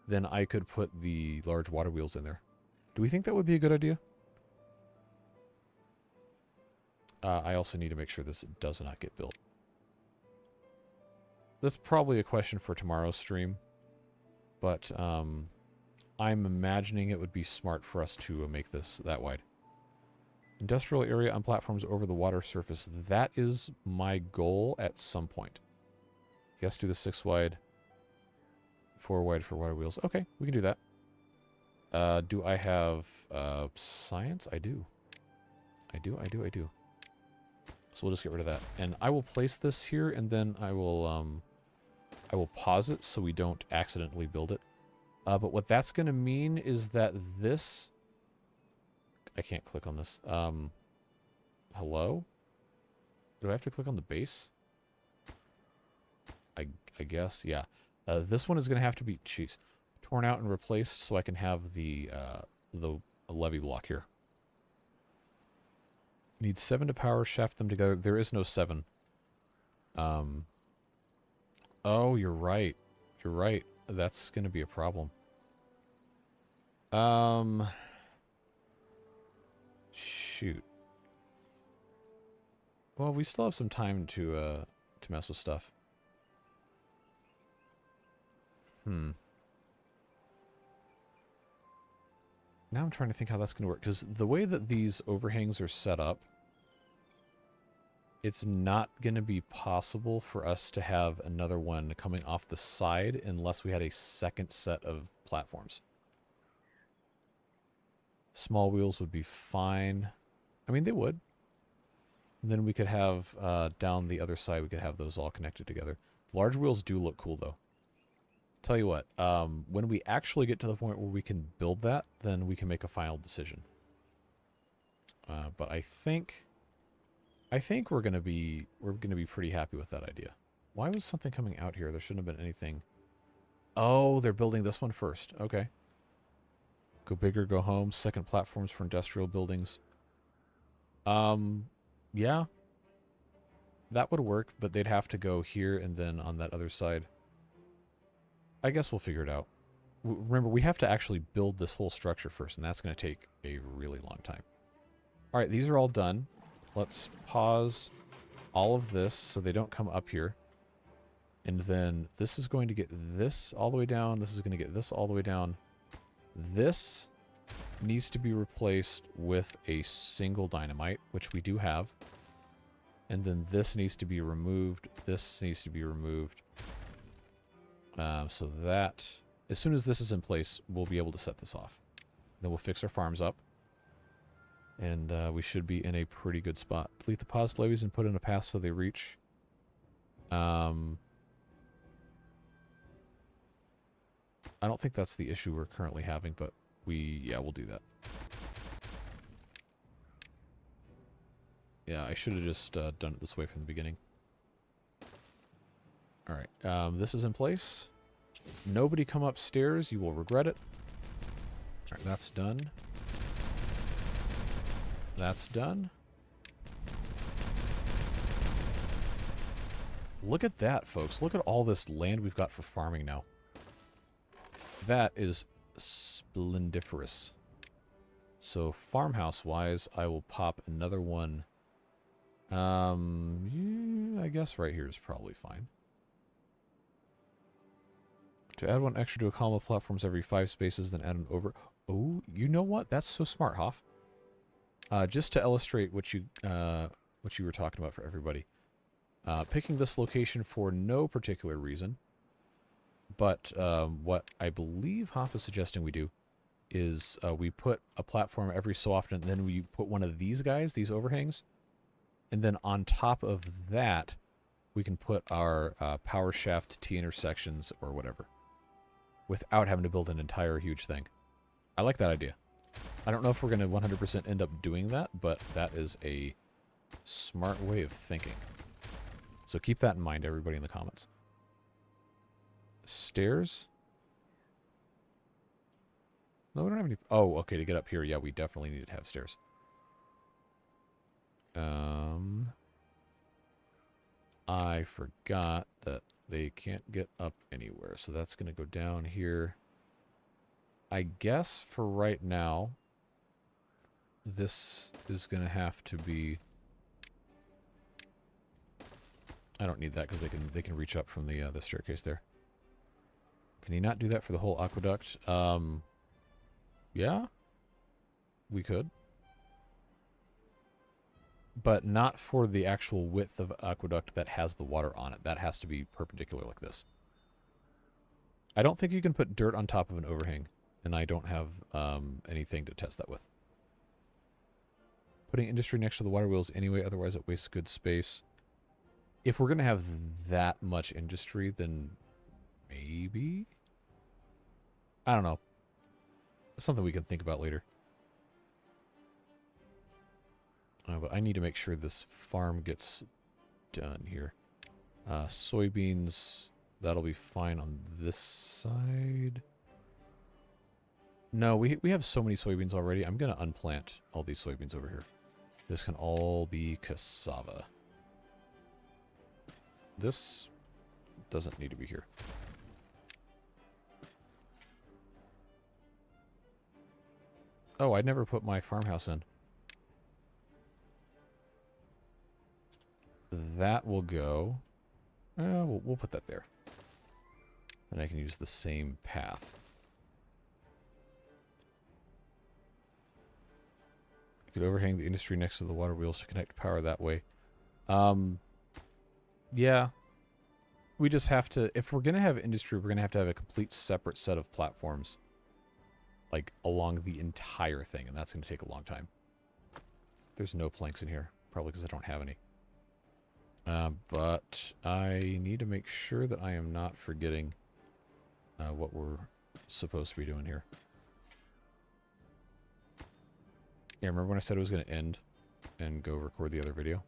then I could put the large water wheels in there. Do we think that would be a good idea? I also need to make sure this does not get built. That's probably a question for tomorrow's stream, but I'm imagining it would be smart for us to make this that wide. Industrial area on platforms over the water surface. That is my goal at some point. Yes, do the 6 wide, 4 wide for water wheels. Okay, we can do that. Do I have science? I do. I do. So we'll just get rid of that. And I will place this here, and then I will pause it so we don't accidentally build it. But what that's going to mean is that this... I can't click on this. Hello? Do I have to click on the base? I guess, yeah. This one is going to have to be, jeez, torn out and replaced so I can have the levee block here. Need 7 to power shaft them together. There is no 7. Oh, you're right. You're right. That's going to be a problem. Shoot. Well, we still have some time to mess with stuff. Now I'm trying to think how that's going to work, because the way that these overhangs are set up, it's not going to be possible for us to have another one coming off the side unless we had a second set of platforms. Small wheels would be fine. I mean, they would. And then we could have, down the other side, we could have those all connected together. Large wheels do look cool, though. Tell you what, when we actually get to the point where we can build that, then we can make a final decision. But I think we're gonna be pretty happy with that idea. Why was something coming out here? There shouldn't have been anything. Oh, they're building this one first. Okay. Go big or go home. Second platforms for industrial buildings. Yeah. That would work, but they'd have to go here and then on that other side. I guess we'll figure it out. Remember, we have to actually build this whole structure first, and that's going to take a really long time. All right, these are all done. Let's pause all of this so they don't come up here. And then this is going to get this all the way down. This is going to get this all the way down. This needs to be replaced with a single dynamite, which we do have. And then this needs to be removed. This needs to be removed. So that, as soon as this is in place, we'll be able to set this off. Then we'll fix our farms up. And we should be in a pretty good spot. Delete the paused levees and put in a path so they reach. I don't think that's the issue we're currently having, but we'll do that. Yeah, I should have just done it this way from the beginning. Alright, this is in place. Nobody come upstairs, you will regret it. Alright, that's done. That's done. Look at that, folks. Look at all this land we've got for farming now. That is splendiferous. So, farmhouse-wise, I will pop another one. Yeah, I guess right here is probably fine. To add one extra to a column of platforms every 5 spaces, then add an over... Oh, you know what? That's so smart, Hoff. Just to illustrate what you were talking about for everybody. Picking this location for no particular reason. But what I believe Hoff is suggesting we do is we put a platform every so often, and then we put one of these guys, these overhangs. And then on top of that, we can put our power shaft T-intersections or whatever. Without having to build an entire huge thing. I like that idea. I don't know if we're going to 100% end up doing that, but that is a smart way of thinking. So keep that in mind, everybody in the comments. Stairs? No, we don't have any... Oh, okay, to get up here, yeah, we definitely need to have stairs. I forgot that they can't get up anywhere, so that's going to go down here. I guess for right now, this is going to have to be... I don't need that because they can reach up from the staircase there. Can you not do that for the whole aqueduct? Yeah, we could. But not for the actual width of aqueduct that has the water on it. That has to be perpendicular like this. I don't think you can put dirt on top of an overhang, and I don't have anything to test that with. Putting industry next to the water wheels anyway, otherwise it wastes good space. If we're going to have that much industry, then maybe? I don't know. It's something we can think about later. But I need to make sure this farm gets done here. Soybeans, that'll be fine on this side. No, we have so many soybeans already. I'm going to unplant all these soybeans over here. This can all be cassava. This doesn't need to be here. Oh, I never put my farmhouse in. That will go. We'll put that there. Then I can use the same path. You could overhang the industry next to the water wheels to connect power that way. Yeah. We just have to... If we're going to have industry, we're going to have a complete separate set of platforms. Like, along the entire thing. And that's going to take a long time. There's no planks in here. Probably because I don't have any. But I need to make sure that I am not forgetting what we're supposed to be doing here. Yeah, remember when I said it was going to end and go record the other video?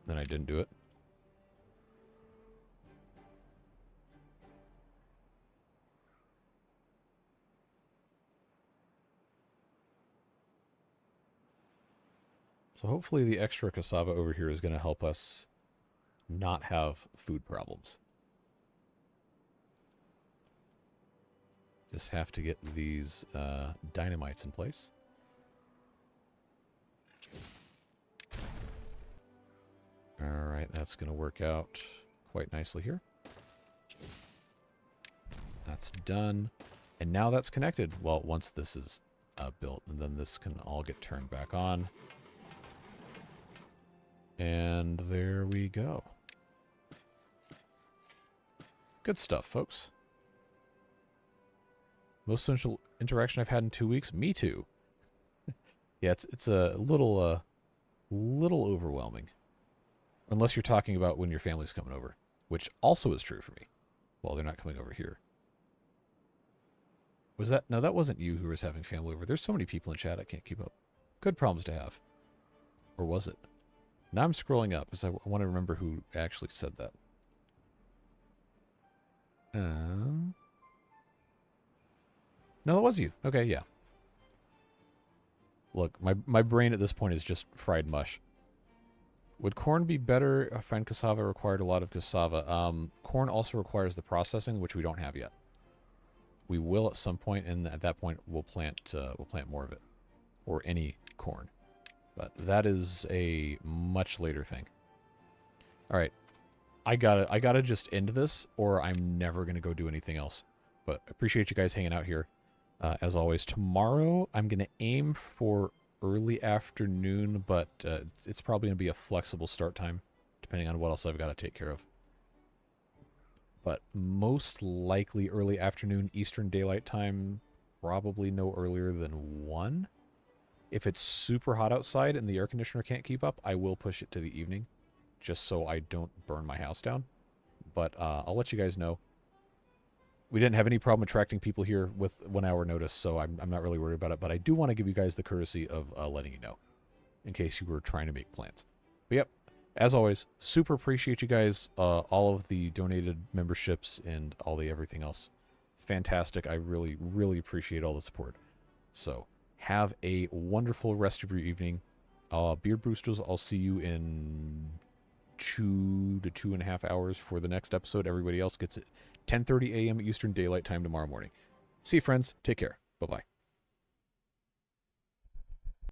Then I didn't do it. So hopefully the extra cassava over here is going to help us not have food problems. Just have to get these dynamites in place. Alright, that's going to work out quite nicely here. That's done. And now that's connected. Well, once this is built, and then this can all get turned back on. And there we go. Good stuff, folks. Most social interaction I've had in 2 weeks? Me too. Yeah, it's a little overwhelming. Unless you're talking about when your family's coming over, which also is true for me. Well, they're not coming over here. Was that... No, that wasn't you who was having family over. There's so many people in chat, I can't keep up. Good problems to have. Or was it? Now I'm scrolling up because I want to remember who actually said that. No, it was you. Okay, yeah. Look, my brain at this point is just fried mush. Would corn be better? I find cassava required a lot of cassava. Corn also requires the processing, which we don't have yet. We will at some point, and at that point we'll plant more of it, or any corn. But that is a much later thing. All right, I gotta just end this, or I'm never gonna go do anything else. But appreciate you guys hanging out here. As always, tomorrow I'm gonna aim for early afternoon, but it's probably gonna be a flexible start time, depending on what else I've got to take care of. But most likely early afternoon Eastern Daylight Time, probably no earlier than 1. If it's super hot outside and the air conditioner can't keep up, I will push it to the evening, just so I don't burn my house down. But I'll let you guys know. We didn't have any problem attracting people here with 1 hour notice, so I'm not really worried about it. But I do want to give you guys the courtesy of letting you know, in case you were trying to make plans. But yep, as always, super appreciate you guys, all of the donated memberships and all the everything else. Fantastic. I really, really appreciate all the support. So have a wonderful rest of your evening. Beard Boosters, I'll see you in 2 to 2.5 hours for the next episode. Everybody else gets it 10:30 a.m. Eastern Daylight Time tomorrow morning. See you, friends. Take care. Bye-bye.